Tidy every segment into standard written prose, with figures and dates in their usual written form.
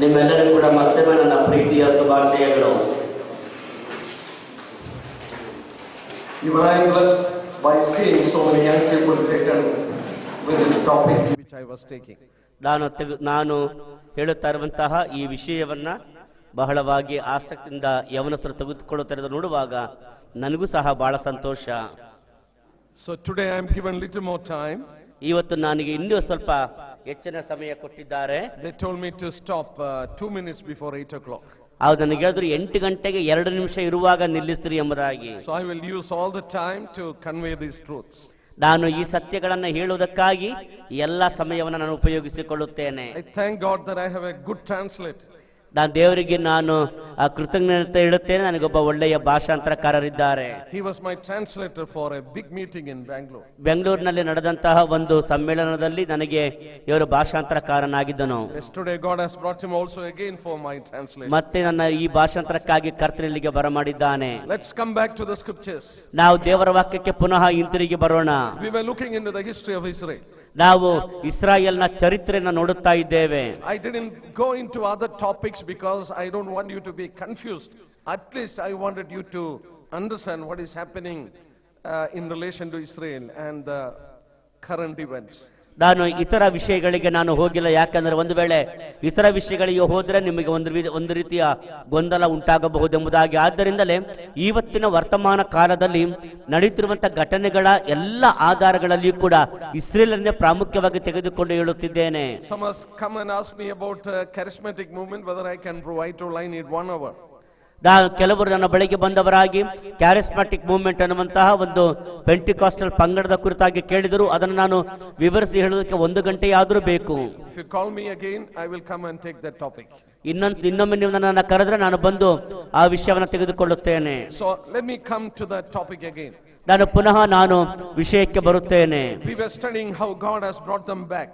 ನಿಮ್ಮೆಲ್ಲರಿಗೂ ಕೂಡ ಮತ್ತೊಮ್ಮೆ ನನ್ನ ಪ್ರೀತಿಯ ಶುಭಾಶಯಗಳು. You are blessed by seeing so many young people taken with this topic which I was taking. ನಾನು ಹೇಳುತ್ತಾ ಇರುವಂತಹ ಈ ವಿಷಯವನ್ನ ಬಹಳವಾಗಿ ಆಸಕ್ತಿಯಿಂದ ಯವನಸ್ಥರು ತೆಗೆದುಕೊಳ್ಳುತ್ತಿರುವುದು ನೋಡುವಾಗ ನನಗೂ ಸಹ ಬಹಳ ಸಂತೋಷ. So today I am given little more time. ಇವತ್ತು ನನಗೆ ಇನ್ನೂ ಸ್ವಲ್ಪ ಹೆಚ್ಚಿನ ಸಮಯ ಕೊಟ್ಟಿದ್ದಾರೆ. They told me to stop 2 minutes before 8 o'clock. ಅವ್ರು ನನಗೆ ಹೇಳಿದ್ರು 8 ಗಂಟೆಗೆ 2 ನಿಮಿಷ ಇರುವಾಗ ನಿಲ್ಲಿಸ್ರಿ ಎಂಬುದಾಗಿ. So I will use all the time to convey these truths. ನಾನು ಈ ಸತ್ಯಗಳನ್ನು ಹೇಳುವುದಕ್ಕಾಗಿ ಎಲ್ಲ ಸಮಯವನ್ನು ನಾನು ಉಪಯೋಗಿಸಿಕೊಳ್ಳುತ್ತೇನೆ. I thank God that I have a good translator. ನಾನು ದೇವರಿಗೆ ನಾನು ಕೃತಜ್ಞತೆ ಹೇಳುತ್ತೇನೆ, ನನಗೊಬ್ಬ ಒಳ್ಳೆಯ ಭಾಷಾಂತರಕಾರರಿದ್ದಾರೆ. He was my translator for a big meeting in Bangalore. ಬೆಂಗಳೂರಿನಲ್ಲಿ ನಡೆದಂತಹ ಒಂದು ಸಮ್ಮೇಳನದಲ್ಲಿ ನನಗೆ ಇವರು ಭಾಷಾಂತರಕಾರನಾಗಿದ್ದನು. Yesterday God has brought him also again for my translation. ಮತ್ತೆ ನನ್ನ ಈ ಭಾಷಾಂತರಕ್ಕಾಗಿ ಕರ್ತನು ಇಲ್ಲಿಗೆ ಬರಮಾಡಿದ್ದಾನೆ. Let's come back to the scriptures. ನಾವು ದೇವರ ವಾಕ್ಯಕ್ಕೆ ಪುನಃ ಹಿಂತಿರುಗಿ ಬರೋಣ. We were looking into the history of Israel. ನಾವು ಇಸ್ರಾಯೇಲ್ನ ಚರಿತ್ರೆಯನ್ನು ನೋಡುತ್ತಾ ಇದ್ದೇವೆ. I didn't go into other topics because I don't want you to be confused. At least I wanted you to understand what is happening in relation to Israel and the current events. ನಾನು ಇತರ ವಿಷಯಗಳಿಗೆ ನಾನು ಹೋಗಿಲ್ಲ, ಯಾಕಂದ್ರೆ ಒಂದು ವೇಳೆ ಇತರ ವಿಷಯಗಳಿಗೆ ಹೋದ್ರೆ ನಿಮಗೆ ಒಂದು ರೀತಿಯ ಗೊಂದಲ ಉಂಟಾಗಬಹುದೆಂಬುದಾಗಿ. ಆದ್ದರಿಂದಲೇ ಇವತ್ತಿನ ವರ್ತಮಾನ ಕಾಲದಲ್ಲಿ ನಡೆಯುತ್ತಿರುವಂತಹ ಘಟನೆಗಳ ಎಲ್ಲ ಆಧಾರಗಳಲ್ಲಿಯೂ ಕೂಡ ಇಸ್ರೇಲನ್ನೇ ಪ್ರಾಮುಖ್ಯವಾಗಿ ತೆಗೆದುಕೊಂಡು ಹೇಳುತ್ತಿದ್ದೇನೆ. Some has come and asked me about charismatic movement, whether I can provide to line it 1 hour. ಕೆಲವರು ನನ್ನ ಬಳಿಗೆ ಬಂದವರಾಗಿ ಕ್ಯಾರಿಸ್ಮ್ಯಾಟಿಕ್ ಮೂವ್ಮೆಂಟ್ ಅನ್ನುವಂತಹ ಒಂದು ಪೆಂಟಿಕಾಸ್ಟಲ್ ಪಂಗಡದ ಕುರಿತಾಗಿ ಕೇಳಿದರು. ಅದನ್ನು ನಾನು ವಿವರಿಸಿ ಹೇಳುವುದಕ್ಕೆ 1 ಗಂಟೆಯಾದರೂ ಬೇಕು. If you call me again, I will come and take that topic. ಇನ್ನೊಮ್ಮೆ ನೀವು ನನ್ನನ್ನು ಕರೆದ್ರೆ ನಾನು ಬಂದು ಆ ವಿಷಯವನ್ನು ತೆಗೆದುಕೊಳ್ಳುತ್ತೇನೆ. So let me come to that topic again. ನಾನು ವಿಷಯಕ್ಕೆ ಬರುತ್ತೇನೆ. We were studying how God has brought them back.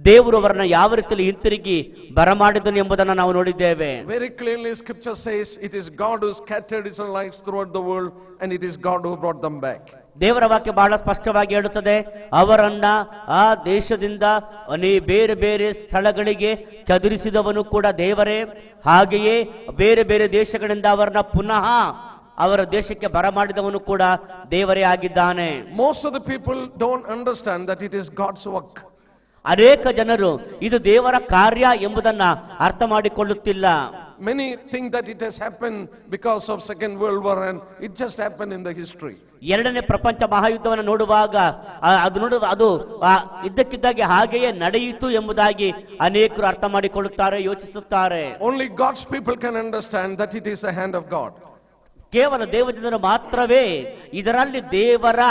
ದೇವರು ಅವರನ್ನು ಯಾವ ರೀತಿಯಲ್ಲಿ ಹಿಂತಿರುಗಿ ಬರಮಾಡಿದನು ಎಂಬುದನ್ನು ನಾವು ನೋಡಿದ್ದೇವೆ. Very clearly scripture says it is God who scattered Israelites throughout the world and it is God who brought them back. ದೇವರ ವಾಕ್ಯ ಬಹಳ ಸ್ಪಷ್ಟವಾಗಿ ಹೇಳುತ್ತದೆ, ಅವರನ್ನ ಆ ದೇಶದಿಂದ ಬೇರೆ ಬೇರೆ ಸ್ಥಳಗಳಿಗೆ ಚದುರಿಸಿದವನು ಕೂಡ ದೇವರೇ, ಹಾಗೆಯೇ ಬೇರೆ ಬೇರೆ ದೇಶಗಳಿಂದ ಅವರನ್ನ ಪುನಃ ಅವರ ದೇಶಕ್ಕೆ ಬರಮಾಡಿದವನು ಕೂಡ ದೇವರೇ ಆಗಿದ್ದಾನೆ. Most of the people don't understand that it is God's work. ಅನೇಕ ಜನರು ಇದು ದೇವರ ಕಾರ್ಯ ಎಂಬುದನ್ನ ಅರ್ಥ ಮಾಡಿಕೊಳ್ಳುತ್ತಿಲ್ಲ. Many think that it has happened because of Second World War and it just happened in the history. ಎರಡನೇ ಪ್ರಪಂಚ ಮಹಾಯುದ್ಧವನ್ನು ನೋಡುವಾಗ ಅದು ಇದ್ದಕ್ಕಿದ್ದಾಗೆ ಹಾಗೆಯೇ ನಡೆಯಿತು ಎಂಬುದಾಗಿ ಅನೇಕರು ಅರ್ಥ ಮಾಡಿಕೊಳ್ಳುತ್ತಾರೆ, ಯೋಚಿಸುತ್ತಾರೆ. Only God's people can understand that it is the hand of God. ಕೇವಲ ದೇವಜನರು ಮಾತ್ರವೇ ಇದರಲ್ಲಿ ದೇವರ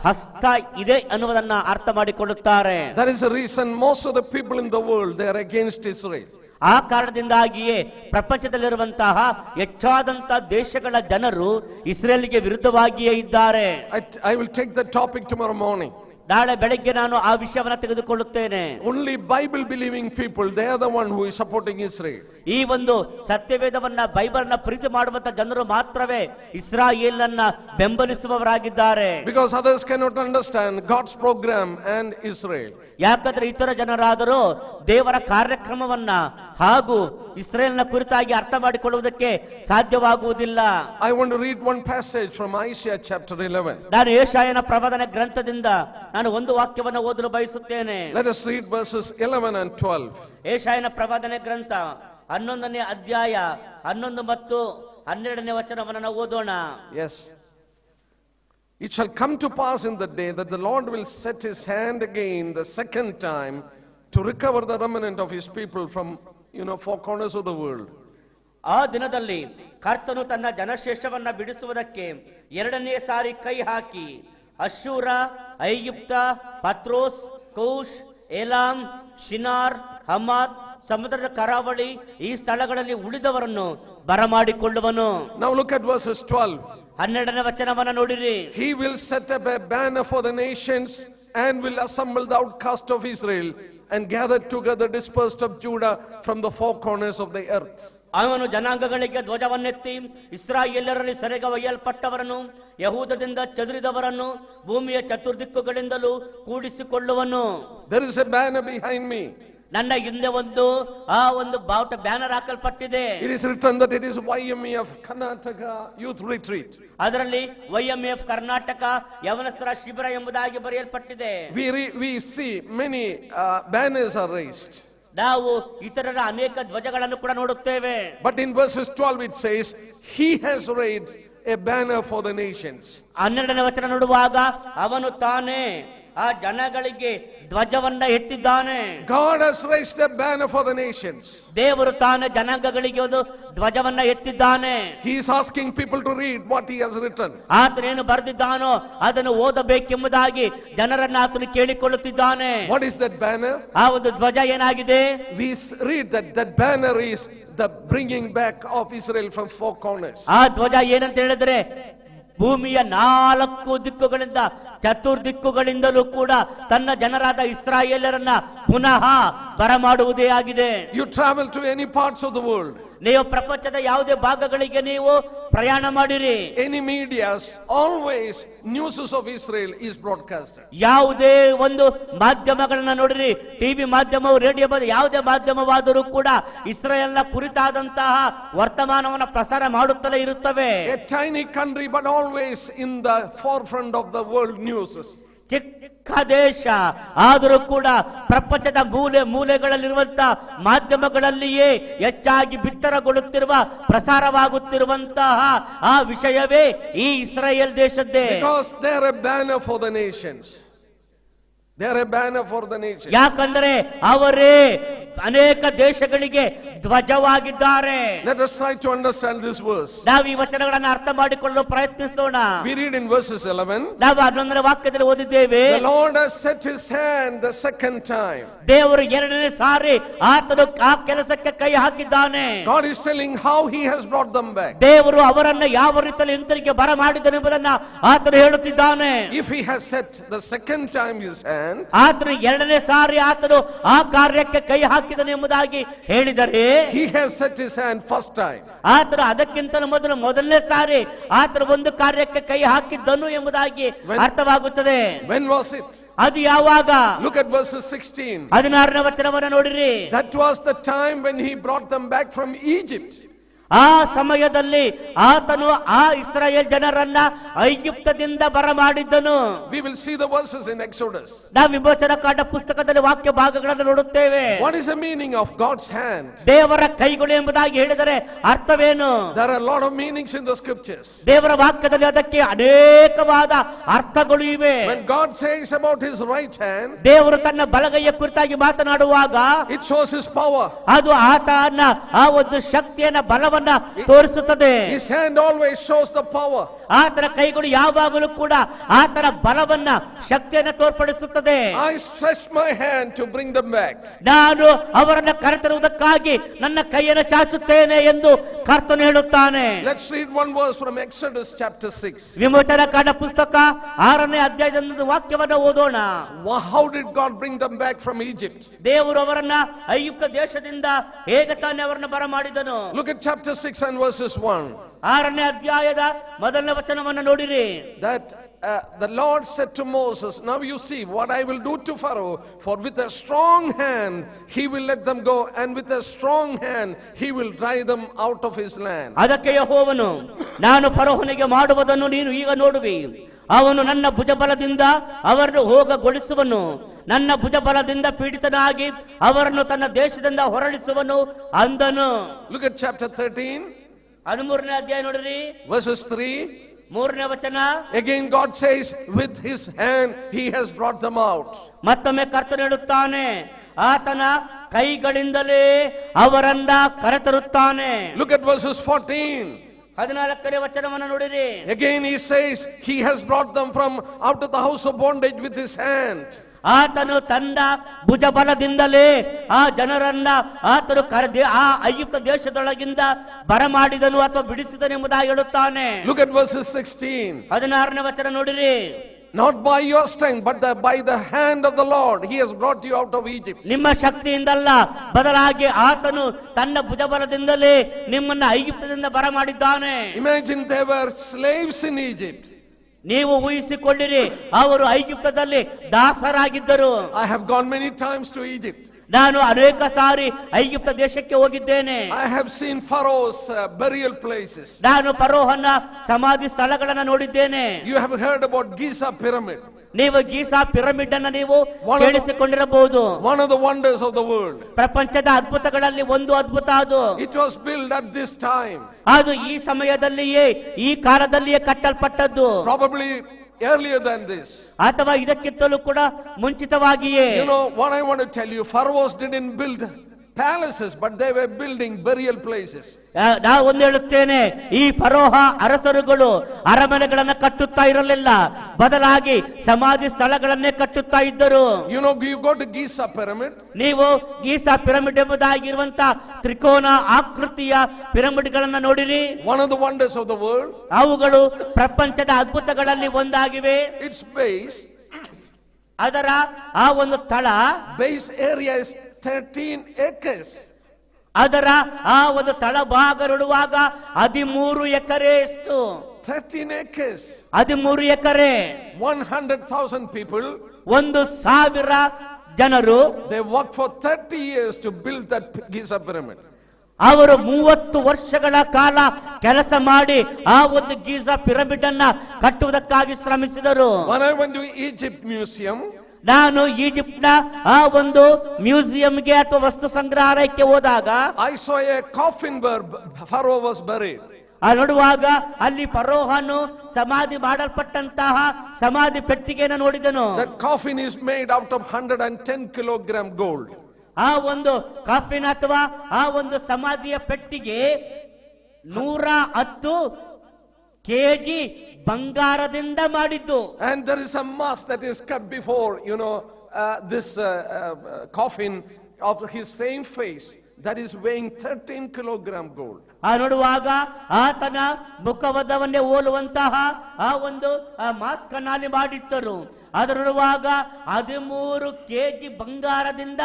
ಹಸ್ತ ಇದೆ ಅನ್ನುವುದನ್ನ ಅರ್ಥ ಮಾಡಿಕೊಳ್ಳುತ್ತಾರೆ. That is the reason most of the people in the world they are against Israel. ಆ ಕಾರಣದಿಂದಾಗಿಯೇ ಪ್ರಪಂಚದಲ್ಲಿರುವಂತಹ ಹೆಚ್ಚಾದಂತ ದೇಶಗಳ ಜನರು ಇಸ್ರೇಲ್ಗೆ ವಿರುದ್ಧವಾಗಿಯೇ ಇದ್ದಾರೆ. I will take the topic tomorrow morning. ನಾಳೆ ಬೆಳಗ್ಗೆ ನಾನು ಆ ವಿಷಯವನ್ನು ತೆಗೆದುಕೊಳ್ಳುತ್ತೇನೆ. Only Bible believing people, they are the one who is supporting Israel. ಈ ಒಂದು ಸತ್ಯವೇದವನ್ನ ಬೈಬಲ್ನ ಪ್ರೀತಿ ಮಾಡುವಂತ ಜನರು ಮಾತ್ರವೇ ಇಸ್ರಾಯೇಲನ್ನ ಬೆಂಬಲಿಸುವವರಾಗಿದ್ದಾರೆ. Because others cannot understand God's program and Israel. ಯಾಕಂದ್ರೆ ಇತರ ಜನರಾದರೂ ದೇವರ ಕಾರ್ಯಕ್ರಮವನ್ನ ಹಾಗೂ ಇಸ್ರೇಲ್ನ ಕುರಿತಾಗಿ ಅರ್ಥ ಮಾಡಿಕೊಳ್ಳುವುದಕ್ಕೆ ಸಾಧ್ಯವಾಗುವುದಿಲ್ಲ. I want to read one passage from Isaiah chapter 11. ನಾನು ಯೆಶಾಯನ ಪ್ರವಾದನೆ ಗ್ರಂಥದಿಂದ ನಾನು ಒಂದು ವಾಕ್ಯವನ್ನು ಓದಲು ಬಯಸುತ್ತೇನೆ. Let us read verses 11 and 12. ಯೆಶಾಯನ ಪ್ರವಾದನೆ ಗ್ರಂಥ 11ನೇ ಅಧ್ಯಾಯ 11 ಮತ್ತು 12ನೇ ವಚನವನ್ನು ನಾವು ಓದೋಣ. Yes. It shall come to pass in the day that the Lord will set his hand again the second time to recover the remnant of his people from four corners of the world. ಆ ದಿನದಲ್ಲಿ ಕರ್ತನು ತನ್ನ ಜನಶೇಷವನ್ನ ಬಿಡಿಸುವುದಕ್ಕೆ ಎರಡನೇ ಸಾರಿ ಕೈ ಹಾಕಿ ಅಶ್ಶೂರ, ಐಗುಪ್ತ, ಪತ್ರೋಸ್, Cush, Elam, Shinar, Hamath, ಸಮುದ್ರದ ಕರಾವಳಿ ಈ ಸ್ಥಳಗಳಲ್ಲಿ ಉಳಿದವರನ್ನು ಬರಮಾಡಿಕೊಳ್ಳುವನು. Now look at verses 12. 12ನೇ ವಚನವನ್ನು ನೋಡಿರಿ. He will set up a banner for the nations and will assemble the outcast of Israel and gather together dispersed of Judah from the four corners of the earth. ಅವನು ಜನಾಂಗಗಳಿಗೆ ಧ್ವಜವನ್ನೆತ್ತಿ ಇಸ್ರಾಯೇಲರಲ್ಲಿ ಸೆರೆಗೆ ಒಯ್ಯಲ್ಪಟ್ಟವರನ್ನು ಯಹೂದದಿಂದ ಚದುರಿದವರನ್ನು ಭೂಮಿಯ ಚತುರ್ದಿಕ್ಕುಗಳಿಂದಲೂ ಕೂಡಿಸಿಕೊಳ್ಳುವನು. There is a banner behind me. ನನ್ನ ಹಿಂದೆ ಒಂದು ಬಾವುಟ banner ಹಾಕಲ್ಪಟ್ಟಿದೆ. It is written that it is YMEF Karnataka Youth Retreat. ಅದರಲ್ಲಿ YMF ಕರ್ನಾಟಕ ಯವನಸ್ಥರ ಶಿಬಿರ ಎಂಬುದಾಗಿ ಬರೆಯಲ್ಪಟ್ಟಿದೆ. We see many banners are raised. ನಾವು ಇತರರ ಅನೇಕ ಧ್ವಜಗಳನ್ನು ಕೂಡ ನೋಡುತ್ತೇವೆ. But in verses 12 it says, He has raised a banner for the nations. 12ನೇ ವಚನ ನೋಡುವಾಗ ಅವನು ತಾನೇ ಆ ಜನಗಳಿಗೆ ಧ್ವಜವನ್ನ ಎತ್ತಿದ್ದಾನೆ. God has raised a banner for the nations. ದೇವರು ತಾನೇ ಜನಾಂಗಗಳಿಗೆ ಒಂದು ಧ್ವಜವನ್ನ ಎತ್ತಿದ್ದಾನೆ. He is asking people to read what he has written. ಆತನೇನು ಬರೆದಿದ್ದಾನೋ ಅದನ್ನು ಓದಬೇಕೆಂಬುದಾಗಿ ಜನರನ್ನ ಆತನು ಕೇಳಿಕೊಳ್ಳುತ್ತಿದ್ದಾನೆ. What is that banner? ಆ ಒಂದು ಧ್ವಜ ಏನಾಗಿದೆ? We read that banner is the bringing back of Israel from four corners. ಆ ಧ್ವಜ ಏನಂತ ಹೇಳಿದ್ರೆ ಭೂಮಿಯ 4 ದಿಕ್ಕುಗಳಿಂದ ಚತುರ್ದಿಕ್ಕುಗಳಿಂದಲೂ ಕೂಡ ತನ್ನ ಜನರಾದ ಇಸ್ರಾಯೇಲರನ್ನ ಪುನಃ ಬರಮಾಡುವುದೇ ಆಗಿದೆ. You travel to any parts of the world. ನೀವು ಪ್ರಪಂಚದ ಯಾವುದೇ ಭಾಗಗಳಿಗೆ ನೀವು ಪ್ರಯಾಣ ಮಾಡಿರಿ. Any medias, always news of Israel is broadcasted. ಯಾವುದೇ ಒಂದು ಮಾಧ್ಯಮಗಳನ್ನ ನೋಡಿರಿ, ಟಿವಿ ಮಾಧ್ಯಮವು, ರೇಡಿಯೋ ಯಾವುದೇ ಮಾಧ್ಯಮವಾದರೂ ಕೂಡ ಇಸ್ರಾಯೇಲ್ನ ಕುರಿತಾದಂತಹ ವರ್ತಮಾನವನ್ನು ಪ್ರಸಾರ ಮಾಡುತ್ತಲೇ ಇರುತ್ತವೆ. A tiny country but always in the forefront of the world news. ಚಿಕ್ಕ ದೇಶ ಆದರೂ ಕೂಡ ಪ್ರಪಂಚದ ಮೂಲೆಗಳಲ್ಲಿರುವಂತಹ ಮಾಧ್ಯಮಗಳಲ್ಲಿಯೇ ಹೆಚ್ಚಾಗಿ ಬಿತ್ತರಗೊಳ್ಳುತ್ತಿರುವ ಪ್ರಸಾರವಾಗುತ್ತಿರುವಂತಹ ಆ ವಿಷಯವೇ ಈ Israel ದೇಶದ್ದೇ. Because they are a banner for the nations. They are a banner for the nations. ಯಾಕಂದ್ರೆ ಅವರೇ ಅನೇಕ ದೇಶಗಳಿಗೆ ಧ್ವಜವಾಗಿದ್ದಾರೆ. Let us try to understand this verse. ನಾವು ಈ ವಚನಗಳನ್ನು ಅರ್ಥ ಮಾಡಿಕೊಳ್ಳಲು ಪ್ರಯತ್ನಿಸೋಣ. We read in verses 11. ನಾವು 11ನೇ ವಾಕ್ಯದಲ್ಲಿ ಓದಿದ್ದೇವೆ, The Lord has set his hand the second time. ದೇವರು 2ನೇ ಸಾರಿ ಆತನು ಆ ಕೆಲಸಕ್ಕೆ ಕೈ ಹಾಕಿದ್ದಾನೆ. God is telling how he has brought them back. ದೇವರು ಅವರನ್ನ ಯಾವ ರೀತಿಯಲ್ಲಿ ಹಿಂತಿರುಗಿ ಬರ ಮಾಡಿದನು ಎಂಬುದನ್ನ ಆತನು ಹೇಳುತ್ತಿದ್ದಾನೆ. If he has set the second time his hand, ಆತನು 2ನೇ ಸಾರಿ ಆತನು ಆ ಕಾರ್ಯಕ್ಕೆ ಕೈ ಹಾಕಿದನು ಎಂಬುದಾಗಿ ಹೇಳಿದರೆ, he has set his hand first time. ಆತನು ಅದಕ್ಕಿಂತಲೂ ಮೊದಲನೇ ಸಾರಿ ಆತನು ಒಂದು ಕಾರ್ಯಕ್ಕೆ ಕೈ ಹಾಕಿದ್ದನು ಎಂಬುದಾಗಿ ಅರ್ಥವಾಗುತ್ತದೆ. When was it? ಅದು ಯಾವಾಗ? Look at verses 16. 16ನೇ ವಚನವನ್ನು ನೋಡಿರಿ. That was the time when he brought them back from Egypt. ಆ ಸಮಯದಲ್ಲಿ ಆತನು ಆ ಇಸ್ರಾಯೇಲ್ ಜನರನ್ನ ಐಗುಪ್ತದಿಂದ ಬರಮಾಡಿದ್ದನು. We will see the verses in Exodus. ನಾವು ವಿಮೋಚನಕಾಂಡ ಪುಸ್ತಕದಲ್ಲಿ ವಾಕ್ಯ ಭಾಗಗಳನ್ನು ನೋಡುತ್ತೇವೆ. What is the meaning of God's hand? ದೇವರ ಕೈಗಳು ಎಂಬುದಾಗಿ ಹೇಳಿದರೆ ಅರ್ಥವೇನು? There are a lot of meanings in the scriptures. ದೇವರ ವಾಕ್ಯದಲ್ಲಿ ಅದಕ್ಕೆ ಅನೇಕವಾದ ಅರ್ಥಗಳು ಇವೆ. When God says about his right hand, ದೇವರು ತನ್ನ ಬಲಗೈಯ ಕುರಿತಾಗಿ ಮಾತನಾಡುವಾಗ it shows his power. ಅದು ಆತನ ಆ ಒಂದು ಶಕ್ತಿಯನ್ನ ಬಲವನ್ನ ತೋರಿಸುತ್ತದೆ. His hand always shows the power. ಆತನ ಕೈಗಳು ಯಾವಾಗಲೂ ಕೂಡ ಆತನ ಬಲವನ್ನ ಶಕ್ತಿಯನ್ನ ತೋರ್ಪಡಿಸುತ್ತದೆ. I stretch my hand to bring them back. ನಾನು ಅವರನ್ನ ಕರೆತರುವುದಕ್ಕಾಗಿ ನನ್ನ ಕೈಯನ್ನು ಚಾಚುತ್ತೇನೆ ಎಂದು ಕರ್ತನು ಹೇಳುತ್ತಾನೆ. Let's read one verse from Exodus chapter 6. ವಿಮೋಚನಕಾಂಡ ಪುಸ್ತಕ 6ನೇ ಅಧ್ಯಾಯದ ವಾಕ್ಯವನ್ನು ಓದೋಣ. How did God bring them back from Egypt? ದೇವರು ಅವರನ್ನ ಐಗುಪ್ತ ದೇಶದಿಂದ ಹೇಗೆ ತಾನೇ ಅವರನ್ನ ಬರಮಾಡಿದನು? Look at chapter 6 and verses 1. 6ನೇ ಅಧ್ಯಾಯದ ಮೊದಲನೇ ವಚನವನ್ನು ನೋಡಿರಿ. That the Lord said to Moses, now you see what I will do to Pharaoh, for with a strong hand he will let them go, and with a strong hand he will drive them out of his land. ಅದಕ್ಕೆ ಯೆಹೋವನು, ನಾನು ಫರೋಹನಿಗೆ ಮಾಡುವುದನ್ನು ನೀನು ಈಗ ನೋಡುವಿ. ಅವನು ನನ್ನ ಭುಜಬಲದಿಂದ ಅವರನ್ನು ಹೋಗಗೊಳಿಸುವನು, ನನ್ನ ಭುಜಬಲದಿಂದ ಪೀಡಿತನಾಗಿ ಅವರನ್ನು ತನ್ನ ದೇಶದಿಂದ ಹೊರಡಿಸುವನು ಅಂದನು. Look at chapter 13. 13ನೇ ಅಧ್ಯಾಯ ನೋಡಿರಿ, verses 3. 3ನೇ ವಚನ. Again God says, with his hand he has brought them out. ಮತ್ತೊಮ್ಮೆ ಕರ್ತನು ಹೇಳುತ್ತಾನೆ, ಆತನ ಕೈಗಳಿಂದಲೇ ಅವರನ್ನ ಕರೆತರುತ್ತಾನೆ. Look at verses 14. 14ನೇ ವಚನವನ್ನು ನೋಡಿರಿ. Again he says he has brought them from out of the house of bondage with his hand. ಆತನು ತನ್ನ ಭುಜಬಲದಿಂದಲೇ ಆ ಜನರನ್ನ ಆತನು ಆ ಐಗುಪ್ತ ದೇಶದೊಳಗಿಂದ ಬರಮಾಡಿದನು ಅಥವಾ ಬಿಡಿಸಿದನು ಎಂಬುದಾಗಿ ಹೇಳುತ್ತಾನೆ. Look at verses 16. 16ನೇ ವಚನ ನೋಡಿರಿ. Not by your strength, but by the hand of the Lord he has brought you out of Egypt. ನಿಮ್ಮ ಶಕ್ತಿಯಿಂದಲ್ಲ, ಬದಲಾಗಿ ಆತನು ತನ್ನ ಭುಜಬಲದಿಂದಲೇ ನಿಮ್ಮನ್ನ ಐಗುಪ್ತದಿಂದ ಬರಮಾಡಿದ್ದಾನೆ. Imagine they were slaves in Egypt. ನೀವು ಊಹಿಸಿಕೊಳ್ಳಿರಿ, ಅವರು ಐಗುಪ್ತದಲ್ಲಿ ದಾಸರಾಗಿದ್ದರು. I have gone many times to Egypt. ನಾನು ಅನೇಕ ಸಾರಿ ಐಗುಪ್ತ ದೇಶಕ್ಕೆ ಹೋಗಿದ್ದೇನೆ. I have seen Pharaoh's burial places. ನಾನು ಫರೋಹನ ಸಮಾಧಿ ಸ್ಥಳಗಳನ್ನ ನೋಡಿದ್ದೇನೆ. You have heard about Giza pyramid. ನೀವು ಗೀಸಾ ಪಿರಮಿಡ್ ಅನ್ನ ನೀವು ಕೇಳಿಸಿಕೊಂಡಿರಬಹುದು. One of the wonders of the world. ಪ್ರಪಂಚದ ಅದ್ಭುತಗಳಲ್ಲಿ ಒಂದು ಅದ್ಭುತ ಅದು. It was built at this time. ಅದು ಈ ಸಮಯದಲ್ಲಿಯೇ ಈ ಕಾಲದಲ್ಲಿಯೇ ಕಟ್ಟಲ್ಪಟ್ಟದ್ದು. Probably earlier than this. ಅಥವಾ ಇದಕ್ಕಿಂತಲೂ ಕೂಡ ಮುಂಚಿತವಾಗಿಯೇ. You know what I want to tell you, pharaohs didn't build palaces, but they were building burial places. ನಾವು ಒಂದು ಹೇಳುತ್ತೇನೆ, ಈ ಫರೋಹ ಅರಸರುಗಳು ಅರಮನೆಗಳನ್ನ ಕಟ್ಟುತ್ತಾ ಇರಲಿಲ್ಲ, ಬದಲಾಗಿ ಸಮಾಧಿ ಸ್ಥಳಗಳನ್ನೇ ಕಟ್ಟುತ್ತಾ ಇದ್ದರು. You know, you go to Giza pyramid. ನೀವು ಗೀಸಾ ಪಿರಮಿಡ್ ಎಂಬುದಾಗಿರುವಂತ ತ್ರಿಕೋನ ಆಕೃತಿಯ ಪಿರಮಿಡ್ ಗಳನ್ನ ನೋಡಿರಿ. One of the wonders of the world. ಅವುಗಳು ಪ್ರಪಂಚದ ಅದ್ಭುತಗಳಲ್ಲಿ ಒಂದಾಗಿವೆ. Its base, ಅದರ ಆ ಒಂದು ತಳ, base area is 13 acres. ಅದರ ಆ ಒಂದು ತಳಭಾಗ ನೋಡುವಾಗ 13 ಎಕರೆಯಷ್ಟು. 13 acres. 13 ಎಕರೆ. 100,000 people. 1,000 ಜನರು. They worked for 30 years to build that Giza pyramid. ಅವರು 30 ವರ್ಷಗಳ ಕಾಲ ಕೆಲಸ ಮಾಡಿ ಆ ಒಂದು ಗೀಜಾ ಪಿರಮಿಡ್ ಅನ್ನ ಕಟ್ಟುವುದಕ್ಕಾಗಿ ಶ್ರಮಿಸಿದರು. When I went to Egypt museum, ನಾನು ಈಜಿಪ್ಟ್ನ ಆ ಒಂದು ಮ್ಯೂಸಿಯಂಗೆ ಅಥವಾ ವಸ್ತು ಸಂಗ್ರಹಾಲಯಕ್ಕೆ ಹೋದಾಗ I saw a coffin where Pharaoh was buried. ನೋಡುವಾಗ ಅಲ್ಲಿ ಫರೋಹನು ಸಮಾಧಿ ಮಾಡಲ್ಪಟ್ಟಂತಹ ಸಮಾಧಿ ಪೆಟ್ಟಿಗೆಯನ್ನು ನೋಡಿದನು. That coffin is made out of 110 kilogram gold. ಆ ಒಂದು ಕಾಫಿನ್ ಅಥವಾ ಆ ಒಂದು ಸಮಾಧಿಯ ಪೆಟ್ಟಿಗೆ 110 ಕೆಜಿ ಬಂಗಾರದಿಂದ ಮಾಡಿದ್ದು. And there is a mask that is cut before, you know, this coffin of his same face that is weighing 13 kilogram gold. ನೋಡುವಾಗ ಆತನ ಮುಖವದವನ್ನೇ ಹೋಲುವಂತಹ ಆ ಒಂದು ಮಾಸ್ಕ್ ಅಲ್ಲಿ ಮಾಡಿದ್ದರು. ಅದರ ನೋಡುವಾಗ 13 ಕೆಜಿ ಬಂಗಾರದಿಂದ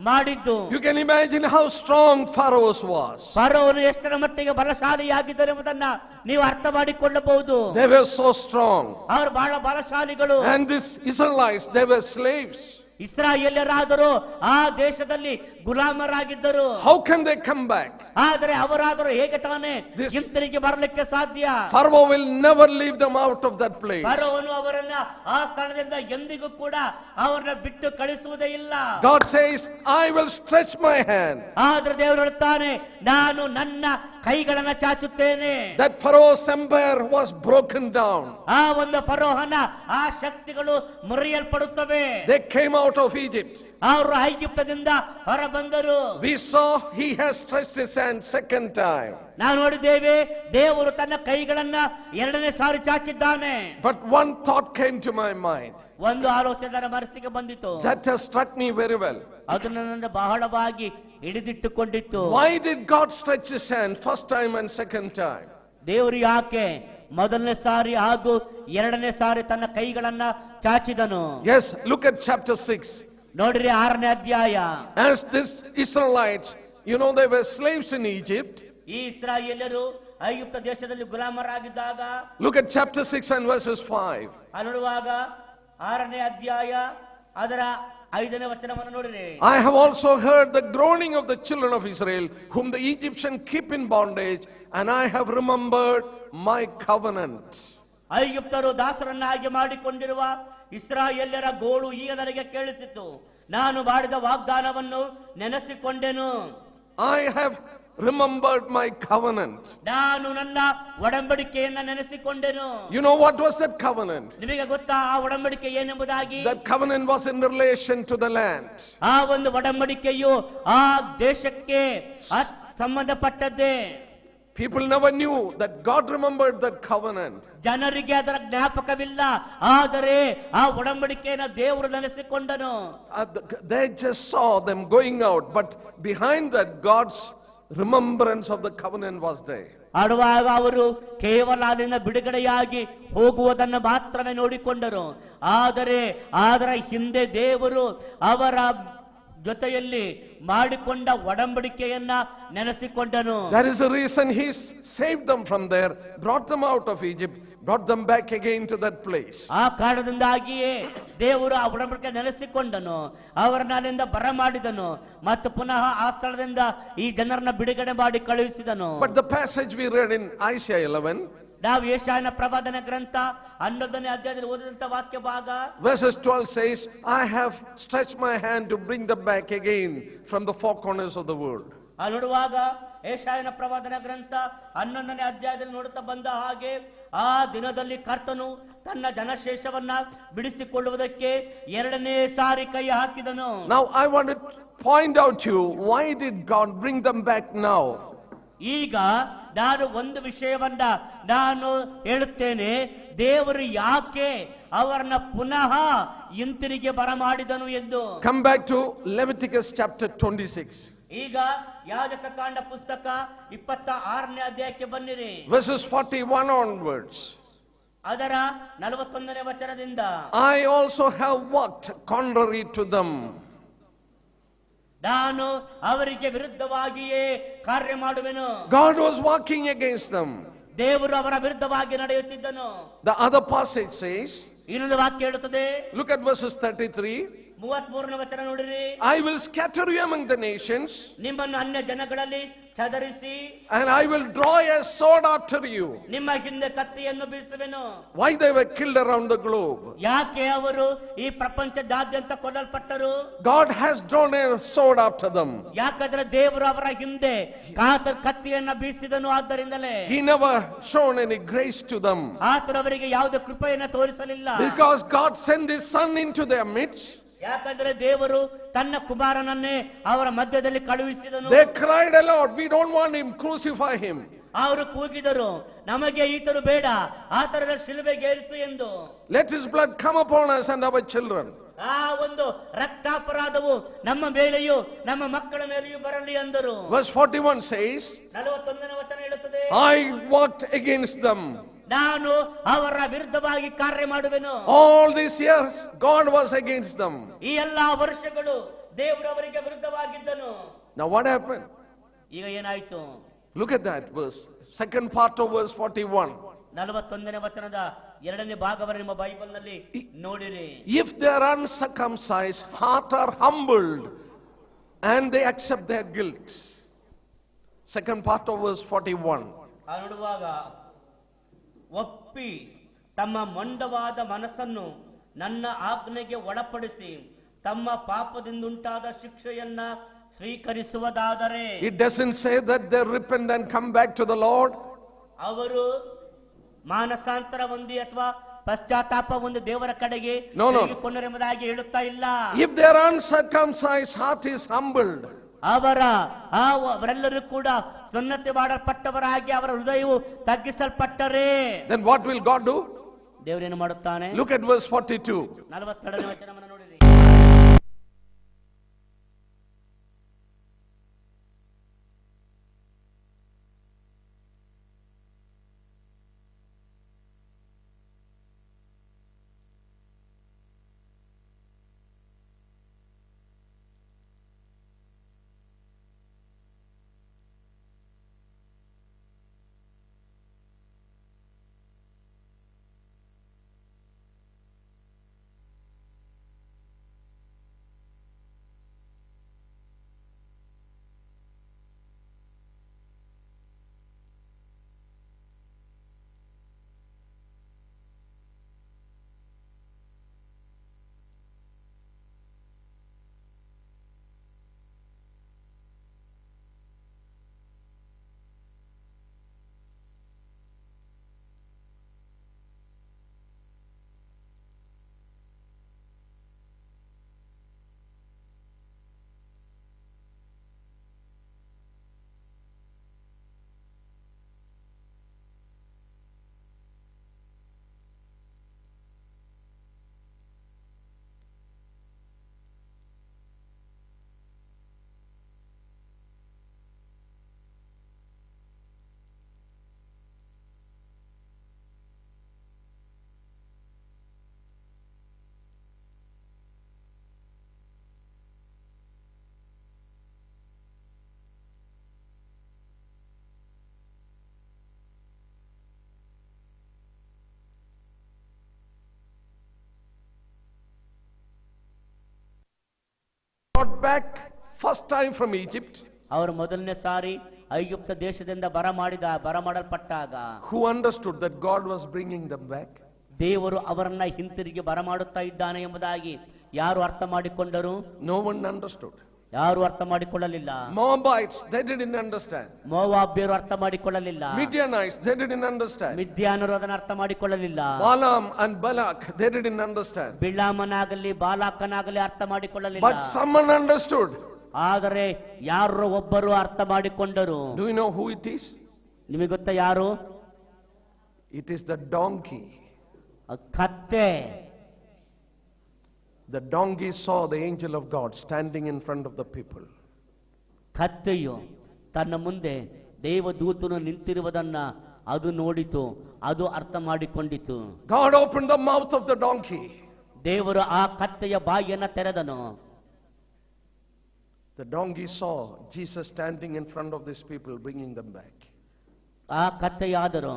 ಮಾಡಿದ್ದು. You can imagine how strong Pharaoh was. ಫರೋಹನು ಎಷ್ಟರ ಮಟ್ಟಿಗೆ ಬಲಶಾಲಿಯಾಗಿದ್ದರು ಎಂಬುದನ್ನ ನೀವು ಅರ್ಥ ಮಾಡಿಕೊಳ್ಳಬಹುದು. They were so strong. ಅವರು ಬಹಳ ಬಲಶಾಲಿಗಳು. And these Israelites, they were slaves. ಇಸ್ರಾಯೇಲ್ಯರಾದರೂ ಆ ದೇಶದಲ್ಲಿ ಗುಲಾಮರಾಗಿದ್ದರು. How can they come back? ಆದರೆ ಅವರಾದರೂ ಹೇಗೆ ತಾನೇ ಹಿಂತಿರುಗಿ ಬರಲಿಕ್ಕೆ ಸಾಧ್ಯ? Pharaoh will never leave them out of that place. ಫರೋಹನು ಅವರನ್ನ ಆ ಸ್ಥಳದಿಂದ ಎಂದಿಗೂ ಕೂಡ ಅವರನ್ನ ಬಿಟ್ಟು ಕಳಿಸುವುದೇ ಇಲ್ಲ. God says, I will stretch my hand. ಆದ್ರೆ ದೇವರು ಹೇಳುತ್ತಾನೆ, ನಾನು ನನ್ನ ಕೈಗಳನ್ನ ಚಾಚುತ್ತೇನೆ. That Pharaoh's empire was broken down. ಆ ಒಂದು ಫರೋಹನ ಆ ಶಕ್ತಿಗಳು ಮುರಿಯಲ್ಪಡುತ್ತವೆ. They came out of Egypt. ಅವರು ಐಗುಪ್ತದಿಂದ ಹೊರ ಬಂದರು. We saw he has stretched his hand second time. ನಾವು ನೋಡಿದ್ದೇವೆ, ದೇವರು ತನ್ನ ಕೈಗಳನ್ನ 2ನೇ ಸಾರಿ ಚಾಚಿದ್ದಾನೆ. But one thought came to my mind. ಒಂದು ಆಲೋಚನೆ ನನ್ನ ಮನಸ್ಸಿಗೆ ಬಂದಿತು. That has struck me very well. ಅದು ನನ್ನನ್ನು ಬಹಳವಾಗಿ ಹಿಡಿದಿಟ್ಟುಕೊಂಡಿತ್ತು. Why did God stretch his hand first time and second time? ದೇವರು ಯಾಕೆ ಮೊದಲನೇ ಸಾರಿ ಹಾಗೂ 2ನೇ ಸಾರಿ ತನ್ನ ಕೈಗಳನ್ನ ಚಾಚಿದನು? Yes, look at chapter 6. ನೋಡ್ರಿ 6ನೇ ಅಧ್ಯಾಯ. As these Israelites, you know, they were slaves in Egypt. ಈ ಇಸ್ರಾಯೇಲ್ಯರು ಐಗುಪ್ತ ದೇಶದಲ್ಲಿ ಗುಲಾಮರಾಗಿದ್ದಾಗ, look at chapter 6 and verses 5. ನೋಡುವಾಗ 6ನೇ ಅಧ್ಯಾಯ ಅದರ 5ನೇ ವಚನವನ್ನು ನೋಡಿರಿ. I have also heard the groaning of the children of Israel, whom the Egyptians keep in bondage, and I have remembered my covenant. ಐಗುಪ್ತರು ದಾಸರನ್ನಾಗಿ ಮಾಡಿಕೊಂಡಿರುವ ಇಸ್ರಾಯೇಲ್ಯರ ಗೋಳು ಈಗ ನನಗೆ ಕೇಳಿಸಿತು. ನಾನು ಮಾಡಿದ ವಾಗ್ದಾನವನ್ನು ನೆನೆಸಿಕೊಂಡೆನು. I have remembered my covenant. ನಾನು ನನ್ನ ಒಡಂಬಡಿಕೆಯನ್ನ ನೆನೆಸಿಕೊಂಡೆನು. You know what was that covenant? ನಿಮಗೆ ಗೊತ್ತಾ ಆ ಒಡಂಬಡಿಕೆ ಏನೆಂಬುದಾಗಿ? That covenant was in relation to the land. ಆ ಒಂದು ಒಡಂಬಡಿಕೆಯು ಆ ದೇಶಕ್ಕೆ ಸಂಬಂಧಪಟ್ಟದ್ದೇ. People never knew that God remembered that covenant. ಜನರಿಗೆ ಅದರ ಜ್ಞಾಪಕವಿಲ್ಲ, ಆದರೆ ಆ ಒಡಂಬಡಿಕೆಯನ್ನು ದೇವರು ನೆನೆಸಿಕೊಂಡನು. They just saw them going out, but behind that God's remembrance of the covenant was there. ಆಡುವಾಗ ಅವರು ಕೇವಲ ಅಲ್ಲಿನ ಬಿಡುಗಡೆಯಾಗಿ ಹೋಗುವುದನ್ನು ಮಾತ್ರವೇ ನೋಡಿಕೊಂಡರು, ಆದರೆ ಅದರ ಹಿಂದೆ ದೇವರು ಅವರ ಜೊತೆಯಲ್ಲಿ ಮಾಡಿಕೊಂಡ ಒಡಂಬಡಿಕೆಯನ್ನ ನೆನೆಸಿಕೊಂಡನು. That is the reason he saved them from there, brought them out of Egypt, got them back again to that place. ಆ ಕಾರಣದಿಂದಾಗಿಯೇ ದೇವರು ಆ ಒಡಂಬಡಿಕೆ ನೆಲೆಸಿಕೊಂಡನು, ಅವರನ್ನ ಅಲ್ಲಿಂದ ಬರಮಾಡಿದನು ಮತ್ತು ಪುನಃ ಆ ಸ್ಥಳದಿಂದ ಈ ಜನರನ್ನ ಬಿಡುಗಡೆ ಮಾಡಿ ಕಳುಹಿಸಿದನು. But the passage we read in Isaiah 11, ನಾವು ಯೆಶಾಯನ ಪ್ರವಾದನ ಗ್ರಂಥ 11ನೇ ಅಧ್ಯಾಯದಲ್ಲಿ ಓದಿದಂತ ವಾಕ್ಯ ಭಾಗ verses 12 says, I have stretched my hand to bring them back again from the four corners of the world. ಆ ನೋಡುವಾಗ ಯೆಶಾಯನ ಪ್ರವಾದನ ಗ್ರಂಥ 11ನೇ ಅಧ್ಯಾಯದಲ್ಲಿ ನೋಡುತ್ತಾ ಬಂದ ಹಾಗೆ ಆ ದಿನದಲ್ಲಿ ಕರ್ತನು ತನ್ನ ಜನಶೇಷವನ್ನ ಬಿಡಿಸಿಕೊಳ್ಳುವುದಕ್ಕೆ ಎರಡನೇ ಸಾರಿ ಕೈ ಹಾಕಿದನು. Now I want to point out to you, why did God bring them back now? ಈಗ ನಾನು ಒಂದು ವಿಷಯವನ್ನ ನಾನು ಹೇಳುತ್ತೇನೆ, ದೇವರು ಯಾಕೆ ಅವರನ್ನ ಪುನಃ ಹಿಂತಿರುಗಿ ಬರಮಾಡಿದನು ಎಂದು. Come back to Leviticus chapter 26. ಈಗ ಯಾಜಕ ಕಾಂಡ ಪುಸ್ತಕ 26ನೇ ಅಧ್ಯಾಯಕ್ಕೆ ಬನ್ನಿರಿ. Verses 41 onwards. ಅದರ 41ನೇ ವಚನದಿಂದ, I also have walked contrary to them. ನಾನು ಅವರಿಗೆ ವಿರುದ್ಧವಾಗಿಯೇ ಕಾರ್ಯ ಮಾಡುವೆನು. God was walking against them. ದೇವರು ಅವರ ವಿರುದ್ಧವಾಗಿ ನಡೆಯುತ್ತಿದ್ದನು. The other passage says, ಇನ್ನೊಂದು ವಾಕ್ಯ ಹೇಳುತ್ತದೆ, look at verses 33. 33ನೇ ವಚನ ನೋಡಿರಿ. I will scatter you among the nations, ನಿಮ್ಮನ್ನು ಅನ್ಯ ಜನಗಳಲ್ಲಿ ಚದರಿಸಿ, and I will draw a sword after you. ನಿಮ್ಮ ಹಿಂದೆ ಕತ್ತಿಯನ್ನು ಬೀಸುವೆನು. Why they were killed around the globe? ಯಾಕೆ ಅವರು ಈ ಪ್ರಪಂಚದಾದ್ಯಂತ ಕೊಲ್ಲಲ್ಪಟ್ಟರು? God has drawn a sword after them. ಯಾಕಂದ್ರೆ ದೇವರು ಅವರ ಹಿಂದೆ ಕತ್ತಿಯನ್ನ ಬೀಸಿದನು. ಆದ್ದರಿಂದಲೇ He never shown any grace to them. ಆತನು ಅವರಿಗೆ ಯಾವುದೇ ಕೃಪೆಯನ್ನ ತೋರಿಸಲಿಲ್ಲ. Because God sent His Son into their midst. ಯಾಕಂದ್ರೆ ದೇವರು ತನ್ನ ಕುಮಾರನನ್ನೇ ಅವರ ಮಧ್ಯದಲ್ಲಿ ಕಳುಹಿಸಿದನು. They cried aloud, we don't want him, crucify him. ಅವರು ಕೂಗಿದರು, ನಮಗೆ ಈತನು ಬೇಡ, ಆತನ ಶಿಲುಬೆಗೇರಿಸು ಎಂದು. Let his blood come upon us and our children. ಆ ಒಂದು ರಕ್ತಾಪರಾಧವು ನಮ್ಮ ಮೇಲೆಯೂ ನಮ್ಮ ಮಕ್ಕಳ ಮೇಲೆಯೂ ಬರಲಿ ಅಂದರು. Verse 41 says, 41ನೇ ವಚನ ಹೇಳುತ್ತದೆ, I walked against them. ನಾನು ಅವರ ವಿರುದ್ಧವಾಗಿ ಕಾರ್ಯ ಮಾಡುವೆನು. All these years God was against them. ಈ ಎಲ್ಲಾ ವರ್ಷಗಳು ದೇವರು ಅವರಿಗೆ ವಿರುದ್ಧವಾಗಿದ್ದನು. Now what happened? ಈಗ ಏನಾಯ್ತು? Look at that verse, second part of verse 41. 41ನೇ ವಚನದ ಎರಡನೇ ಭಾಗವನ್ನು ನಿಮ್ಮ ಬೈಬಲ್ ನಲ್ಲಿ ನೋಡಿರಿ. If their uncircumcised heart are humbled and they accept their guilt. Second part of verse 41. ನೋಡುವಾಗ ಒಪ್ಪಿ ತಮ್ಮ ಮೊಂಡವಾದ ಮನಸ್ಸನ್ನು ನನ್ನ ಆಜ್ಞೆಗೆ ಒಳಪಡಿಸಿ ತಮ್ಮ ಪಾಪದಿಂದುಂಟಾದ ಶಿಕ್ಷೆಯನ್ನ ಸ್ವೀಕರಿಸುವುದಾದರೆ. It doesn't say that they repent and come back to the Lord. ಅವರು ಮಾನಸಾಂತರ ಹೊಂದಿ ಅಥವಾ ಪಶ್ಚಾತ್ತಾಪ ಹೊಂದಿ ದೇವರ ಕಡೆಗೆ ಕೊಂಡರೆಂಬುದಾಗಿ ಹೇಳುತ್ತಾ ಇಲ್ಲ. If their uncircumcised heart is humbled, ಅವರೆಲ್ಲರೂ ಕೂಡ ಸುನ್ನತಿ ಮಾಡಲ್ಪಟ್ಟವರಾಗಿ ಅವರ ಹೃದಯವು ತಗ್ಗಿಸಲ್ಪಟ್ಟರೆ, then what will God do? ದೇವರೇನು ಮಾಡುತ್ತಾನೆ? Look at verse 42. 42ನೇ ವಚನವನ್ನು ನೋಡಿರಿ. brought back first time from Egypt, ಅವರು ಮೊದಲನೇ ಸಾರಿ ಐಗುಪ್ತ ದೇಶದಿಂದ ಬರಮಾಡಲ್ಪಟ್ಟಾಗ, who understood that God was bringing them back? ದೇವರು ಅವರನ್ನ ಹಿಂತಿರುಗಿ ಬರಮಾಡುತ್ತಾ ಇದ್ದಾನೆ ಎಂಬುದಾಗಿ ಯಾರು ಅರ್ಥ ಮಾಡಿಕೊಂಡರು? No one understood. ಯಾರು ಅರ್ಥ ಮಾಡಿಕೊಳ್ಳಲಿಲ್ಲ. Moabites, they didn't understand. ಮೋವಾಬ್ಯರು ಅರ್ಥ ಮಾಡಿಕೊಳ್ಳಲಿಲ್ಲ. Midianites, they didn't understand. ಮಿದ್ಯಾನರು ಅದನ್ನು ಅರ್ಥ ಮಾಡಿಕೊಳ್ಳಲಿಲ್ಲ. Balaam and Balak, they didn't understand. ಬಿಳಾಮನಾಗಲಿ ಬಾಲಾಕನಾಗಲಿ ಅರ್ಥ ಮಾಡಿಕೊಳ್ಳಲಿಲ್ಲ. But someone understood. ಆದರೆ ಯಾರೋ ಒಬ್ಬರು ಅರ್ಥ ಮಾಡಿಕೊಂಡರು. Do you know who it is? ನಿಮಗೆ ಗೊತ್ತಾ ಯಾರು? It is the donkey. ಕತ್ತೆ. The donkey saw the angel of God standing in front of the people. ಕತ್ತೆಯು ತನ್ನ ಮುಂದೆ ದೇವದೂತನು ನಿಂತಿರುವುದನ್ನ ಅದು ನೋಡಿತು, ಅದು ಅರ್ಥ ಮಾಡಿಕೊಂಡಿತು. God opened the mouth of the donkey. ದೇವರು ಆ ಕತ್ತೆಯ ಬಾಯಿಯನ್ನ ತೆರೆದನು. The donkey saw Jesus standing in front of these people, bringing them back. ಆ ಕತ್ತೆಯಾದರೂ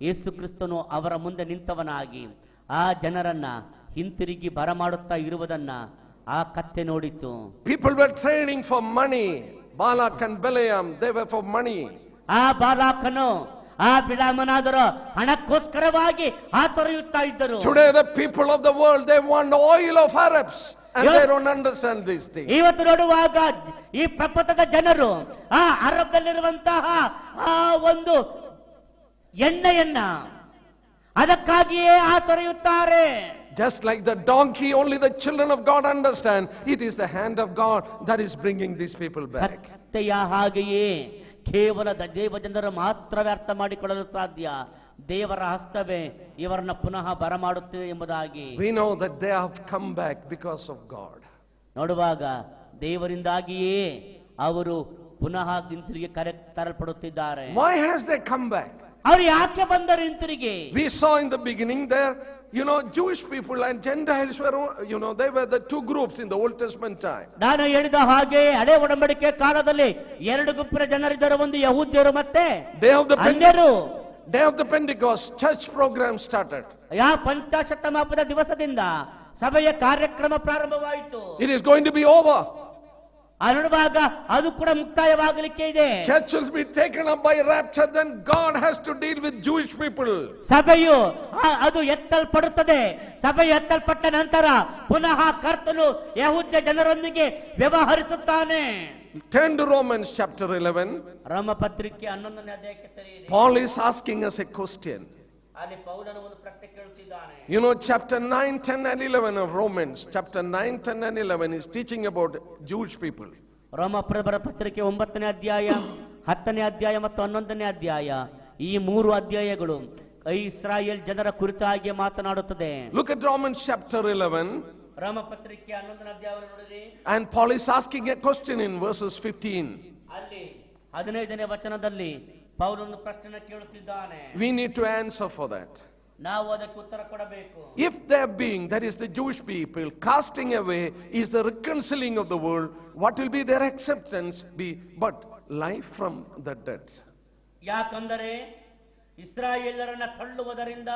ಯೇಸು ಕ್ರಿಸ್ತನು ಅವರ ಮುಂದೆ ನಿಂತವನಾಗಿ ಆ ಜನರನ್ನ ಹಿಂತಿರುಗಿ ಬರಮಾಡುತ್ತಾ ಇರುವುದನ್ನ ಆ ಕತ್ತೆ ನೋಡಿತು. People were trading for money. Balak and Balaam, they were for money. ಆ ಬಾಲಾಕನು ಆ ಬಿಳಾಮನಾದರೂ ಹಣಕ್ಕೋಸ್ಕರವಾಗಿ ತೊರೆಯುತ್ತಾ ಇದ್ದರು. Today the people of the world, they want oil of Arabs and they don't understand these things. ಇವತ್ತು ನೋಡುವಾಗ ಈ ಪ್ರಪಂಚದ ಜನರು ಆ ಅರಬ್ನಲ್ಲಿರುವಂತಹ ಆ ಒಂದು ಎಣ್ಣೆಯನ್ನ ಅದಕ್ಕಾಗಿಯೇ ತೊರೆಯುತ್ತಾರೆ. Just like the donkey, only the children of God understand. It is the hand of God that is bringing these people back. ಕತ್ತೆಯ ಹಾಗೆಯೇ ಕೇವಲ ದೇವ ಜನರು ಮಾತ್ರವೇ ಅರ್ಥ ಮಾಡಿಕೊಳ್ಳಲು ಸಾಧ್ಯ. ದೇವರ ಹಸ್ತವೇ ಇವರನ್ನ ಪುನಃ ಬರಮಾಡುತ್ತಿದೆ ಎಂಬುದಾಗಿ. We know that they have come back because of God. ನೋಡುವಾಗ ದೇವರಿಂದಾಗಿಯೇ ಅವರು ಪುನಃ ಹಿಂತಿರುಗಿ ತರಲ್ಪಡುತ್ತಿದ್ದಾರೆ. Why has they come back? ಅವರು ಯಾಕೆ ಬಂದರು ಹಿಂತಿರುಗಿ? We saw in the beginning there, Jewish people and Gentiles were, they were the two groups in the Old Testament time. ನಾನು ಹೇಳಿದ ಹಾಗೆ ಹಳೆ ಒಡಂಬಡಿಕೆ ಕಾಲದಲ್ಲಿ ಎರಡು ಗುಂಪಿನ ಜನರಿದ್ದರು, ಒಂದು ಯಹೂದ್ಯರು ಮತ್ತೆ ಅನ್ಯರು. Day of the Pentecost, church program started. ಪಂಚಾಶತ್ತಮ ಹಬ್ಬದ ದಿವಸದಿಂದ ಸಭೆಯ ಕಾರ್ಯಕ್ರಮ ಪ್ರಾರಂಭವಾಯಿತು. It is going to be over. ನೋಡುವಾಗ ಅದು ಕೂಡ ಮುಕ್ತಾಯವಾಗಲಿಕ್ಕೆ ಇದೆ. Church will be taken up by rapture, then God has to deal with Jewish people. ಸಭೆಯು ಅದು ಎತ್ತಲ್ಪಡುತ್ತದೆ. ಸಭೆ ಎತ್ತಲ್ಪಟ್ಟ ನಂತರ ಪುನಃ ಕರ್ತನು ಯಹೂದ್ಯ ಜನರೊಂದಿಗೆ ವ್ಯವಹರಿಸುತ್ತಾನೆ. Turn to Romans chapter 11. ರೋಮ ಪತ್ರಿಕೆ 11ನೇ ಅಧ್ಯಾಯಕ್ಕೆ ತೆರೆಯಿರಿ. Paul is asking us a question. ಅಲ್ಲಿ ಪೌಲನು ಒಂದು ಪ್ರಶ್ನೆ ಕೇಳುತ್ತಿದ್ದಾನೆ. Chapter 9, 10 and 11 of Romans, chapter 9, 10 and 11 is teaching about Jewish people. ರೋಮಪುರಬರ ಪತ್ರಿಕೆ 9ನೇ ಅಧ್ಯಾಯ, 10ನೇ ಅಧ್ಯಾಯ ಮತ್ತು 11ನೇ ಅಧ್ಯಾಯ, ಈ ಮೂರು ಅಧ್ಯಾಯಗಳು ಇಸ್ರಾಯೇಲ್ ಜನರ ಕುರಿತಾಗಿ ಮಾತನಾಡುತ್ತದೆ. Look at Romans chapter 11. ರೋಮ ಪತ್ರಿಕೆ 11ನೇ ಅಧ್ಯಾಯವನ್ನು ನೋಡಿರಿ. And Paul is asking a question in verses 15. ಅಲ್ಲಿ 15ನೇ ವಚನದಲ್ಲಿ ಪೌಲನು ಪ್ರಶ್ನೆ ಕೇಳುತ್ತಿದ್ದಾನೆ. We need to answer for that. ನಾವು ಅದಕ್ಕೆ ಉತ್ತರ ಕೊಡಬೇಕು. If their being, that is the Jewish people, casting away is the reconciling of the world, what will be their acceptance be but life from the dead? ಯಾಕಂದರೆ ಇಸ್ರಾಯೇಲರನ್ನ ತಳ್ಳುವುದರಿಂದ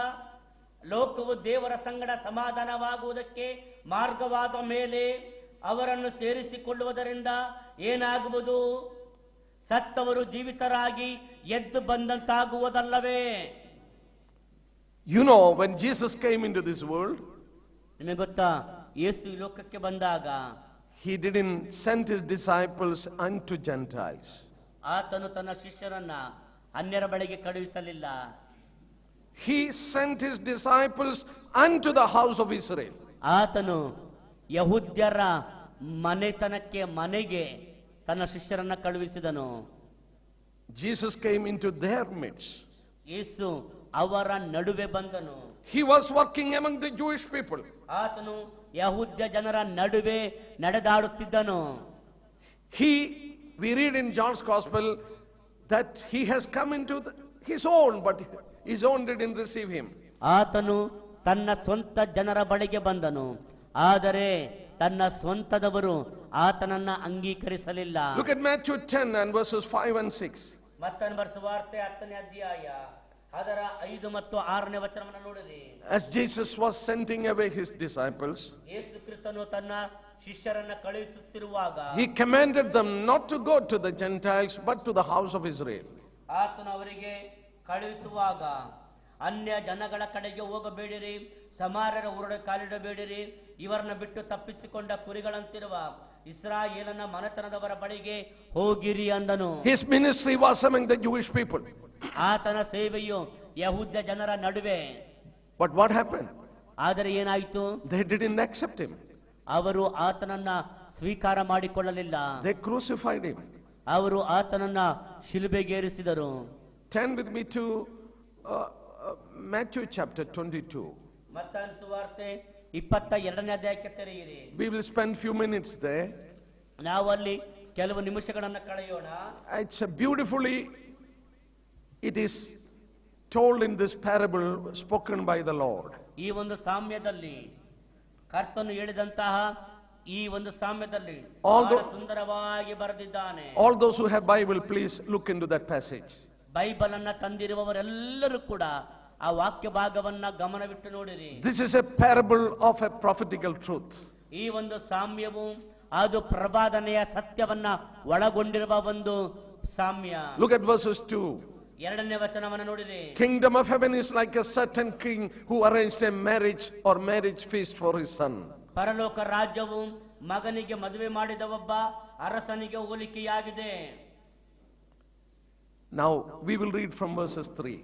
ಲೋಕವು ದೇವರ ಸಂಗಡ ಸಮಾಧಾನವಾಗುವುದಕ್ಕೆ ಮಾರ್ಗವಾದ ಮೇಲೆ ಅವರನ್ನು ಸೇರಿಸಿಕೊಳ್ಳುವುದರಿಂದ ಏನಾಗುವುದು? ಸತ್ತವರು ಜೀವಿತರಾಗಿ ಎದ್ದು ಬಂದಂತಾಗುವುದಲ್ಲವೇ? When Jesus came into this world, ನಿಮಗೆ ಗೊತ್ತಾ, ಯೇಸು ಈ ಲೋಕಕ್ಕೆ ಬಂದಾಗ he didn't send his disciples unto Gentiles. ಆತನು ತನ್ನ ಶಿಷ್ಯರನ್ನ ಅನ್ಯರ ಬಳಿಗೆ ಕಳುಹಿಸಲಿಲ್ಲ. He sent his disciples unto the house of Israel. ಆತನು ಯಹೂದ್ಯರ ಮನೆಗೆ ತನ್ನ ಶಿಷ್ಯರನ್ನ ಕಳುಹಿಸಿದನು. Jesus came into their midst. ಯೇಸು ಅವರ ನಡುವೆ ಬಂದನು. He was working among the Jewish people. ಆತನು ಯಹೂದ್ಯ ಜನರ ನಡುವೆ ನಡೆದಾಡುತ್ತಿದ್ದನು. We read in John's Gospel that he has come into his own, but his own didn't receive him. ಆತನು ತನ್ನ ಸ್ವಂತ ಜನರ ಬಳಿಗೆ ಬಂದನು, ಆದರೆ ತನ್ನ ಸ್ವಂತದವರು ಆತನನ್ನ ಅಂಗೀಕರಿಸಲಿಲ್ಲ. Look at Matthew 10 and verses 5 and 6. ಮತ್ತಾಯನ ಬರೆದ ಸುವಾರ್ತೆ 10ನೇ ಅಧ್ಯಾಯ ಅದರ 5 ಮತ್ತು 6ನೇ ವಚನವನ್ನು ನೋಡಿರಿ. As Jesus was sending away his disciples, ಯೇಸು ಕ್ರಿಸ್ತನು ತನ್ನ ಶಿಷ್ಯರನ್ನ ಕಳುಹಿಸುತ್ತಿರುವಾಗ He commanded them not to go to the Gentiles but to the house of Israel. ಆತನು ಅವರಿಗೆ ಕಳುಹಿಸುವಾಗ ಅನ್ಯ ಜನಗಳ ಕಡೆಗೆ ಹೋಗಬೇಡಿರಿ, ಸಮಾರ್ಯರ ಊರೊಳಗೆ ಕಾಲಿಡಬೇಡಿರಿ, ಇವರನ್ನ ಬಿಟ್ಟು ತಪ್ಪಿಸಿಕೊಂಡ ಕುರಿಗಳಂತಿರುವ ಇಸ್ರಾಯೇಲನ ಮನೆತನದವರ ಬಳಿಗೆ ಹೋಗಿರಿ ಅಂದನು. His ministry was among the Jewish people. ಆತನ ಸೇವೆಯು ಯಹೂದ್ಯ ಜನರ ನಡುವೆ. But what happened? ಆದರೆ ಏನಾಯಿತು? They didn't accept him. ಅವರು ಆತನನ್ನ ಸ್ವೀಕಾರ ಮಾಡಿಕೊಳ್ಳಲಿಲ್ಲ. They crucified him. ಅವರು ಆತನನ್ನ ಶಿಲುಬೆಗೇರಿಸಿದರು. Turn with me to Matthew chapter 22. ಮತ್ತಾಯನ ಸುವಾರ್ತೆ 22ನೇ ಅಧ್ಯಾಯಕ್ಕೆ ತೆರೆಯಿರಿ. We will spend few minutes there. ನಾವು ಅಲ್ಲಿ ಕೆಲವು ನಿಮಿಷಗಳನ್ನು ಕಳೆಯೋಣ. It's a beautifully, it is told in this parable spoken by the Lord. ಈ ಒಂದು ಸಾಮ್ಯದಲ್ಲಿ ಕರ್ತನು ಹೇಳಿದಂತಹ ಈ ಒಂದು ಸಾಮ್ಯದಲ್ಲಿ ಬಹಳ ಸುಂದರವಾಗಿ ಬರೆದಿದ್ದಾನೆ. All those who have Bible, please look into that passage. Bible ಅನ್ನ ತಂದಿರುವವರೆಲ್ಲರೂ ಕೂಡ ಆ ವಾಕ್ಯ ಭಾಗವನ್ನ ಗಮನವಿಟ್ಟು ನೋಡಿರಿ. This is a parable of a prophetical truth. ಈ ಒಂದು ಸಾಮ್ಯವು ಅದು ಪ್ರವಾದನೆಯ ಸತ್ಯವನ್ನ ಒಳಗೊಂಡಿರುವ ಒಂದು ಸಾಮ್ಯ. Look at verses 2. ಎರಡನೇ ವಚನವನ್ನು ನೋಡಿರಿ. Kingdom of heaven is like a certain king who arranged a marriage or marriage feast for his son. ಪರಲೋಕ ರಾಜ್ಯವು ಮಗನಿಗೆ ಮದುವೆ ಮಾಡಿದ ಒಬ್ಬ ಅರಸನಿಗೆ ಹೋಲಿಕೆಯಾಗಿದೆ. Now we will read from verses 3.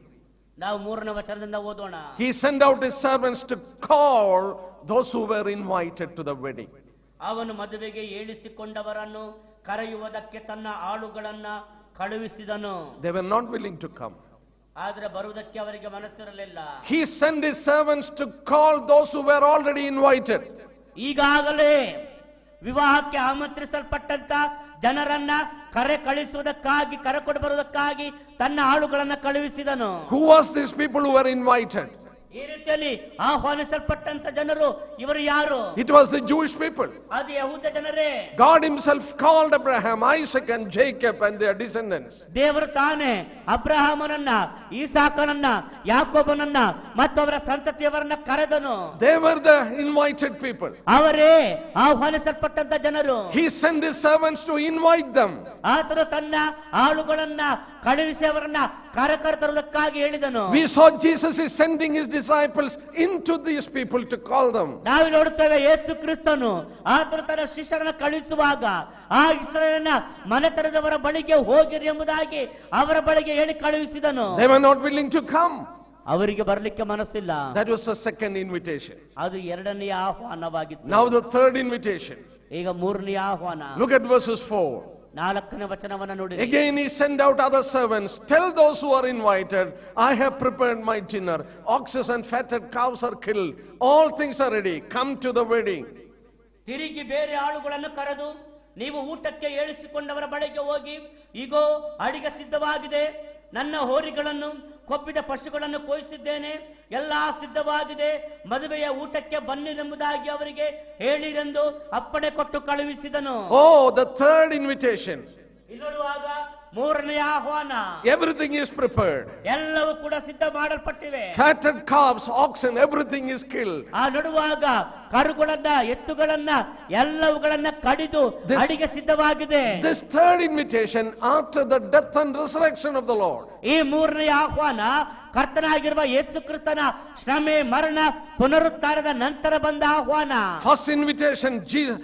ನಾವು 3ನೇ ವಚನದಿಂದ ಓದೋಣ. He sent out his servants to call those who were invited to the wedding. ಅವನು ಮದುವೆಗೆ ಏಳಿಸಿಕೊಂಡವರನ್ನು ಕರೆಯುವುದಕ್ಕೆ ತನ್ನ ಆಳುಗಳನ್ನ ಕಳುಹಿಸಿದನು. They were not willing to come. ಆದರೆ ಬರುವುದಕ್ಕೆ ಅವರಿಗೆ ಮನಸ್ಸಿರಲಿಲ್ಲ. He sent his servants to call those who were already invited. ಈಗಾಗಲೇ ವಿವಾಹಕ್ಕೆ ಆಮಂತ್ರಿಸಲ್ಪಟ್ಟಂತ ಜನರನ್ನ ಕಳಿಸುವುದಕ್ಕಾಗಿ ಕರೆ ಕೊಡು ಬರುವುದಕ್ಕಾಗಿ ತನ್ನ ಆಳುಗಳನ್ನ ಕಳುಹಿಸಿದನು. Who was these people who were invited? ಈ ರೀತಿಯಲ್ಲಿ ಆಹ್ವಾನಿಸಲ್ಪಟ್ಟಂತ ಜನರು ಇವರು ಯಾರು? It was the Jewish people. ಅದು ಯಹೂದ ಜನರೇ. God himself called Abraham, Isaac and Jacob and their descendants. ದೇವರು ತಾನೇ ಅಬ್ರಹಾಮನನ್ನ, ಈಸಾಕನನ್ನ, ಯಾಕೋಬನನ್ನ ಮತ್ತು ಅವರ ಸಂತತಿಯವರನ್ನ ಕರೆದನು. They were the invited people. ಅವರೇ ಆಹ್ವಾನಿಸಲ್ಪಟ್ಟಂತ ಜನರು. He sent his servants to invite them. ಆತನು ತನ್ನ ಆಳುಗಳನ್ನ ಕಳುಹಿಸಿ ಅವರನ್ನ ಕರೆತರುವುದಕ್ಕಾಗಿ ಹೇಳಿದನು. We saw Jesus is sending his disciples into these people to call them. ನಾವು ನೋಡುತ್ತೇವೆ ಯೇಸು ಕ್ರಿಸ್ತನು ಆತನು ತನ್ನ ಶಿಷ್ಯರನ್ನು ಕಳುಹಿಸುವಾಗ ಆ ಇಸ್ರಾಯೇಲಿನ ಮನೆತನದವರ ಬಳಿಗೆ ಹೋಗಿರಿ ಎಂಬುದಾಗಿ ಅವರ ಬಳಿಗೆ ಹೇಳಿ ಕಳುಹಿಸಿದನು. They were not willing to come. ಅವರಿಗೆ ಬರಲಿಕ್ಕೆ ಮನಸ್ಸಿಲ್ಲ. That was the second invitation. ಅದು ಎರಡನೆಯ ಆಹ್ವಾನವಾಗಿತ್ತು. Now the third invitation. ಈಗ ಮೂರನೆಯ ಆಹ್ವಾನ. Look at verses 4. 4ನೇ ವಚನವನ್ನು ನೋಡಿ. Again he sent out other servants. Tell those who are invited, I have prepared my dinner. Oxes and fatted cows are killed. All things are ready. Come to the wedding. ತಿರುಗಿ ಬೇರೆ ಆಳುಗಳನ್ನು ಕರೆದು, ನೀವು ಊಟಕ್ಕೆ ಏಳಿಸಿಕೊಂಡವರ ಬಳಿಗೆ ಹೋಗಿ, ಈಗೋ ಅಡಿಗೆ ಸಿದ್ಧವಾಗಿದೆ, ನನ್ನ ಹೋರಿಗಳನ್ನು ಕೊಬ್ಬಿದ ಪಶುಗಳನ್ನು ಕೊಯ್ಸಿದ್ದೇನೆ, ಎಲ್ಲಾ ಸಿದ್ಧವಾಗಿದೆ, ಮದುವೆಯ ಊಟಕ್ಕೆ ಬನ್ನಿರೆಂಬುದಾಗಿ ಅವರಿಗೆ ಹೇಳಿರೆಂದು ಅಪ್ಪಣೆ ಕೊಟ್ಟು ಕಳುಹಿಸಿದನು. Oh, the third invitation. ಇಲ್ಲಿ ನೋಡುವಾಗ ಮೂರನೆಯ ಆಹ್ವಾನ. Everything is prepared. ಎಲ್ಲವೂ ಕೂಡ ಸಿದ್ಧ ಮಾಡಲ್ಪಟ್ಟಿವೆ. Fatted calves, oxen, everything is killed. ಆ ನಡುವಾಗ ಕರುಗಳನ್ನ, ಎತ್ತುಗಳನ್ನ, ಎಲ್ಲವುಗಳನ್ನ ಕಡಿದು ಅಡಿಗೆ ಸಿದ್ಧವಾಗಿದೆ. This third invitation after the death and resurrection of the Lord. ಈ ಮೂರನೆಯ ಆಹ್ವಾನ ಕರ್ತನಾಗಿರುವ ಯೇಸು ಕ್ರಿಸ್ತನ ಶ್ರಮೆ, ಮರಣ, ಪುನರುತ್ಥಾನದ ನಂತರ ಬಂದ ಆಹ್ವಾನ. First invitation, Jesus,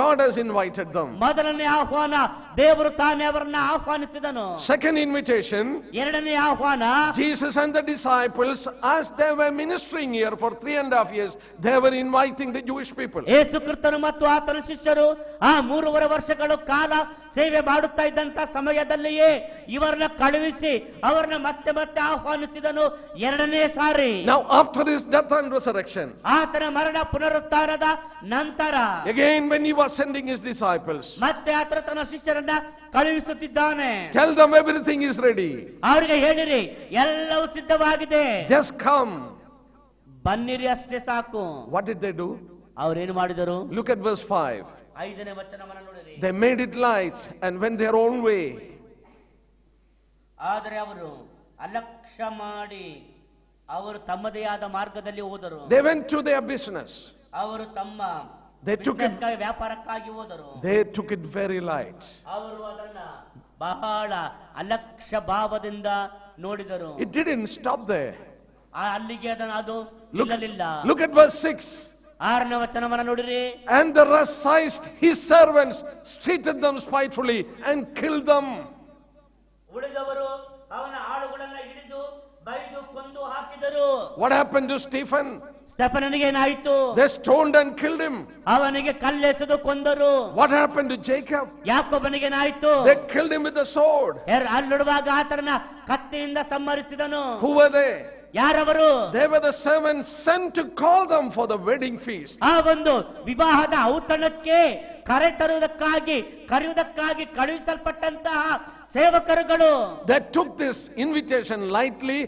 God has invited them. ಮೊದಲನೇ ಆಹ್ವಾನ ದೇವರು ತಾನೇ ಅವರನ್ನ ಆಹ್ವಾನಿಸಿದನು. Second invitation, ಎರಡನೇ ಆಹ್ವಾನ Jesus and the disciples, as they were ministering here for 3.5 years, they were inviting the Jewish people. ಯೇಸು ಕ್ರಿಸ್ತನು ಮತ್ತು ಆತನ ಶಿಷ್ಯರು ಆ 3.5 ವರ್ಷಗಳು ಕಾಲ ಸೇವೆ ಮಾಡುತ್ತಾ ಇದ್ದಂತ ಸಮಯದಲ್ಲಿಯೇ ಇವರನ್ನ ಕಳುಹಿಸಿ ಅವರನ್ನ ಮತ್ತೆ ಮತ್ತೆ ಆಹ್ವಾನಿಸಿದನು ಎರಡನೇ ಸಾರಿ. Now after his death and resurrection, ಆತನ ಮರಣ ಪುನರುತ್ಥಾನದ ನಂತರ again when he was sending his disciples, ಮತ್ತೆ ಆತನ ತನ್ನ ಶಿಷ್ಯರನ್ನ ಕಳುಹಿಸುತ್ತಿದ್ದಾನೆ. tell them everything is ready. ಅವರಿಗೆ ಹೇಳಿರಿ ಎಲ್ಲವೂ ಸಿದ್ಧವಾಗಿದೆ, just come. ಬನ್ನಿರಿ ಅಷ್ಟೇ ಸಾಕು. What did they do? ಅವರೇನು ಮಾಡಿದರು? Look at verse 5. 5ನೇ ವಚನವನ್ನು ನೋಡಿರಿ. They made it light and went their own way. ಆದರೆ ಅವರು ಅಲಕ್ಷ್ಯ ಮಾಡಿ ಅವರು ತಮ್ಮದೇ ಆದ ಮಾರ್ಗದಲ್ಲಿ ಹೋದರು. They went to their business. ಅವರು ತಮ್ಮ They took it, ಬಿಸಿನೆಸ್ಗಾಗಿ, ವ್ಯಾಪಾರಕ್ಕಾಗಿ ಹೋದರು. they took it very light. ಅವರು ಅದನ್ನ ಬಹಳ ಅಲಕ್ಷ್ಯ ಭಾವದಿಂದ ನೋಡಿದರು. It didn't stop there. ಅಲ್ಲಿಗೆ ಅದು ನಿಲ್ಲಲಿಲ್ಲ. Look at verse 6. 6ನೇ ವಚನವನ್ನ ನೋಡಿರಿ. And the rest seized his servants, treated them spitefully, and killed them. ಉಳಿದವರು ಅವನ ಆಳುಗಳನ್ನ ಹಿಡಿದು ಬೈದು ಕೊಂದು ಹಾಕಿದರು. What happened to Stephen? ಸ್ಟೆಫನನಿಗೆ ಏನಾಯಿತು? They stoned and killed him. ಅವನಿಗೆ ಕಲ್ಲೆಸೆದು ಕೊಂದರು. What happened to Jacob? ಯಾಕೋಬನಿಗೆ ಏನಾಯಿತು? They killed him with the sword. ಅಲ್ಲಿಡುವಾಗ ಆತನ ಕತ್ತಿಯಿಂದ ಸಂಹರಿಸಿದನು. Who were they? ಯಾರವರು? They were the servants sent to call them for the wedding feast. ಆ ಒಂದು ವಿವಾಹದ ಔತಣಕ್ಕೆ ಕರೆಯುವುದಕ್ಕಾಗಿ ಕಳುಹಿಸಲ್ಪಟ್ಟಂತಹ ಸೇವಕರುಗಳು. They took this invitation lightly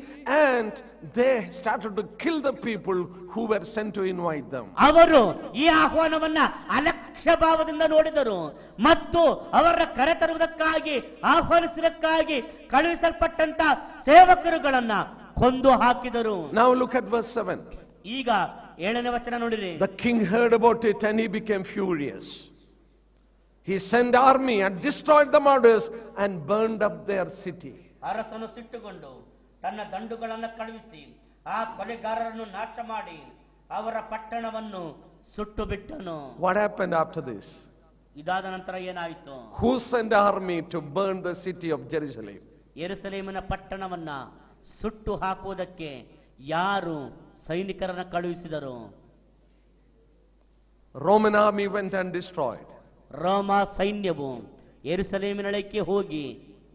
and they started to kill the people who were sent to invite them. ಅವರು ಈ ಆಹ್ವಾನವನ್ನ ಅಲಕ್ಷ್ಯ ಭಾವದಿಂದ ನೋಡಿದರು ಮತ್ತು ಅವರ ಕರೆತರುವುದಕ್ಕಾಗಿ ಆಹ್ವಾನಿಸುವುದಕ್ಕಾಗಿ ಕಳುಹಿಸಲ್ಪಟ್ಟಂತ ಸೇವಕರುಗಳನ್ನ ಕೊಂದು ಹಾಕಿದರು. Now look at verse 7. ಈಗ 7ನೇ ವಚನ ನೋಡಿರಿ. The king heard about it and he became furious. He sent army and destroyed the murders and burned up their city. ಅರಸನು ಸಿಟ್ಟುಗೊಂಡು ತನ್ನ ದಂಡುಗಳನ್ನು ಕಳುಹಿಸಿ ಆ ಕೊಲೆಗಾರರನ್ನು ನಾಶ ಮಾಡಿ ಅವರ ಪಟ್ಟಣವನ್ನು ಸುಟ್ಟು ಬಿಟ್ಟನು. What happened after this? ಇದಾದ ನಂತರ ಏನಾಯಿತು? Who sent army to burn the city of Jerusalem? ಯೆರೂಸಲೇಮಿನ ಪಟ್ಟಣವನ್ನ ಸುಟ್ಟು ಹಾಕುವುದಕ್ಕೆ ಯಾರು ಸೈನಿಕರನ್ನ ಕಳುಹಿಸಿದರು? Roman army went and destroyed. ರೋಮ ಸೈನ್ಯವು ಯೆರೂಸಲೇಮಿನೊಳಕ್ಕೆ ಹೋಗಿ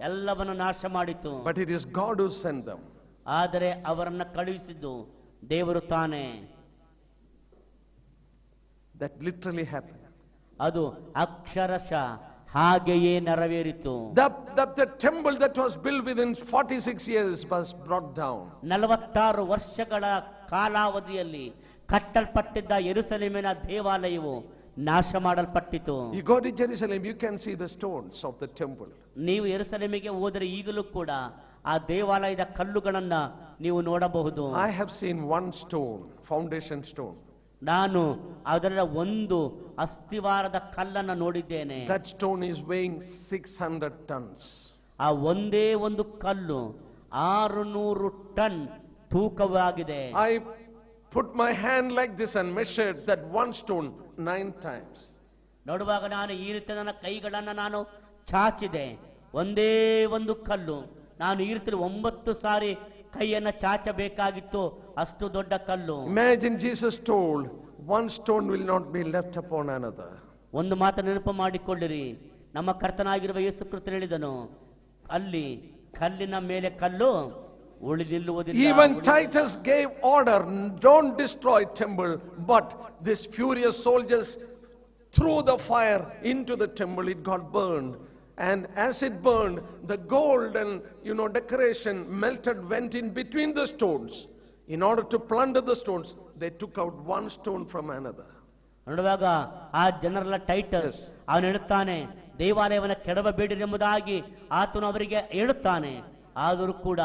ಎಲ್ಲವನ್ನು ನಾಶ ಮಾಡಿತು. But it is God who sent them. ಆದರೆ ಅವರನ್ನ ಕಳುಹಿಸಿದ್ದು ದೇವರು ತಾನೇ. That literally happened. ಅದು ಅಕ್ಷರಶಃ ಹಾಗೆಯೇ ನೆರವೇರಿತು. The temple that was built within 46 years was brought down. 46 ವರ್ಷಗಳ ಕಾಲಾವಧಿಯಲ್ಲಿ ಕಟ್ಟಲ್ಪಟ್ಟಿದ್ದ ಯೆರೂಸಲೇಮಿನ ದೇವಾಲಯವು ನಾಶ ಮಾಡಲ್ಪಟ್ಟಿತು. You go to Jerusalem, you can see the stones of the temple. ನೀವು ಯೆರೂಸಲೇಮಿಗೆ ಹೋದರೆ ಈಗಲೂ ಕೂಡ ಆ ದೇವಾಲಯದ ಕಲ್ಲುಗಳನ್ನ ನೀವು ನೋಡಬಹುದು. I have seen one stone, foundation stone. ನಾನು ಅದರ ಒಂದು ಅಸ್ಥಿವಾರದ ಕಲ್ಲನ್ನು ನೋಡಿದ್ದೇನೆ. That stone is weighing 600 tons. ಆ ಒಂದೇ ಒಂದು ಕಲ್ಲು 600 ton ತೂಕವಾಗಿದೆ. I put my hand like this and measured that one stone 9 times. ನೋಡುವಾಗ ನಾನು ಈ ರೀತಿ ನನ್ನ ಕೈಗಳನ್ನು ನಾನು ಚಾಚಿದೆ. ಒಂದೇ ಒಂದು ಕಲ್ಲು ನಾನು ಈ ರೀತಿ 9 ಸಾರಿ ಕೈಯನ್ನ ಚಾಚಬೇಕಾಗಿತ್ತು. ಅಷ್ಟು ದೊಡ್ಡ ಕಲ್ಲು. Imagine Jesus told, one stone will not be left upon another. ಒಂದು ಮಾತು ನೆನಪು ಮಾಡಿಕೊಳ್ಳಿರಿ, ನಮ್ಮ ಕರ್ತನಾಗಿರುವ ಯೇಸು ಕ್ರಿಸ್ತನು ಹೇಳಿದನು, ಅಲ್ಲಿ ಕಲ್ಲಿನ ಮೇಲೆ ಕಲ್ಲು ಉಳಿದಿಲ್ಲುವುದಿಲ್ಲ. Even Titus gave order, don't destroy temple, but these furious soldiers threw the fire into the temple. It got burned, and as it burned, the gold and decoration melted, went in between the stones. In order to plunder the stones, they took out one stone from another. ನೋಡುವಾಗ ಆ general Titus ಅವನು ಹೇಳುತ್ತಾನೆ, ದೇವಾಲಯವನ್ನು ಕೆಡವಬೇಡಿರಿ ಎಂಬುದಾಗಿ ಆತನು ಅವರಿಗೆ ಹೇಳುತ್ತಾನೆ. ಆದರೂ ಕೂಡ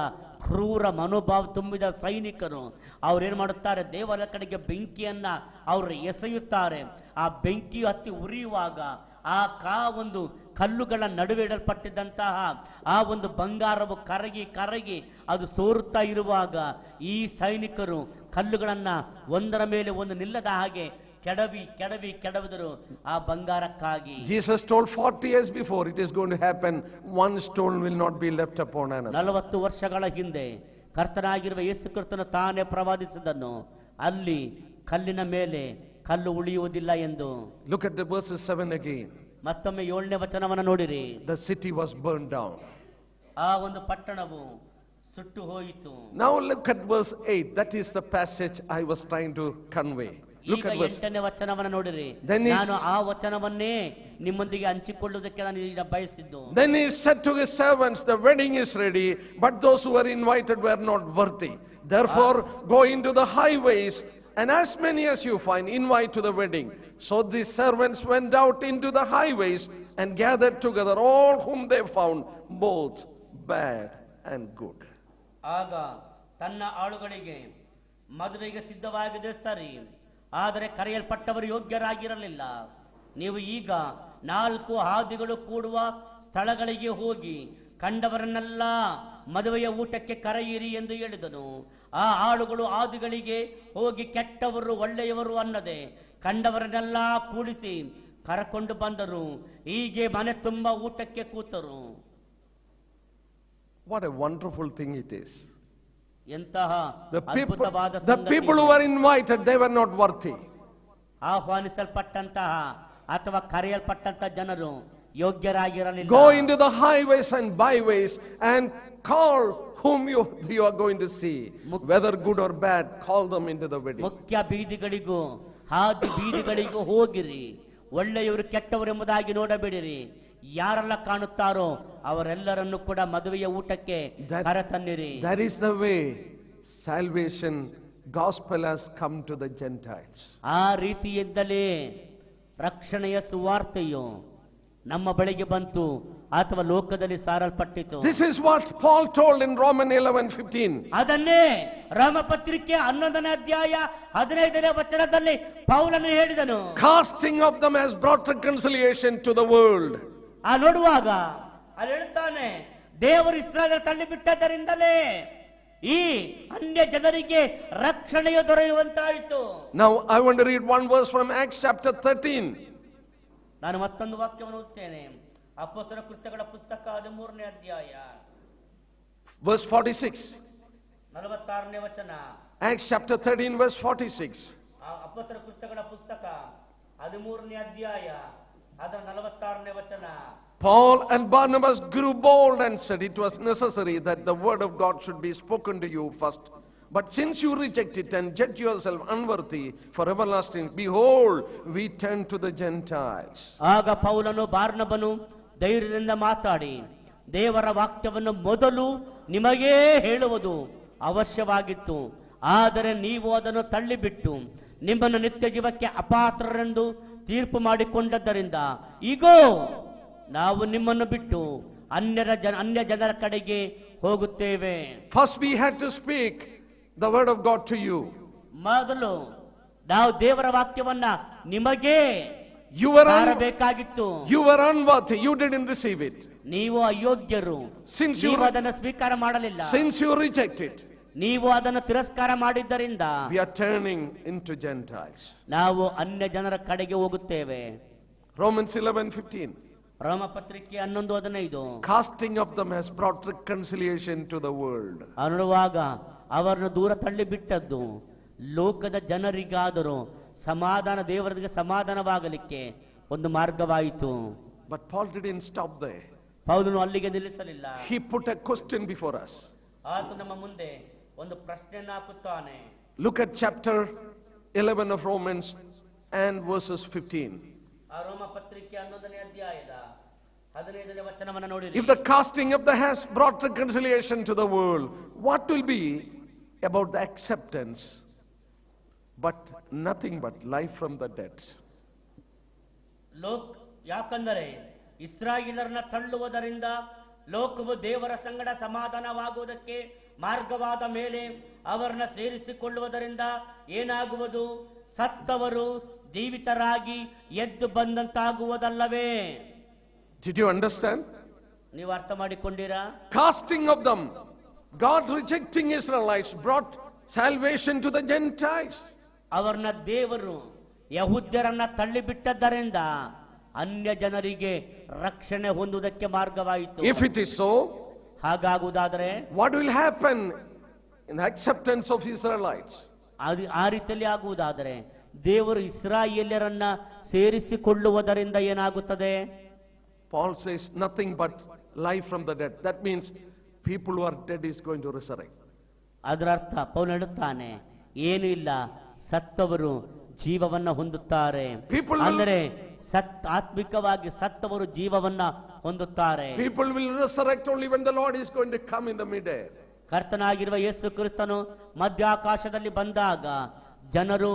ಕ್ರೂರ ಮನೋಭಾವ ತುಂಬಿದ ಸೈನಿಕರು ಅವ್ರೇನು ಮಾಡುತ್ತಾರೆ, ದೇವಾಲಯ ಕಡೆಗೆ ಬೆಂಕಿಯನ್ನ ಅವರು ಎಸೆಯುತ್ತಾರೆ. ಆ ಬೆಂಕಿ ಹತ್ತಿ ಉರಿಯುವಾಗ ಆ ಒಂದು ಕಲ್ಲುಗಳ ನಡುವೆ ಇಡಲ್ಪಟ್ಟಿದ್ದಂತಹ ಆ ಒಂದು ಬಂಗಾರವು ಕರಗಿ ಅದು ಸೋರುತ್ತಾ ಇರುವಾಗ ಈ ಸೈನಿಕರು ಕಲ್ಲುಗಳನ್ನ ಒಂದರ ಮೇಲೆ ಒಂದು ನಿಲ್ಲದ ಹಾಗೆ ಕೆಡವಿದರು ಆ ಬಂಗಾರಕ್ಕಾಗಿ. Jesus told 40 years before it is going to happen, one stone will not be left upon another. 40 ವರ್ಷಗಳ ಹಿಂದೆ ಕರ್ತನಾಗಿರುವ ಯೇಸು ಕ್ರಿಸ್ತನು ತಾನೇ ಪ್ರವಾದಿಸಿದನು, ಅಲ್ಲಿ ಕಲ್ಲಿನ ಮೇಲೆ ಕಲ್ಲು ಉಳಿಯುವುದಿಲ್ಲ ಎಂದು. Look at the verses 7 again. ಮತ್ತೊಮ್ಮೆ 7ನೇ ವಚನವನ್ನು ನೋಡಿರಿ. The city was burned down. ಆ ಒಂದು ಪಟ್ಟಣವು ಸುಟ್ಟು ಹೋಯಿತು. Now look at verse 8. That is the passage I was trying to convey. Look at verse 8ನೇ ವಚನವನ್ನು ನೋಡಿರಿ. ನಾನು ಆ ವಚನವನ್ನೇ ನಿಮ್ಮೊಂದಿಗೆ ಹಂಚಿಕೊಳ್ಳುವುದಕ್ಕೆ ನಾನು ಈಗ ಬಯಸಿದ್ದು. Then he said to his servants, the wedding is ready, but those who were invited were not worthy. Therefore go into the highways, and as many as you find, invite to the wedding. So the servants went out into the highways and gathered together all whom they found, both bad and good. ಆಗ ತನ್ನ ಆಳುಗಳಿಗೆ ಮದುವೆಗೆ ಸಿದ್ಧವಾಗಿದೆ ಸರಿ, ಆದರೆ ಕರೆಯಲ್ಪಟ್ಟವರು ಯೋಗ್ಯರಾಗಿರಲಿಲ್ಲ. ನೀವು ಈಗ 4 ಹಾದಿಗಳು ಕೂಡುವ ಸ್ಥಳಗಳಿಗೆ ಹೋಗಿ ಕಂಡವರನ್ನೆಲ್ಲ ಮದುವೆಯ ಊಟಕ್ಕೆ ಕರೆಯಿರಿ ಎಂದು ಹೇಳಿದನು. ಆ ಆಳುಗಳು ಹಾದಿಗಳಿಗೆ ಹೋಗಿ ಕೆಟ್ಟವರು ಒಳ್ಳೆಯವರು ಅನ್ನದೆ ಕಂಡವರನ್ನೆಲ್ಲ ಕೂಡಿಸಿ ಕರಕೊಂಡು ಬಂದರು. ಹೀಗೆ ಮನೆ ತುಂಬ ಊಟಕ್ಕೆ ಕೂತರು. What a wonderful thing it is. ಎಂತಹ The ಅದ್ಭುತವಾದ people who were invited, they were not worthy. ಆಹ್ವಾನಿಸಲ್ಪಟ್ಟಂತಹ ಅಥವಾ ಕರೆಯಲ್ಪಟ್ಟಂತಹ ಜನರು ಯೋಗ್ಯರಾಗಿರಲಿಲ್ಲ. Go into the highways and byways and call whom you are going to see, whether good or bad, call them into the wedding. ಮುಖ್ಯ ಬೀದಿಗಳಿಗೂ ಹಾದಿ ಬೀದಿಗಳಿಗೂ ಹೋಗಿರಿ, ಒಳ್ಳೆಯವರು ಕೆಟ್ಟವರು ಎಂಬುದಾಗಿ ನೋಡಬೇಡಿರಿ. ಯಾರೆಲ್ಲ ಕಾಣುತ್ತಾರೋ ಅವರೆಲ್ಲರನ್ನು ಕೂಡ ಮದುವೆಯ ಊಟಕ್ಕೆ ಕರೆತನ್ನಿರಿ. That is the way salvation gospel has come to the Gentiles. ಆ ರೀತಿಯಿಂದಲೇ ರಕ್ಷಣೆಯ ಸುವಾರ್ತೆಯು ನಮ್ಮ ಬಳಿಗೆ ಬಂತು ಅಥವಾ ಲೋಕದಲ್ಲಿ ಸಾರಲ್ಪಟ್ಟಿತು. This is what Paul told in Romans 11:15. ಅದನ್ನೇ ರೋಮಪತ್ರಿಕೆ 11ನೇ ಅಧ್ಯಾಯ 15ನೇ ವಚನದಲ್ಲಿ ಪೌಲನು ಹೇಳಿದನು. Casting of them has brought reconciliation to the world. ಆ ನೋಡುವಾಗ ಅಲ್ಲಿ ಹೇಳ್ತಾನೆ, ದೇವರು ಇಸ್ರಾಯೇಲ್ ತಳ್ಳಿಬಿಟ್ಟದರಿಂದಲೇ ಈ ಅನ್ಯ ಜನರಿಗೆ ರಕ್ಷಣೆಯು ದೊರೆಯುವಂತಾಯಿತು. Now I want to read one verse from Acts chapter 13. ನಾನು ಮತ್ತೊಂದು ವಾಕ್ಯವನ್ನು ಓದುತ್ತೇನೆ. ಅಪೊಸ್ತಲರ ಕೃತ್ಯಗಳ ಪುಸ್ತಕ 13ನೇ ಅಧ್ಯಾಯ verse 46. 46ನೇ ವಚನ. Acts chapter 13 verse 46. ಅಪೊಸ್ತಲರ ಕೃತ್ಯಗಳ ಪುಸ್ತಕ 13ನೇ ಅಧ್ಯಾಯ ಅದರ 46ನೇ ವಚನ. Paul and Barnabas grew bold and said it was necessary that the word of God should be spoken to you first. But since you reject it and judge yourself unworthy for everlasting, behold, we turn to the Gentiles. ಆಗ ಪೌಲನು ಬಾರ್ನಬನು ಧೈರ್ಯದಿಂದ ಮಾತಾಡಿ, ದೇವರ ವಾಕ್ಯವನ್ನು ಮೊದಲು ನಿಮಗೇ ಹೇಳುವುದು ಅವಶ್ಯವಾಗಿತ್ತು. ಆದರೆ ನೀವು ಅದನ್ನು ತಳ್ಳಿಬಿಟ್ಟು ನಿಮ್ಮನ್ನು ನಿತ್ಯ ಜೀವಕ್ಕೆ ಅಪಾತ್ರರೆಂದು ತೀರ್ಪು ಮಾಡಿಕೊಂಡದ್ದರಿಂದ ಈಗೋ ನಾವು ನಿಮ್ಮನ್ನು ಬಿಟ್ಟು ಅನ್ಯ ಜನರ ಕಡೆಗೆ ಹೋಗುತ್ತೇವೆ. First we had to speak the word of God to you. ಮೊದಲು ನಾವು ದೇವರ ವಾಕ್ಯವನ್ನ ನಿಮಗೇ ಸಾರಬೇಕಾಗಿತ್ತು. You were unworthy, you didn't receive it. ನೀವು ಅಯೋಗ್ಯರು, ನೀವು ಅದನ್ನು ಸ್ವೀಕಾರ ಮಾಡಲಿಲ್ಲ. Since you reject it, ನೀವು ಅದನ್ನು ತಿರಸ್ಕಾರ ಮಾಡಿದ್ದರಿಂದ we are turning into Gentiles. ನಾವು ಅನ್ಯ ಜನರ ಕಡೆಗೆ ಹೋಗುತ್ತೇವೆ. Romans 11:15. ರೋಮ ಪತ್ರಿಕೆ 11:15. Casting of them has brought reconciliation to the world. ಅನ್ನುವಾಗ ಅವರನ್ನು ದೂರ ತಳ್ಳಿಬಿಟ್ಟದ್ದು ಲೋಕದ ಜನರಿಗಾದರೂ ಸಮಾಧಾನ, ದೇವರಿಗೆ ಸಮಾಧಾನವಾಗಲಿಕ್ಕೆ ಒಂದು ಮಾರ್ಗವಾಯಿತು. But Paul didn't stop there. ಪೌಲನು ಅಲ್ಲಿಗೆ ನಿಲ್ಲಿಸಲಿಲ್ಲ. He put a question before us. ಆತ ನಮ್ಮ ಮುಂದೆ ಒಂದು ಪ್ರಶ್ನೆಯನ್ನು ಹಾಕುತ್ತಾನೆ. Look at chapter 11 of Romans and verses 15. ಆ ರೋಮ ಪತ್ರಿಕೆ 11ನೇ ಅಧ್ಯಾಯದ 15ನೇ ವಚನವನ್ನು ನೋಡಿರಿ. If the casting of the has brought reconciliation to the world, what will be about the acceptance? But nothing but life from the dead. ಯಾಕಂದರೆ ಇಸ್ರಾಯೇಲರನ್ನ ತಳ್ಳುವುದರಿಂದ ಲೋಕವು ದೇವರ ಸಂಗಡ ಸಮಾಧಾನವಾಗುವುದಕ್ಕೆ ಮಾರ್ಗವಾದ ಮೇಲೆ ಅವರನ್ನ ಸೇರಿಸಿಕೊಳ್ಳುವುದರಿಂದ ಏನಾಗುವುದು? ಸತ್ತವರು ಜೀವಿತರಾಗಿ ಎದ್ದು ಬಂದಂತಾಗುವುದಲ್ಲವೇ? Did you understand? ನೀವು ಅರ್ಥ ಮಾಡಿಕೊಂಡಿರಾ? Casting of them, God rejecting Israelites brought salvation to the Gentiles. ಅವರನ್ನ ದೇವರು ಯಹೂದ್ಯರನ್ನ ತಳ್ಳಿಬಿಟ್ಟದ್ದರಿಂದ ಅನ್ಯ ಜನರಿಗೆ ರಕ್ಷಣೆ ಹೊಂದುವುದಕ್ಕೆ ಮಾರ್ಗವಾಯಿತು. If it is so, ಹಾಗಾಗುವುದಾದರೆ what will happen in the acceptance of Israelites? ಆ ರೀತಿಯಲ್ಲಿ ಆಗುವುದಾದರೆ ದೇವರು ಇಸ್ರಾಯೇಲ್ಯರನ್ನ ಸೇರಿಸಿಕೊಳ್ಳುವುದರಿಂದ ಏನಾಗುತ್ತದೆ? Paul says nothing but life from the dead. That means people who are dead is going to resurrect. ಅದರ ಅರ್ಥ ಪೌಲ ಹೇಳುತ್ತಾನೆ, ಏನು ಇಲ್ಲ, ಸತ್ತವರು ಜೀವವನ್ನ ಹೊಂದುತ್ತಾರೆ. ಅಂದರೆ ಆತ್ಮಿಕವಾಗಿ ಸತ್ತವರು ಜೀವವನ್ನ ಹೊಂದುತ್ತಾರೆ. People will resurrect only when the Lord is going to come in the midair. ಕರ್ತನಾಗಿರುವ ಯೇಸು ಕ್ರಿಸ್ತನು ಮಧ್ಯಾಕಾಶದಲ್ಲಿ ಬಂದಾಗ ಜನರು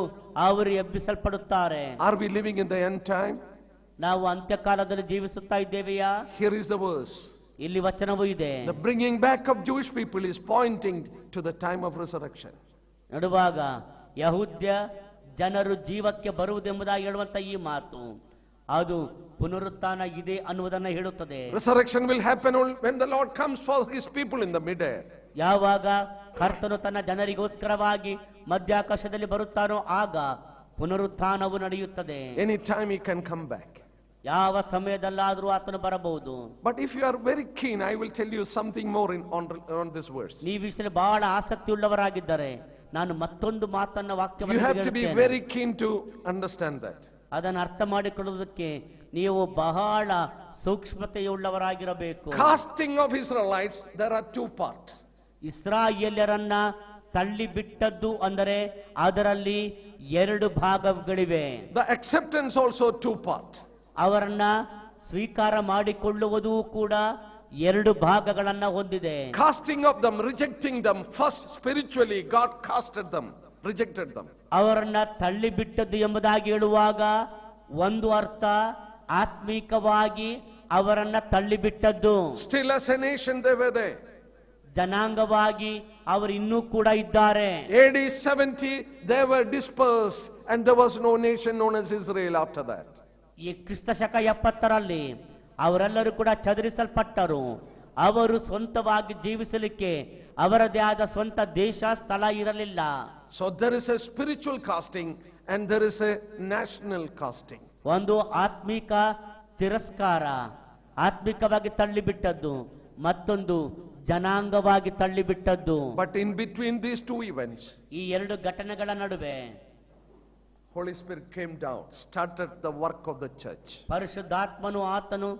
ಅವರು ಎಬ್ಬಿಸಲ್ಪಡುತ್ತಾರೆ. Are we living in the end time? ನಾವು ಅಂತ್ಯಕಾಲದಲ್ಲಿ ಜೀವಿಸುತ್ತಾ ಇದ್ದೇವೆಯಾ? Here is the verse. ಇಲ್ಲಿ ವಚನವೂ ಇದೆ. The bringing back of Jewish people is pointing to the time of resurrection. ನಡುವಾಗ ಯಹೂದ್ಯ ಜನರು ಜೀವಕ್ಕೆ ಬರುವುದೆಂಬುದಾಗಿ ಹೇಳುವಂತ ಈ ಮಾತು ಅದು ಪುನರುತ್ಥಾನ ಇದೆ ಅನ್ನುವುದನ್ನ ಹೇಳುತ್ತದೆ. Resurrection will happen only when the Lord comes for his people in the midair. ಯಾವಾಗ ಕರ್ತನು ತನ್ನ ಜನರಿಗೋಸ್ಕರವಾಗಿ ಮಧ್ಯಾಕಾಶದಲ್ಲಿ ಬರುತ್ತಾನೋ ಆಗ ಪುನರುತ್ಥಾನವು ನಡೆಯುತ್ತದೆ. Any time he can come back. ಯಾವ ಸಮಯದಲ್ಲಾದರೂ ಆತನು ಬರಬಹುದು. But if you are very keen, I will tell you something more on this verse. ಈ ವಿಷಯದಲ್ಲಿ ಬಹಳ ಆಸಕ್ತಿ ಉಳ್ಳವರಾಗಿದ್ದರೆ ನಾನು ಮತ್ತೊಂದು ಮಾತನ್ನ ವಾಕ್ಯವನ್ನು You have to be very keen to understand that. ಅದನ್ನು ಅರ್ಥ ಮಾಡಿಕೊಳ್ಳುವುದಕ್ಕೆ ನೀವು ಬಹಳ ಸೂಕ್ಷ್ಮತೆಯುಳ್ಳವರಾಗಿರಬೇಕು. Casting of Israelites, there are two parts. ಇಸ್ರಾಯೇಲ್ಯರನ್ನ ತಳ್ಳಿ ಬಿಟ್ಟದ್ದು ಅಂದರೆ ಅದರಲ್ಲಿ ಎರಡು ಭಾಗಗಳಿವೆ. The acceptance also two parts. ಅವರನ್ನ ಸ್ವೀಕಾರ ಮಾಡಿಕೊಳ್ಳುವುದು ಕೂಡ ಎರಡು ಭಾಗಗಳನ್ನ ಹೊಂದಿದೆ. Casting of them, rejecting them, first spiritually God casted them, rejected them. ಅವರನ್ನ ತಳ್ಳಿ ಬಿಟ್ಟದ್ದು ಎಂಬುದಾಗಿ ಹೇಳುವಾಗ ಒಂದು ಅರ್ಥ ಆತ್ಮಿಕವಾಗಿ ಅವರನ್ನ ತಳ್ಳಿ ಬಿಟ್ಟದ್ದು. Still as a nation they were there. ಜನಾಂಗವಾಗಿ ಅವರು ಇನ್ನೂ ಕೂಡ ಇದ್ದಾರೆ. AD 70 they were dispersed and there was no nation known as Israel after that. ಈ ಕ್ರಿಸ್ತ ಶಕ 70ರಲ್ಲಿ ಅವರೆಲ್ಲರೂ ಕೂಡ ಚದುರಿಸಲ್ಪಟ್ಟರು. ಅವರು ಸ್ವಂತವಾಗಿ ಜೀವಿಸಲಿಕ್ಕೆ ಅವರದೇ ಆದ ಸ್ವಂತ ದೇಶ ಸ್ಥಳ ಇರಲಿಲ್ಲ. So there is a spiritual casting and there is a national casting. ಒಂದು ಆತ್ಮಿಕ ತಿರಸ್ಕಾರ, ಆತ್ಮಿಕವಾಗಿ ತಳ್ಳಿಬಿಟ್ಟದ್ದು, ಮತ್ತೊಂದು ಜನಾಂಗವಾಗಿ ತಳ್ಳಿಬಿಟ್ಟದ್ದು. But in between these two events, ಈ ಎರಡು ಘಟನೆಗಳ ನಡುವೆ Holy Spirit came down, started the work of the church. ಪರಿಶುದ್ಧಾತ್ಮನು ಆತನು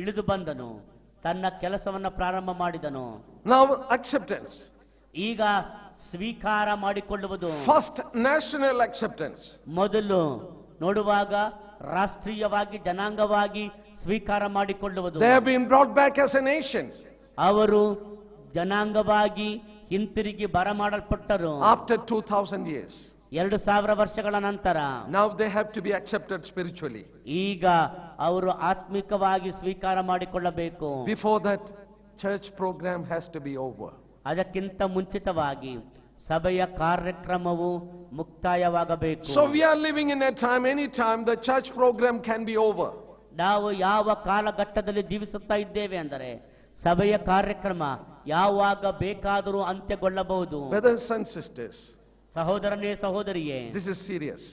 ಇಳಿದು ಬಂದನು, ತನ್ನ ಕೆಲಸವನ್ನ ಪ್ರಾರಂಭ ಮಾಡಿದನು. Now acceptance. ಈಗ ಸ್ವೀಕಾರ ಮಾಡಿಕೊಳ್ಳುವುದು. First national acceptance. ಮೊದಲು ನೋಡುವಾಗ ರಾಷ್ಟ್ರೀಯವಾಗಿ ಜನಾಂಗವಾಗಿ ಸ್ವೀಕಾರ ಮಾಡಿಕೊಳ್ಳುವುದು. They have been brought back as a nation. ಅವರು ಜನಾಂಗವಾಗಿ ಹಿಂತಿರುಗಿ ಬರಮಾಡಲ್ಪಟ್ಟರು. After 2000 years. 2000 ವರ್ಷಗಳ ನಂತರ Now they have to be accepted spiritually. ಈಗ ಅವರು ಆತ್ಮಿಕವಾಗಿ ಸ್ವೀಕಾರ ಮಾಡಿಕೊಳ್ಳಬೇಕು. Before that, church program has to be over. ಅದಕ್ಕಿಂತ ಮುಂಚಿತವಾಗಿ ಸಭೆಯ ಕಾರ್ಯಕ್ರಮವು ಮುಕ್ತಾಯವಾಗಬೇಕು. So we are living in a time, any time the church program can be over. ನಾವು ಯಾವ ಕಾಲಘಟ್ಟದಲ್ಲಿ ಜೀವಿಸುತ್ತಾ ಇದ್ದೇವೆ ಅಂದರೆ ಸಭೆಯ ಕಾರ್ಯಕ್ರಮ ಯಾವಾಗ ಬೇಕಾದರೂ ಅಂತ್ಯಗೊಳ್ಳಬಹುದು. Brothers and sisters, ಸಹೋದರನೇ ಸಹೋದರಿಯೇ, this is serious.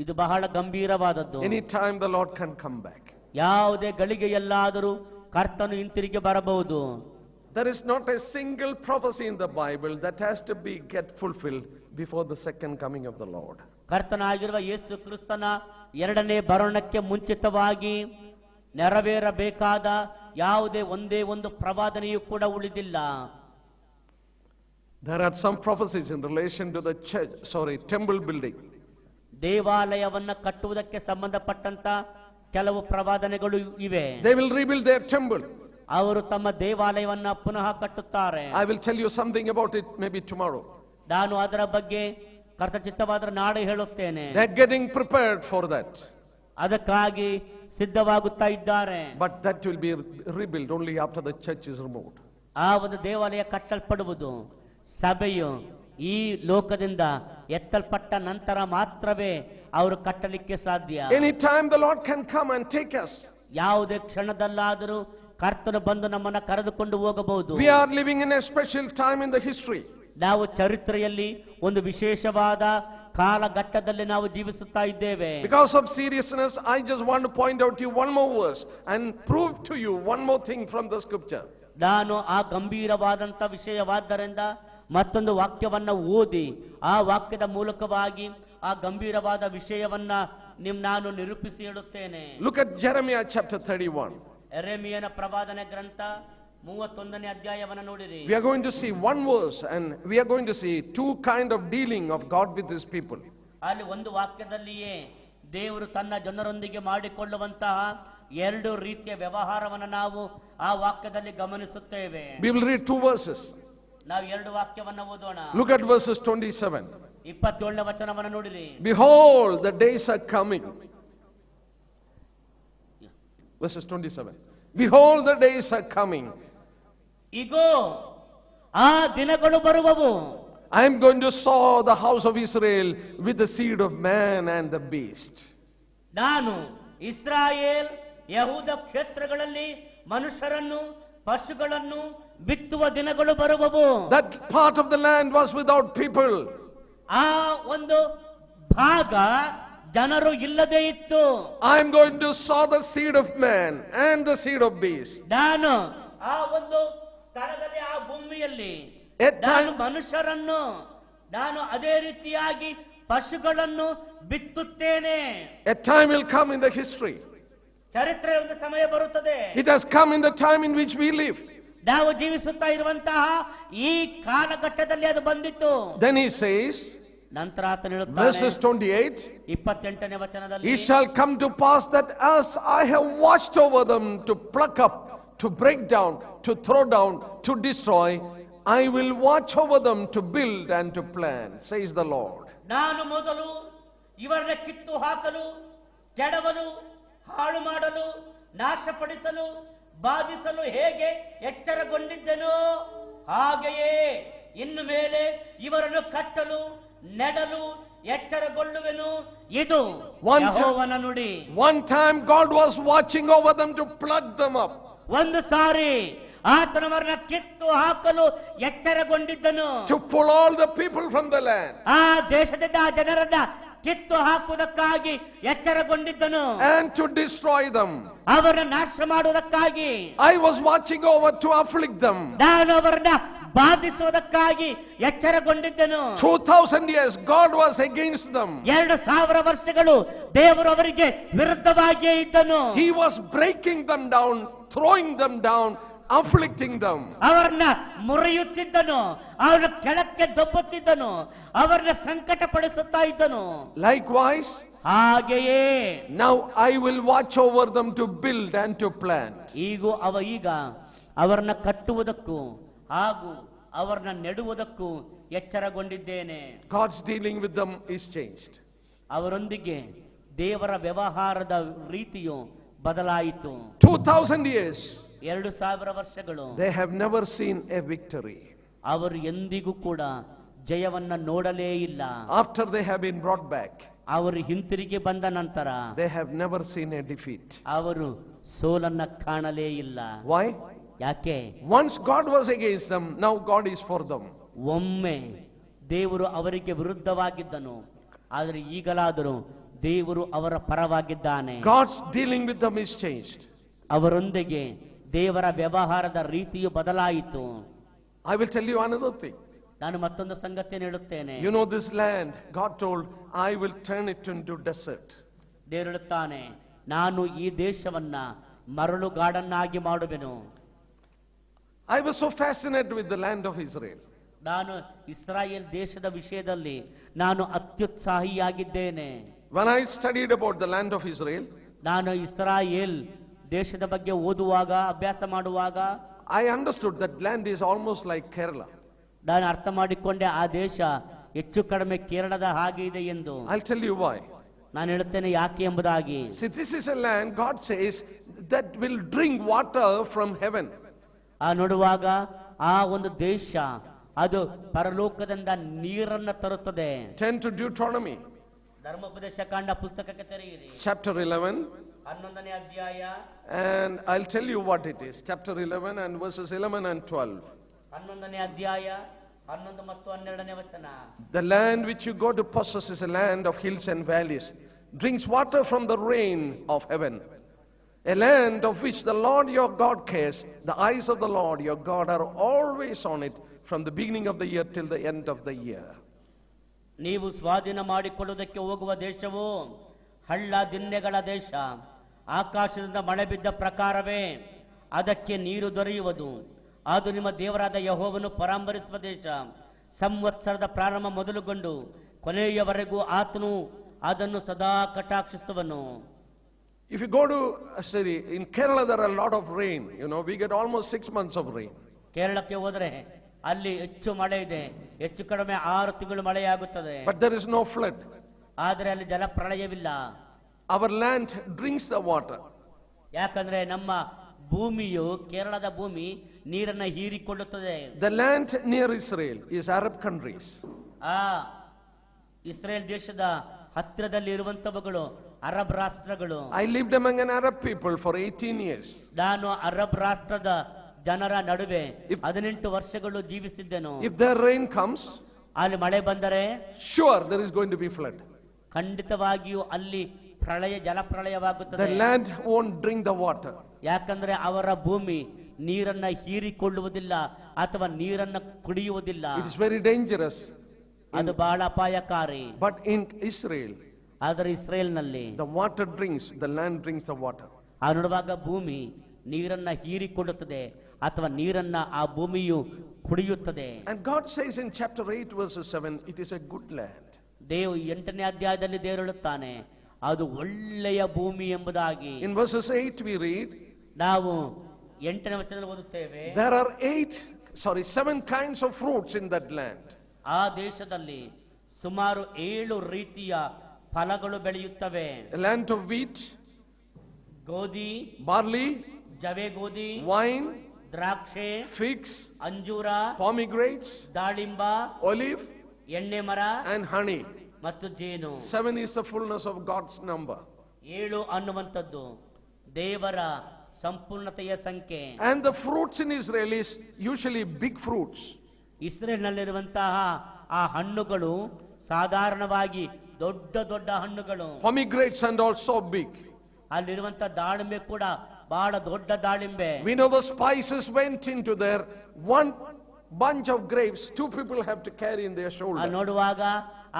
ಇದು ಬಹಳ ಗಂಭೀರವಾದದ್ದು. Any time the Lord can come back. ಯಾವುದೇ ಗಳಿಗೆಯಲ್ಲಾದರೂ ಕರ್ತನು ಹಿಂತಿರುಗಿ ಬರಬಹುದು. There is not a single prophecy in the Bible that has to be get fulfilled before the second coming of the Lord. ಕರ್ತನಾಗಿರುವ ಯೇಸು ಕ್ರಿಸ್ತನ ಎರಡನೇ ಬರೋಣಕ್ಕೆ ಮುಂಚಿತವಾಗಿ ನೆರವೇರಬೇಕಾದ ಯಾವುದೇ ಒಂದೇ ಒಂದು ಪ್ರವಾದನೆಯೂ ಕೂಡ ಉಳಿದಿಲ್ಲ. There are some prophecies in relation to the temple building. ದೇವಾಲಯವನ್ನ ಕಟ್ಟುವುದಕ್ಕೆ ಸಂಬಂಧಪಟ್ಟಂತ ಕೆಲವು ಪ್ರವಾದನೆಗಳು ಇವೆ. They will rebuild their temple. ಅವರು ತಮ್ಮ ದೇವಾಲಯವನ್ನ ಪುನಃ ಕಟ್ಟುತ್ತಾರೆ. I will tell you something about it maybe tomorrow. ನಾನು ಅದರ ಬಗ್ಗೆ ಕರ್ತಚಿತ್ತವಾದ ನಾಳೆ ಹೇಳುತ್ತೇನೆ. They are getting prepared for that. ಅದಕ್ಕಾಗಿ ಸಿದ್ಧವಾಗುತ್ತಾ ಇದ್ದಾರೆ. But that will be rebuilt only after the church is removed. ಆ ಒಂದು ದೇವಾಲಯ ಕಟ್ಟಲ್ಪಡುವುದು ಸಭೆಯು ಈ ಲೋಕದಿಂದ ಎತ್ತಲ್ಪಟ್ಟ ನಂತರ ಮಾತ್ರವೇ ಅವರು ಕಟ್ಟಲಿಕ್ಕೆ ಸಾಧ್ಯ. Any time the Lord can come and take us. ಯಾವುದೇ ಕ್ಷಣದಲ್ಲಾದರೂ ಕರ್ತನು ಬಂದು ನಮ್ಮನ್ನ ಕರೆದುಕೊಂಡು ಹೋಗಬಹುದು. We are living in a special time in the history. ನಾವು ಚರಿತ್ರೆಯಲ್ಲಿ ಒಂದು ವಿಶೇಷವಾದ ಕಾಲಘಟ್ಟದಲ್ಲಿ ನಾವು ಜೀವಿಸುತ್ತಾ ಇದ್ದೇವೆ. Because of seriousness, I just want to point out to you one more verse and prove to you one more thing from the scripture. ನಾನು ಆ ಗಂಭೀರವಾದಂತ ವಿಷಯವಾದ್ದರಿಂದ ಮತ್ತೊಂದು ವಾಕ್ಯವನ್ನ ಓದಿ ಆ ವಾಕ್ಯದ ಮೂಲಕವಾಗಿ ಆ ಗಂಭೀರವಾದ ವಿಷಯವನ್ನ ನಾನು ನಿರೂಪಿಸಿ ಹೇಳುತ್ತೇನೆ. Look at Jeremiah chapter 31. ಯೆರೆಮೀಯನ ಪ್ರವಾದನೆ ಗ್ರಂಥ 31ನೇ ಅಧ್ಯಾಯವನ್ನು ನೋಡಿರಿ. We are going to see one verse and we are going to see two kind of dealing of God with his people. ಅಲ್ಲಿ ಒಂದು ವಾಕ್ಯದಲ್ಲಿಯೇ ದೇವರು ತನ್ನ ಜನರೊಂದಿಗೆ ಮಾಡಿಕೊಳ್ಳುವಂತಹ ಎರಡು ರೀತಿಯ ವ್ಯವಹಾರವನ್ನು ನಾವು ಆ ವಾಕ್ಯದಲ್ಲಿ ಗಮನಿಸುತ್ತೇವೆ. We will read two verses. ನಾವು ಎರಡು ವಾಕ್ಯವನ್ನು ಓದೋಣ. Look at verses 27. 27ನೇ ವಚನವನ್ನು ನೋಡಿರಿ. Behold, the days are coming. Verses 27. Behold, the days are coming. ಇಗೋ ಆ ದಿನಗಳು ಬರುವವು. I am going to sow the house of Israel with the seed of man and the beast. ನಾನು ಇಸ್ರಾಯೇಲ್ ಯಹೂದ ಕ್ಷೇತ್ರಗಳಲ್ಲಿ ಮನುಷ್ಯರನ್ನು ಪಶುಗಳನ್ನು ಬಿತ್ತುವ ದಿನಗಳು ಬರುವವು. That part of the land was without people. ಆ ಒಂದು ಭಾಗ ಜನರು ಇಲ್ಲದೆ ಇತ್ತು. I am going to sow the seed of man and the seed of beast. ನಾನು ಆ ಒಂದು ಸ್ಥಳದಲ್ಲಿ ಆ ಭೂಮಿಯಲ್ಲಿ ನಾನು ಮನುಷ್ಯರನ್ನು ನಾನು ಅದೇ ರೀತಿಯಾಗಿ ಪಶುಗಳನ್ನು ಬಿತ್ತುತ್ತೇನೆ. A time will come in the history. ಚರಿತ್ರೆ ಒಂದು ಸಮಯ ಬರುತ್ತದೆ. It has come in the time in which we live. ನಾವು ಜೀವಿಸುತ್ತಾ ಇರುವಂತಹ ಈ ಕಾಲಘಟ್ಟದಲ್ಲಿ ಅದು ಬಂದಿತ್ತು. Then he says, ನಂತರ ಆತನು ಹೇಳುತ್ತಾನೆ, verses 28, 28ನೇ ವಚನದಲ್ಲಿ, it shall come to pass that as I have watched over them to pluck up, to break down, to throw down, to destroy, I will watch over them to build and to plant, says the Lord. ನಾನು ಮೊದಲು ಇವರನ್ನ ಕಿತ್ತು ಹಾಕಲು, ಕೆಡವಲು, ಹಾಳು ಮಾಡಲು, ನಾಶಪಡಿಸಲು, ಬಾಧಿಸಲು ಹೇಗೆ ಎಚ್ಚರಗೊಂಡಿದ್ದೆನೋ ಹಾಗೆಯೇ ಇನ್ನು ಮೇಲೆ ಇವರನ್ನು ಕಟ್ಟಲು, ನೆಡಲು ಎಚ್ಚರಗೊಳ್ಳುವೆನು. ಇದು ಯೆಹೋವನ ನುಡಿ. One time God was watching over them to pluck them up. ಒಂದು ಸಾರಿ ಆತನವರನ್ನ ಕಿತ್ತು ಹಾಕಲು ಎಚ್ಚರಗೊಂಡಿದ್ದನು. To pull all the people from the land. ಆ ದೇಶದಿಂದ ಆ ಜನರನ್ನ ಕಿತ್ತು ಹಾಕುವುದಕ್ಕಾಗಿ ಎಚ್ಚರಗೊಂಡಿದ್ದನು. And to destroy them. ಅವರನ್ನ ನಾಶ ಮಾಡುವುದಕ್ಕಾಗಿ. I was watching over to afflict them. ನಾನು ಅವರನ್ನ ಬಾಧಿಸುವುದಕ್ಕಾಗಿ ಎಚ್ಚರಗೊಂಡಿದ್ದನು. 2000 years God was against them. 2000 ವರ್ಷಗಳು ದೇವರು ಅವರಿಗೆ ವಿರುದ್ಧವಾಗಿಯೇ ಇದ್ದನು. He was breaking them down, throwing them down, afflicting them. ಅವರನ್ನ ಮುರಿಯುತ್ತಿದ್ದನು, ಅವರ ಕೆಳಕ್ಕೆ ದಬ್ಬುತ್ತಿದ್ದನು, ಅವರನ್ನ ಸಂಕಟ ಪಡಿಸುತ್ತಾ ಇದ್ದನು. Likewise, ಹಾಗೆಯೇ now I will watch over them to build and to plant. ಈಗ ಅವರನ್ನ ಕಟ್ಟುವುದಕ್ಕೂ ಹಾಗೂ ಅವರನ್ನ ನೆಡುವುದಕ್ಕೂ ಎಚ್ಚರಗೊಂಡಿದ್ದೇನೆ. God's dealing with them is changed. ಅವರೊಂದಿಗೆ ದೇವರ ವ್ಯವಹಾರದ ರೀತಿಯು ಬದಲಾಯಿತು. 2000 years 2000 ವರ್ಷಗಳು they have never seen a victory. ಅವರು ಎಂದಿಗೂ ಕೂಡ ಜಯವನ್ನ ನೋಡಲೇ ಇಲ್ಲ. After they have been brought back, ಅವರು ಹಿಂತಿರುಗಿ ಬಂದ ನಂತರ they have never seen a defeat. ಅವರು ಸೋಲನ್ನ ಕಾಣಲೇ ಇಲ್ಲ. Why? ಯಾಕೆ? Once God was against them, now God is for them. ಒಮ್ಮೆ ದೇವರು ಅವರಿಗೆ ವಿರುದ್ಧವಾಗಿದ್ದನು, ಆದರೆ ಈಗಲಾದರೂ ದೇವರು ಅವರ ಪರವಾಗಿದ್ದಾನೆ. God's dealing with them is changed. ಅವರೊಂದಿಗೆ ದೇವರ ವ್ಯವಹಾರದ ರೀತಿಯು ಬದಲಾಯಿತು. I will tell you another thing. ನಾನು ಮತ್ತೊಂದು ಸಂಗತಿಯನ್ನು ಹೇಳುತ್ತೇನೆ. You know this land, God told, I will turn it into desert. ದೇವರು ಹೇಳುತ್ತಾನೆ, ನಾನು ಈ ದೇಶವನ್ನ ಮರಳುಗಾಡನ್ನಾಗಿ ಮಾಡುವೆನು. I was so fascinated with the land of Israel. ನಾನು ಇಸ್ರಾಯೇಲ್ ದೇಶದ ವಿಷಯದಲ್ಲಿ ನಾನು ಅತ್ಯುತ್ಸಾಹಿಯಾಗಿದ್ದೇನೆ. When I studied about the land of Israel, ನಾನು ಇಸ್ರಾಯೇಲ್ ದೇಶದ ಬಗ್ಗೆ ಓದುವಾಗ, ಅಭ್ಯಾಸ ಮಾಡುವಾಗ, I understood that land is almost like Kerala. ನಾನು ಅರ್ಥ ಮಾಡಿಕೊಂಡೆ ಆ ದೇಶ ಹೆಚ್ಚು ಕಡಿಮೆ ಕೇರಳದ ಹಾಗೆ ಇದೆ ಎಂದು. I'll tell you why. ನಾನು ಹೇಳುತ್ತೇನೆ ಯಾಕೆ ಎಂಬುದಾಗಿ. See, this is a land, God says, that will drink water from heaven. ಆ ನೋಡುವಾಗ ಆ ಒಂದು ದೇಶ ಅದು ಪರಲೋಕದಿಂದ ನೀರನ್ನ ತರುತ್ತದೆ. Turn to Deuteronomy. ಧರ್ಮೋಪದೇಶ ಕಾಂಡ ಪುಸ್ತಕಕ್ಕೆ ತೆರೆಯಿರಿ. Chapter 11. 11ನೇ ಅಧ್ಯಾಯ. And I'll tell you what it is. Chapter 11 and verses 11 and 12. 11ನೇ ಅಧ್ಯಾಯ 11 ಮತ್ತು 12ನೇ ವಚನ. The land which you go to possess is a land of hills and valleys, drinks water from the rain of heaven. A land of which the Lord your God cares. The eyes of the Lord your God are always on it, from the beginning of the year till the end of the year. ನೀವು ಸ್ವಾಧೀನ ಮಾಡಿಕೊಳ್ಳುವುದಕ್ಕೆ ಹೋಗುವ ದೇಶವು ಹಳ್ಳ ದಿಣ್ಣೆಗಳ ದೇಶ, ಆಕಾಶದಿಂದ ಮಳೆ ಬಿದ್ದ ಪ್ರಕಾರವೇ ಅದಕ್ಕೆ ನೀರು ದೊರೆಯುವುದು. ಅದು ನಿಮ್ಮ ದೇವರಾದ ಯೆಹೋವನು ಪರಾಂಬರಿಸುವ ದೇಶ. ಸಂವತ್ಸರದ ಪ್ರಾರಂಭ ಮೊದಲುಗೊಂಡು ಕೊನೆಯವರೆಗೂ ಆತನು ಅದನ್ನು ಸದಾ ಕಟಾಕ್ಷಿಸುವನು. If you go to city in Kerala, there are a lot of rain. You know, we get almost 6 months of rain. ಕೇರಳಕ್ಕೆ ಹೋದರೆ ಅಲ್ಲಿ ಹೆಚ್ಚು ಮಳೆ ಇದೆ, ಹೆಚ್ಚು ಕಡಿಮೆ 6 ತಿಂಗಳು ಮಳೆಯಾಗುತ್ತದೆ. But there is no flood. ಆದರೆ ಅಲ್ಲಿ ಜಲಪ್ರಳಯವಿಲ್ಲ. Our land drinks the water. ಯಾಕಂದ್ರೆ ನಮ್ಮ ಭೂಮಿಯು ಕೇರಳದ ಭೂಮಿ ನೀರನ್ನ ಹೀರಿಕೊಳ್ಳುತ್ತದೆ. The land near Israel is Arab countries. ಆ ಇಸ್ರೇಲ್ ದೇಶದ ಹತ್ತಿರದಲ್ಲಿ ಇರುವಂತವುಗಳು ಅರಬ್ ರಾಷ್ಟ್ರಗಳು. I lived among an Arab people for 18 years. ನಾನು ಅರಬ್ ರಾಷ್ಟ್ರದ ಜನರ ನಡುವೆ 18 ವರ್ಷಗಳು ಜೀವಿಸಿದ್ದೆನು. If the rain comes, ಅಲ್ಲಿ ಮಳೆ ಬಂದರೆ sure there is going to be flood. ಖಂಡಿತವಾಗಿಯೂ ಅಲ್ಲಿ ಪ್ರಳಯ ಜಲಪ್ರಳಯವಾಗುತ್ತದೆ. The land won't drink the water. ಯಾಕಂದ್ರೆ ಅವರ ಭೂಮಿ ನೀರನ್ನ ಹೀರಿಕೊಳ್ಳುವುದಿಲ್ಲ ಅಥವಾ ನೀರನ್ನ ಕುಡಿಯುವುದಿಲ್ಲ. It is very dangerous. ಅದು ಬಹಳ ಅಪಾಯಕಾರಿ. But in Israel, ಆದರೆ ಇಸ್ರೇಲ್ನಲ್ಲಿ the water drinks, the land drinks the water. ಆ ನೋಡುವಾಗ ಭೂಮಿ ನೀರನ್ನ ಹೀರಿಕೊಳ್ಳುತ್ತದೆ ಅಥವಾ ನೀರನ್ನ ಆ ಭೂಮಿಯು ಕುಡಿಯುತ್ತದೆ. And God says in chapter 8 verse 7, it is a good land. Dev 8ನೇ ಅಧ್ಯಾಯದಲ್ಲಿ ದೇವರು ಹೇಳುತ್ತಾನೆ ಅದು ಒಳ್ಳೆಯ ಭೂಮಿ ಎಂಬುದಾಗಿ. In verses 8 we read, ನಾವು 8ನೇ ವಚನದಲ್ಲಿ ಓದುತ್ತೇವೆ, there are 7 kinds of fruits in that land. ಆ ದೇಶದಲ್ಲಿ ಸುಮಾರು 7 ರೀತಿಯ ಫಲಗಳು ಬೆಳೆಯುತ್ತವೆ. A land of wheat, ಗೋಧಿ, barley, ಜವೆ ಗೋಧಿ, wine, ದ್ರಾಕ್ಷೆ, figs, ಅಂಜೂರ, pomegranates, ದಾಳಿಂಬ, olive, ಎಣ್ಣೆ ಮರ and honey. ಮತ್ತು ಜೇನು. 7 is the fullness of God's number. 7 ಅನ್ನುವಂಥದ್ದು ದೇವರ ಸಂಪೂರ್ಣತೆಯ ಸಂಖ್ಯೆ. And the fruits in Israel is usually big fruits. ಇಸ್ರೇಲ್ನಲ್ಲಿರುವಂತಹ ಆ ಹಣ್ಣುಗಳು ಸಾಧಾರಣವಾಗಿ ದೊಡ್ಡ ದೊಡ್ಡ ಹಣ್ಣುಗಳು. Pomegranates and also big. ಅಲ್ಲಿರುವಂತಹ ದಾಳಿಂಬೆ ಕೂಡ ಬಹಳ ದೊಡ್ಡ ದಾಳಿಂಬೆ. We know the spices went into there. One bunch of grapes, 2 people have to carry in their shoulder. ನೋಡುವಾಗ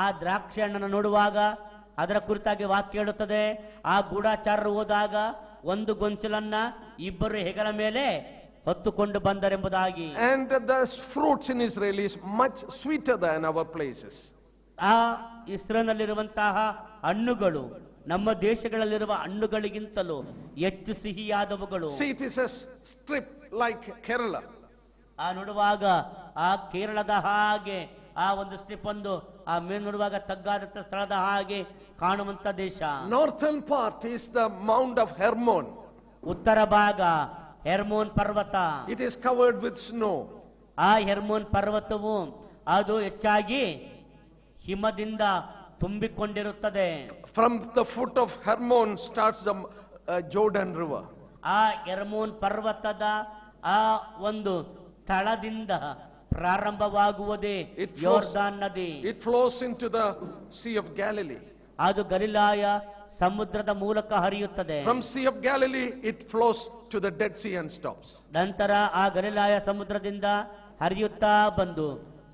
ಆ ದ್ರಾಕ್ಷಿ ಹಣ್ಣನ್ನು ನೋಡುವಾಗ ಅದರ ಕುರಿತಾಗಿ ವಾಕ್ಯ ಹೇಳುತ್ತದೆ, ಆ ಗೂಢಾಚಾರರು ಹೋದಾಗ ಒಂದು ಗೊಂಚಲನ್ನ ಇಬ್ಬರು ಹೆಗಲ ಮೇಲೆ ಹೊತ್ತುಕೊಂಡು ಬಂದರೆಂಬುದಾಗಿ. And the fruits in Israel is much sweeter than our places. ಆ ಇಸ್ರೇಲ್ನಲ್ಲಿರುವಂತಹ ಹಣ್ಣುಗಳು ನಮ್ಮ ದೇಶಗಳಲ್ಲಿರುವ ಹಣ್ಣುಗಳಿಗಿಂತಲೂ ಹೆಚ್ಚು ಸಿಹಿಯಾದವುಗಳು. See, it is a strip like Kerala. ಆ ನೋಡುವಾಗ ಆ ಕೇರಳದ ಹಾಗೆ ಆ ಒಂದು ಸ್ಟ್ರಿಪ್ ಒಂದು ಆ ಮೇಲೆ ನೋಡುವಾಗ ತಗ್ಗಾದ ಸ್ಥಳದ ಹಾಗೆ ಕಾಣುವಂತ ದೇಶ. Northern part is the Mount of Hermon. ಉತ್ತರ ಭಾಗ ಹೆರ್ಮೋನ್ ಪರ್ವತ. It is covered with snow. ಆ ಹೆರ್ಮೋನ್ ಪರ್ವತವು ಅದು ಹೆಚ್ಚಾಗಿ ಹಿಮದಿಂದ ತುಂಬಿಕೊಂಡಿರುತ್ತದೆ. From the foot of Hermon starts the Jordan River. ಆ ಹೆರ್ಮೋನ್ ಪರ್ವತದ ಆ ಒಂದು ಸ್ಥಳದಿಂದ ಪ್ರಾರಂಭವಾಗುವುದೇ ಯೋರ್ದಾನ್ ನದಿ. It flows into the Sea of Galilee. ಅದು ಗಲಿಲಾಯ ಸಮುದ್ರದ ಮೂಲಕ ಹರಿಯುತ್ತದೆ. From Sea of Galilee it flows to the Dead Sea and stops. ನಂತರ ಆ ಗಲಿಲಾಯ ಸಮುದ್ರದಿಂದ ಹರಿಯುತ್ತಾ ಬಂದು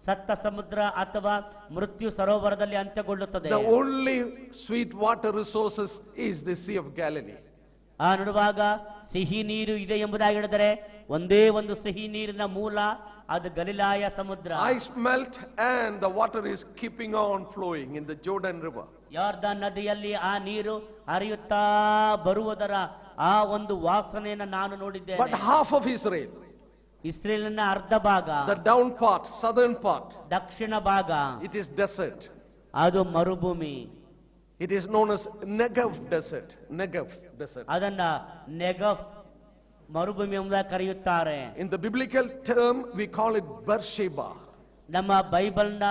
ಸತ್ತ ಸಮುದ್ರ ಅಥವಾ ಮೃತ್ಯು ಸರೋವರದಲ್ಲಿ ಅಂತ್ಯಗೊಳ್ಳುತ್ತದೆ. The only sweet water resources is the Sea of Galilee. ಆ ನೋಡುವಾಗ ಸಿಹಿ ನೀರು ಇದೆ ಎಂಬುದಾಗಿ ಹೇಳಿದರೆ ಒಂದೇ ಒಂದು ಸಿಹಿ ನೀರಿನ ಮೂಲ ಅದು ಗಲಿಲಾಯ ಸಮುದ್ರ. Ice melt and the water is keeping on flowing in the Jordan River. ಯೋರ್ದಾನ್ ನದಿಯಲ್ಲಿ ಆ ನೀರು ಹರಿಯುತ್ತಾ ಬರುವುದರ ಆ ಒಂದು ವಾಸನೆಯನ್ನು ನಾನು ನೋಡಿದ್ದೇನೆ. But half of Israel, ಇಸ್ರೇಲಿನ ಅರ್ಧ ಭಾಗ, the down part, southern part, ದಕ್ಷಿಣ ಭಾಗ, it is desert. ಅದು ಮರುಭೂಮಿ. It is known as Negev desert. Negev desert. ಅದನ್ನ ನೆಗವ್ ಮರುಭೂಮಿ ಎಂಬುದಾಗಿ ಕರೆಯುತ್ತಾರೆ. In the biblical term we call it Beersheba. ನಮ್ಮ ಬೈಬಲ್ನ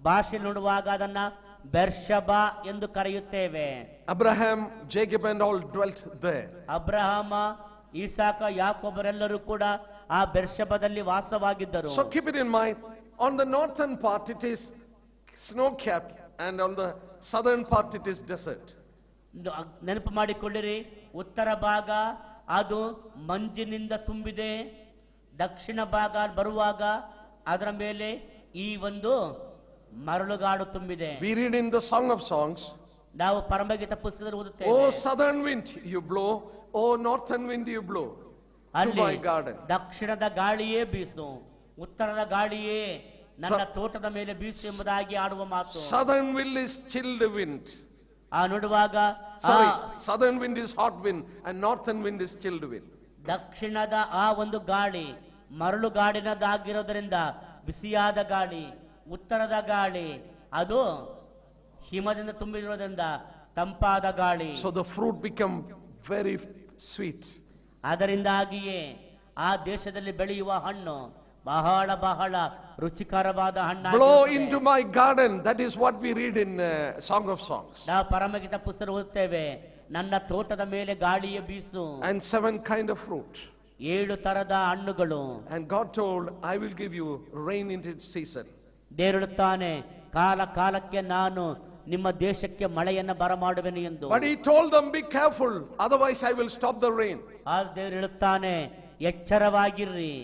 ಭಾಷೆ ನೋಡುವಾಗ ಅದನ್ನ ಬೆರ್ಷಬಾ ಎಂದು ಕರೆಯುತ್ತೇವೆ. Abraham, Jacob and all dwelt there. Abraham, ಈಸಾಕ, ಯಾಕೋಬರೆಲ್ಲರೂ ಕೂಡ ಆ ಬೆರ್ಷಬದಲ್ಲಿ ವಾಸವಾಗಿದ್ದರು. So keep it in mind, on the northern part it is snow-capped and on the southern part it is desert. ನೆನಪು ಮಾಡಿಕೊಳ್ಳಿರಿ, ಉತ್ತರ ಭಾಗ ಅದು ಮಂಜಿನಿಂದ ತುಂಬಿದೆ, ದಕ್ಷಿಣ ಭಾಗ ಬರುವಾಗ ಅದರ ಮೇಲೆ ಈ ಒಂದು ಮರಳುಗಾಡು ತುಂಬಿದೆ. We read in the Song of Songs, ನಾವು ಪರಮಗೀತ ಪುಸ್ತಕದಲ್ಲಿ ಓದುತ್ತೇವೆ, oh southern wind you blow, oh northern wind you blow to my garden. ದಕ್ಷಿಣದ ಗಾಳಿಯೇ ಬೀಸು, ಉತ್ತರದ ಗಾಳಿಯೇ ನನ್ನ ತೋಟದ ಮೇಲೆ ಬೀಸು ಎಂಬುದಾಗಿ ಆಡುವ ಮಾತು. Southern wind is chilled wind. ಆ ನೋಡುವಾಗ southern wind is hot wind and northern wind is chilled wind. ದಕ್ಷಿಣದ ಆ ಒಂದು ಗಾಳಿ ಮರಳುಗಾಡಿನದಾಗಿರೋದ್ರಿಂದ ಬಿಸಿಯಾದ ಗಾಳಿ, ಉತ್ತರದ ಗಾಳಿ ಅದು ಹಿಮದಿಂದ ತುಂಬಿರೋದ್ರಿಂದ ತಂಪಾದ ಗಾಳಿ. So the fruit become very sweet. ಅದರಿಂದಾಗಿಯೇ ಆ ದೇಶದಲ್ಲಿ ಬೆಳೆಯುವ ಹಣ್ಣು ಬಹಳ ಬಹಳ ರುಚಿಕರವಾದ ಹಣ್ಣು. Blow into my garden. That is what we read in Song of Songs. ನಾವು ಪರಮಗೀತ ಪುಸ್ತಕ ಓದ್ತೇವೆ, ನನ್ನ ತೋಟದ ಮೇಲೆ ಗಾಳಿಯ ಬೀಸು. And 7 kind of fruit. 7 ತರದ ಹಣ್ಣುಗಳು. And God told, I will give you rain in its season. ದೇವರುತ್ತಾನೆ, ಕಾಲ ಕಾಲಕ್ಕೆ ನಾನು ನಿಮ್ಮ ದೇಶಕ್ಕೆ ಮಳೆಯನ್ನು ಬರಮಾಡುವೆನು ಎಂದು. But he told them, be careful, otherwise I will stop the rain. ಆ ದೇವರು ಹೇಳುತ್ತಾನೆ, ಎಚ್ಚರವಾಗಿರ್ರಿ,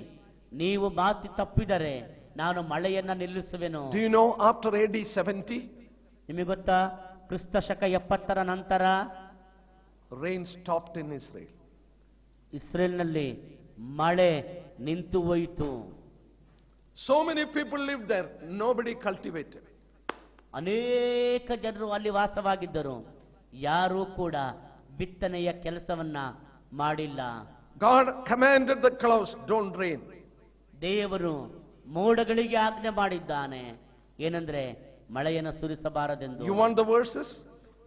ನೀವು ಮಾತು ತಪ್ಪಿದರೆ ನಾನು ಮಳೆಯನ್ನ ನಿಲ್ಲಿಸುವೆನು. Do you know after AD 70? ನಿಮಗೆ ಗೊತ್ತಾ, ಕ್ರಿಸ್ತ ಶಕ 70ರ ನಂತರ rain stopped in Israel. ಇಸ್ರೇಲ್ನಲ್ಲಿ ಮಳೆ ನಿಂತು ಹೋಯಿತು. So many people lived there, nobody cultivated. ಅನೇಕ ಜನರು ಅಲ್ಲಿ ವಾಸವಾಗಿದ್ದರು, ಯಾರೂ ಕೂಡ ಬಿತ್ತನೆಯ ಕೆಲಸವನ್ನ ಮಾಡಿಲ್ಲ. God commanded the clouds, don't rain. ದೇವರು ಮೋಡಗಳಿಗೆ ಆಜ್ಞೆ ಮಾಡಿದ್ದಾನೆ, ಏನಂದ್ರೆ ಮಳೆಯನ್ನು ಸುರಿಸಬಾರದೆಂದು. You want the verses?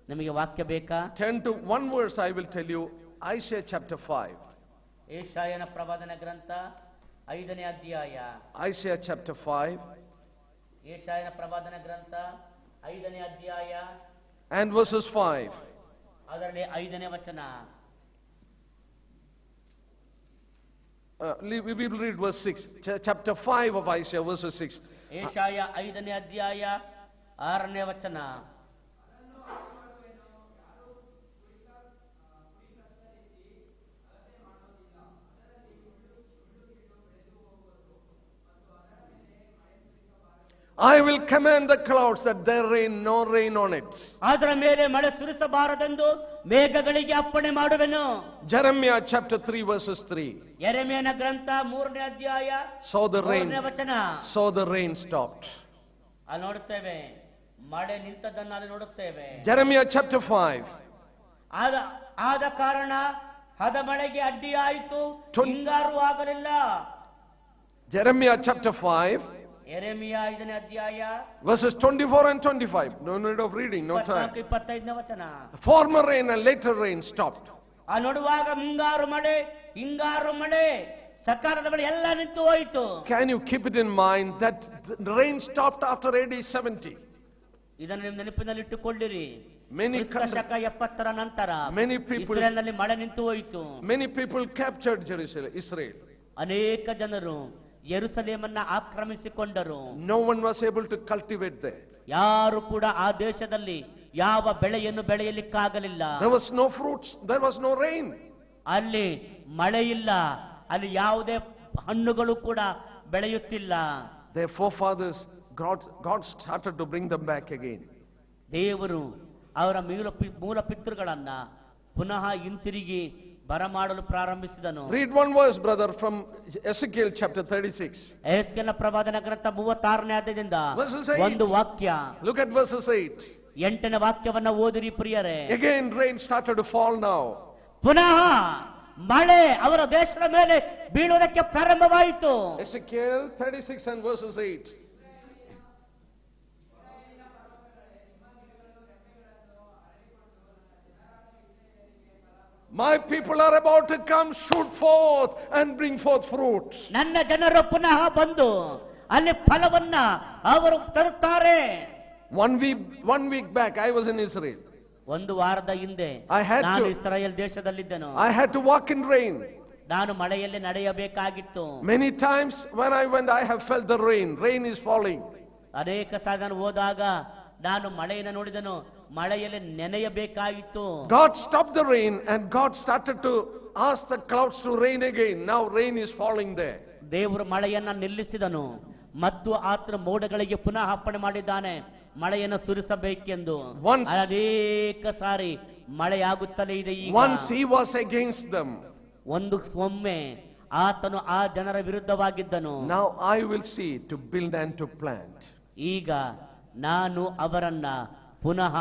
ನಿಮಗೆ ವಾಕ್ಯ ಬೇಕಾ? Turn to one verse, I will tell you, Isaiah chapter 5. ಯೆಶಾಯನ ಪ್ರವಾದನ ಗ್ರಂಥ 5ನೇ ಅಧ್ಯಾಯ. Isaiah chapter 5. ಯೆಶಾಯನ ಪ್ರವಾದನ ಗ್ರಂಥ 5ನೇ ಅಧ್ಯಾಯ and verses 5. ಅದರಲ್ಲಿ 5ನೇ ವಚನ. We will read verse 6. Chapter 5 of Isaiah, verses 6. ಯೆಶಾಯ 5ನೇ ಅಧ್ಯಾಯ 6ನೇ ವಚನ. I will command the clouds that there rain no rain on it. ಅದರ ಮೇಲೆ ಮಳೆ ಸುರಿಸಬಾರದೆಂದು ಮೇಘಗಳಿಗೆ ಅಪ್ಪಣೆ ಮಾಡುವೆನು. Jeremiah chapter 3 verses 3. ಯೆರೆಮೀಯನ ಗ್ರಂಥ 3ನೇ ಅಧ್ಯಾಯ So the rain, 3ನೇ ವಚನ. so the rain stopped. ಅಲ್ಲಿ ನೋಡುತ್ತೇವೆ, ಮಳೆ ನಿಂತದ್ದನ್ನು ಅಲ್ಲಿ ನೋಡುತ್ತೇವೆ. Jeremiah chapter 5. ಆದ ಕಾರಣ ಹದ ಮಳೆಗೆ ಅಡ್ಡಿಯಾಯಿತು, ಹಿಂಗಾರು ಆಗಲಿಲ್ಲ. Jeremiah chapter 5. ಯೆರೆಮೀಯ 5ನೇ ಅಧ್ಯಾಯ verses 24 and 25. No need of reading, no time. 25ನೇ ವಚನ. Former rain and later rain stopped. ಆ ನೋಡುವಾಗ ಮುಂಗಾರು ಮಳೆ, ಹಿಂಗಾರು ಮಳೆ, ಸಕಾಲದ ಮಳೆ ಎಲ್ಲ ನಿಂತು ಹೋಯಿತು. Can you keep it in mind that the rain stopped after AD 70? ಇದನ್ನು ನಿಮ್ಮ ನೆನಪಿನಲ್ಲಿ ಇಟ್ಟುಕೊಳ್ಳಿರಿ. Many ಶಕ 70ರ ನಂತರ many people, ಇಸ್ರೇಲ್ನಲ್ಲಿ ಮಳೆ ನಿಂತು ಹೋಯಿತು. many people captured Jerusalem, Israel. ಅನೇಕ ಜನರು ಯೆರೂಸಲೇಮನ್ನ ಆಕ್ರಮಿಸಿಕೊಂಡರು. No one was able to cultivate there. ಯಾರು ಕೂಡ ಆ ದೇಶದಲ್ಲಿ ಯಾವ ಬೆಳೆಯನ್ನು ಬೆಳೆಯಲಿಕ್ಕಾಗಲಿಲ್ಲ. There was no fruits, there was no rain. ಅಲ್ಲಿ ಮಳೆ ಇಲ್ಲ, ಅಲ್ಲಿ ಯಾವುದೇ ಹಣ್ಣುಗಳು ಕೂಡ ಬೆಳೆಯುತ್ತಿಲ್ಲ. Their forefathers, God started to bring them back again. ದೇವರು ಅವರ ಮೂಲ ಪಿತೃಗಳನ್ನ ಪುನಃ ಹಿಂತಿರುಗಿ ಬರಮಾಡಲು ಪ್ರಾರಂಭಿಸಿದನು. Read one verse, brother, from Ezekiel chapter 36. ಎಹೆಜ್ಕೇಲನ ಪ್ರವಾದನ ಗ್ರಂಥ 36ನೇ ಅಧ್ಯಾಯದಿಂದ ಒಂದು ವಾಕ್ಯ. Look at verses 8. 8ನೇ ವಾಕ್ಯವನ್ನ ಓದಿರಿ ಪ್ರಿಯರೇ. Again rain started to fall now. ಪುನಃ ಮಳೆ ಅವರ ದೇಶದ ಮೇಲೆ ಬೀಳುವುದಕ್ಕೆ ಪ್ರಾರಂಭವಾಯಿತು. Ezekiel 36 and verses 8. My people are about to come, shoot forth and bring forth fruit. ನನ್ನ ಜನರು ಪುನಃ ಬಂದು ಅಲ್ಲಿ ಫಲವನ್ನ ಅವರು ತರುತ್ತಾರೆ. One week back I was in Israel. ಒಂದು ವಾರದ ಹಿಂದೆ ನಾನು Israel ದೇಶದಲ್ಲಿದ್ದೆನು. I had to walk in rain. ನಾನು ಮಳೆಯಲ್ಲಿ ನಡೆಯಬೇಕಾಗಿತ್ತು. Many times when I went, I have felt the rain. Rain is falling. ಅನೇಕ ಸಾರಿ ನಾನು ಹೋದಾಗ ನಾನು ಮಳೆಯನ್ನು ನೋಡಿದನು, ಮಳೆಯಲ್ಲಿ ನೆನೆಯಬೇಕಾಗಿತ್ತು. God stopped the rain and God started to ask the clouds to rain again. Now rain is falling there. ದೇವರು ಮಳೆಯನ್ನ ನಿಲ್ಲಿಸಿದನು ಮತ್ತು ಆತನ ಮೋಡಗಳಿಗೆ ಪುನಃ ಅಪ್ಪಣೆ ಮಾಡಿದ್ದಾನೆ ಮಳೆಯನ್ನು ಸುರಿಸಬೇಕೆಂದು. ಅನೇಕ ಸಾರಿ ಮಳೆಯಾಗುತ್ತಲೇ ಇದೆ. Once he was against them. ಒಮ್ಮೆ ಆತನು ಆ ಜನರ ವಿರುದ್ಧವಾಗಿದ್ದನು. Now I will see to build and to plant. ಈಗ ನಾನು ಅವರನ್ನ ಪುನಃ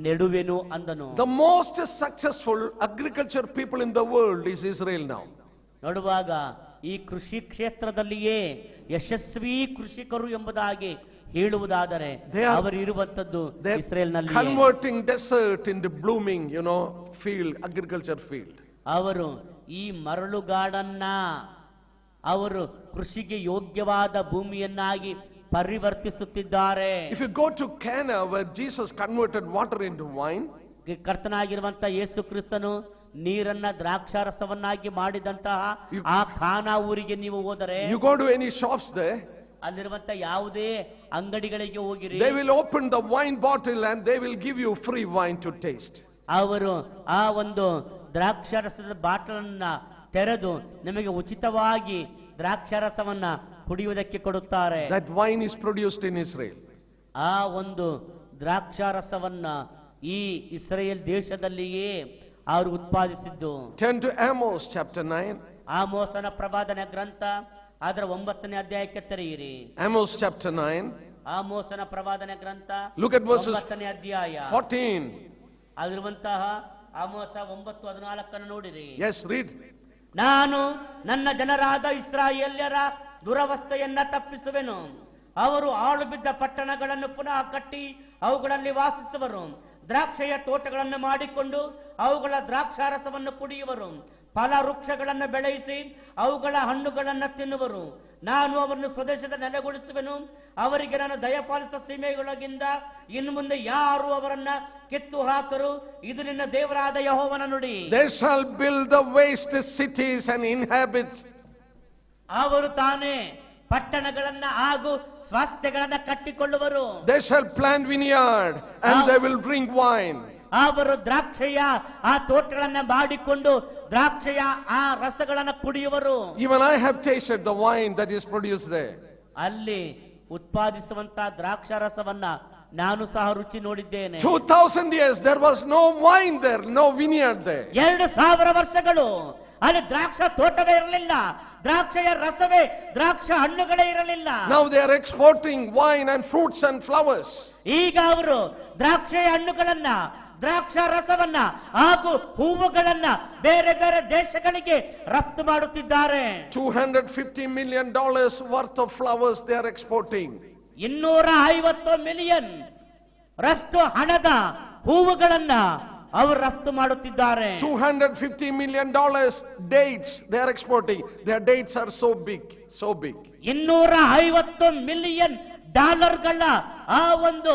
ನೆಡುವೆನು ಅಂದನು. The most successful agriculture people in the world is Israel now. ನೋಡುವಾಗ ಈ ಕೃಷಿ ಕ್ಷೇತ್ರದಲ್ಲಿಯೇ ಯಶಸ್ವಿ ಕೃಷಿಕರು ಎಂಬುದಾಗಿ ಹೇಳುವುದಾದರೆ ಅವರು ಇರುವಂತದ್ದು ಇಸ್ರೇಲ್ನಲ್ಲಿ. Converting desert into blooming, field, agriculture field. ಅವರು ಈ ಮರಳುಗಾಡನ್ನ ಅವರು ಕೃಷಿಗೆ ಯೋಗ್ಯವಾದ ಭೂಮಿಯನ್ನಾಗಿ ಪರಿವರ್ತಿಸುತ್ತಿದ್ದಾರೆ. If you go to Cana, where Jesus converted water into wine, ಕರ್ತನಾಗಿರುವಂತ ಯೇಸು ಕ್ರಿಸ್ತನು ನೀರನ್ನ ದ್ರಾಕ್ಷಾರಸವನ್ನಾಗಿ ಮಾಡಿದಂತಹ ಆ ಖಾನಾ ಊರಿಗೆ ನೀವು ಹೋದರೆ, you go to any shops there, ಅಲ್ಲಿರುವಂತ ಯಾವುದೇ ಅಂಗಡಿಗಳಿಗೆ ಹೋಗಿರಿ, they will open the wine bottle and they will give you free wine to taste. ಅವರು ಆ ಒಂದು ದ್ರಾಕ್ಷಾರಸದ ಬಾಟಲ್ ಅನ್ನ ತೆರೆದು ನಿಮಗೆ ಉಚಿತವಾಗಿ ದ್ರಾಕ್ಷಾರಸವನ್ನ ಕುಡಿಯುವುದಕ್ಕೆ ಕೊಡುತ್ತಾರೆ. That wine is produced in Israel. ಆ ಒಂದು ದ್ರಾಕ್ಷಾರಸವನ್ನ ಈ ಇಸ್ರೇಲ್ ದೇಶದಲ್ಲಿಯೇ ಅವರು ಉತ್ಪಾದಿಸಿದ್ದು. Turn to Amos chapter 9. ಆಮೋಸನ ಪ್ರವಾದನೆ ಗ್ರಂಥ ಅದರ 9ನೇ ಅಧ್ಯಾಯಕ್ಕೆ ತೆರೆಯಿರಿ. Amos chapter 9. ಆಮೋಸನ ಪ್ರವಾದನೆ ಗ್ರಂಥ Look at verses 9ನೇ ಅಧ್ಯಾಯ 14. ಅಲ್ಲಿರುವಂತಹ ಆಮೋಸ 9:14 ನೋಡಿರಿ. Yes, read. ನಾನು ನನ್ನ ಜನರಾದ ಇಸ್ರಾಯೇಲ್ಯರ ದುರವಸ್ಥೆಯನ್ನ ತಪ್ಪಿಸುವೆನು. ಅವರು ಆಳು ಬಿದ್ದ ಪಟ್ಟಣಗಳನ್ನು ಪುನಃ ಕಟ್ಟಿ ಅವುಗಳಲ್ಲಿ ವಾಸಿಸುವರು. ದ್ರಾಕ್ಷೆಯ ತೋಟಗಳನ್ನು ಮಾಡಿಕೊಂಡು ಅವುಗಳ ದ್ರಾಕ್ಷಾರಸವನ್ನು ಕುಡಿಯುವರು. ಫಲ ವೃಕ್ಷಗಳನ್ನು ಬೆಳೆಯಿಸಿ ಅವುಗಳ ಹಣ್ಣುಗಳನ್ನು ತಿನ್ನುವರು. ನಾನು ಅವರನ್ನು ಸ್ವದೇಶದ ನೆಲೆಗೊಳಿಸುವೆನು. ಅವರಿಗೆ ನಾನು ದಯಪಾಲಿಸುವ ಸೀಮೆಯೊಳಗಿಂದ ಇನ್ನು ಮುಂದೆ ಯಾರು ಅವರನ್ನ ಕಿತ್ತು ಹಾಕರು. ಇದು ನಿನ್ನ ದೇವರಾದ ಯೆಹೋವನ ನುಡಿ. They shall build the waste cities and inhabit. ಅವರು ತಾನೇ ಪಟ್ಟಣಗಳನ್ನ ಹಾಗೂ ಸ್ವಾಸ್ಥ್ಯಗಳನ್ನ ಕಟ್ಟಿಕೊಳ್ಳುವರು. They shall plant vineyard and they will drink wine. ಅವರು ದ್ರಾಕ್ಷೆಯ ಆ ತೋಟಗಳನ್ನ ಮಾಡಿಕೊಂಡು ದ್ರಾಕ್ಷೆಯ ಆ ರಸಗಳನ್ನ ಕುಡಿಯುವರು. Even I have tasted the wine that is produced there. ಅಲ್ಲಿ ಉತ್ಪಾದಿಸುವಂತ ದ್ರಾಕ್ಷಾರಸವನ್ನ ನಾನು ಸಹ ರುಚಿ ನೋಡಿದ್ದೇನೆ. 2000 years there was no wine there, no vineyard there. 2000 ವರ್ಷಗಳು ಅಲ್ಲಿ ದ್ರಾಕ್ಷ ತೋಟವೇ ಇರಲಿಲ್ಲ, ದ್ರಾಕ್ಷೆಯ ರಸವೇ ದ್ರಾಕ್ಷ ಹಣ್ಣುಗಳೇ ಇರಲಿಲ್ಲ. Now they are exporting wine and fruits and flowers. ಈಗ ಅವರು ದ್ರಾಕ್ಷೆಯ ಹಣ್ಣುಗಳನ್ನ ದ್ರಾಕ್ಷ ರಸವನ್ನ ಹಾಗೂ ಹೂವುಗಳನ್ನ ಬೇರೆ ಬೇರೆ ದೇಶಗಳಿಗೆ ರಫ್ತು ಮಾಡುತ್ತಿದ್ದಾರೆ. $250 million worth of flowers they are exporting. 250 million ರಷ್ಟು ಹಣದ ಹೂವುಗಳನ್ನ ಅವರು ರಫ್ತು ಮಾಡುತ್ತಿದ್ದಾರೆ. $250 million dates they are exporting. Their dates are so big, so big. 250 million ಡಾಲರ್ಗಳ ಆ ಒಂದು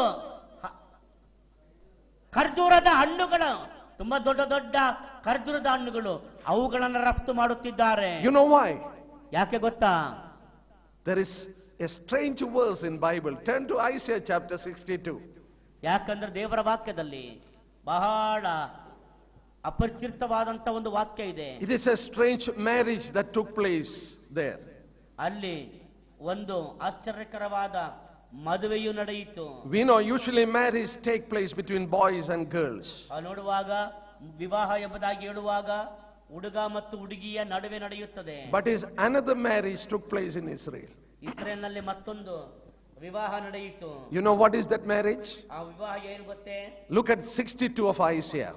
ಖರ್ಜೂರದ ಹಣ್ಣುಗಳು, ತುಂಬಾ ದೊಡ್ಡ ದೊಡ್ಡ ಖರ್ಜೂರದ ಹಣ್ಣುಗಳು, ಅವುಗಳನ್ನು ರಫ್ತು ಮಾಡುತ್ತಿದ್ದಾರೆ. You know why? ಯಾಕೆ ಗೊತ್ತಾ? There is a strange verse in Bible. Turn to Isaiah chapter 62. ಯಾಕಂದ್ರೆ ದೇವರ ವಾಕ್ಯದಲ್ಲಿ ಬಹಳ ಅಪರಿಚಿತವಾದಂತ ಒಂದು ವಾಕ್ಯ ಇದೆ. It is a strange marriage that took place there. ಅಲ್ಲಿ ಒಂದು ಆಶ್ಚರ್ಯಕರವಾದ ಮದುವೆಯು ನಡೆಯಿತು. We know usually marriage take place between boys and girls. ನೋಡುವಾಗ ವಿವಾಹ ಎಂಬುದಾಗಿ ಹೇಳುವಾಗ ಹುಡುಗ ಮತ್ತು ಹುಡುಗಿಯ ನಡುವೆ ನಡೆಯುತ್ತದೆ. But is another marriage took place in Israel. ಇಸ್ರೇಲ್ನಲ್ಲಿ ಮತ್ತೊಂದು ವಿವಾಹ ನಡೆಯಿತು. You know what is that marriage? ಆ ವಿವಾಹ ಏನು ಗೊತ್ತೇ? Look at 62 of Isaiah.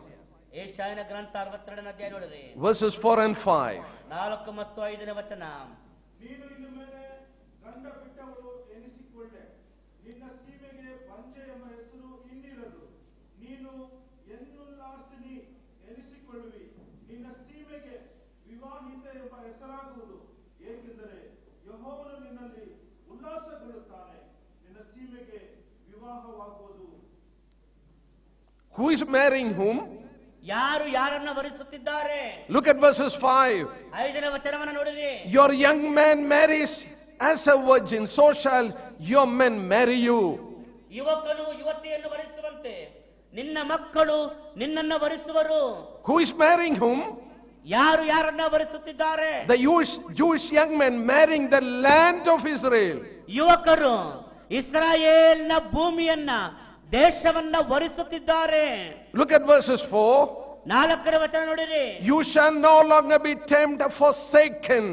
ಯೆಶಾಯನ ಗ್ರಂಥ 62ನೇ ಅಧ್ಯಾಯ ನೋಡಿರಿ. Verses 4 and 5. 4 ಮತ್ತು 5ನೇ ವಚನ. ನೀನು ಇನ್ನು ಮೇಲೆ ಗಂಡ ಬಿಟ್ಟವಳು ಎನಿಸಿಕೊಳ್ಳೆ, ನಿನ್ನ ಸೀಮೆಗೆ ಬಂಜೆ ಎಂಬ ಹೆಸರು ಇನ್ನಿರದು. ನೀನು ಎನ್ನುಲ್ಲಾಸಿನಿ ಎನಿಸಿಕೊಳ್ಳುವಿ, ನಿನ್ನ ಸೀಮೆಗೆ ವಿವಾಹಿತ ಎಂಬ ಹೆಸರಾಗುವುದು. ಏಕೆಂದರೆ ಯೆಹೋವನು ನಿನ್ನಲ್ಲಿ ಉಲ್ಲಾಸಗೊಳ್ಳುತ್ತಾನೆ, ನಿನ್ನ ಸೀಮೆಗೆ ವಿವಾಹವಾಗುವುದು. Who is marrying whom? ಯಾರು ಯಾರನ್ನ ವರಿಸುತ್ತಿದ್ದಾರೆ? Look at verses 5. 5ನೇ ವಚನವನ್ನು ನೋಡಿರಿ. Your young man marries as a virgin, so shall your men marry you. ಯುವಕನು ಯುವತಿಯನ್ನು ವರಿಸುವಂತೆ ನಿನ್ನ ಮಕ್ಕಳು ನಿನ್ನನ್ನು ವರಿಸುವರು. Who is marrying whom? ಯಾರು ಯಾರನ್ನ ವರಿಸುತ್ತಿದ್ದಾರೆ? The Jewish young men marrying the land of Israel. ಯುವಕರು ಇಸ್ರಾಯೇಲ್ನ ಭೂಮಿಯನ್ನ ದೇಶವನ್ನ ವರಿಸುತ್ತಿದ್ದಾರೆ. Look at verses 4. 4ನೇ ವಚನ ನೋಡಿರಿ. You shall no longer be termed forsaken.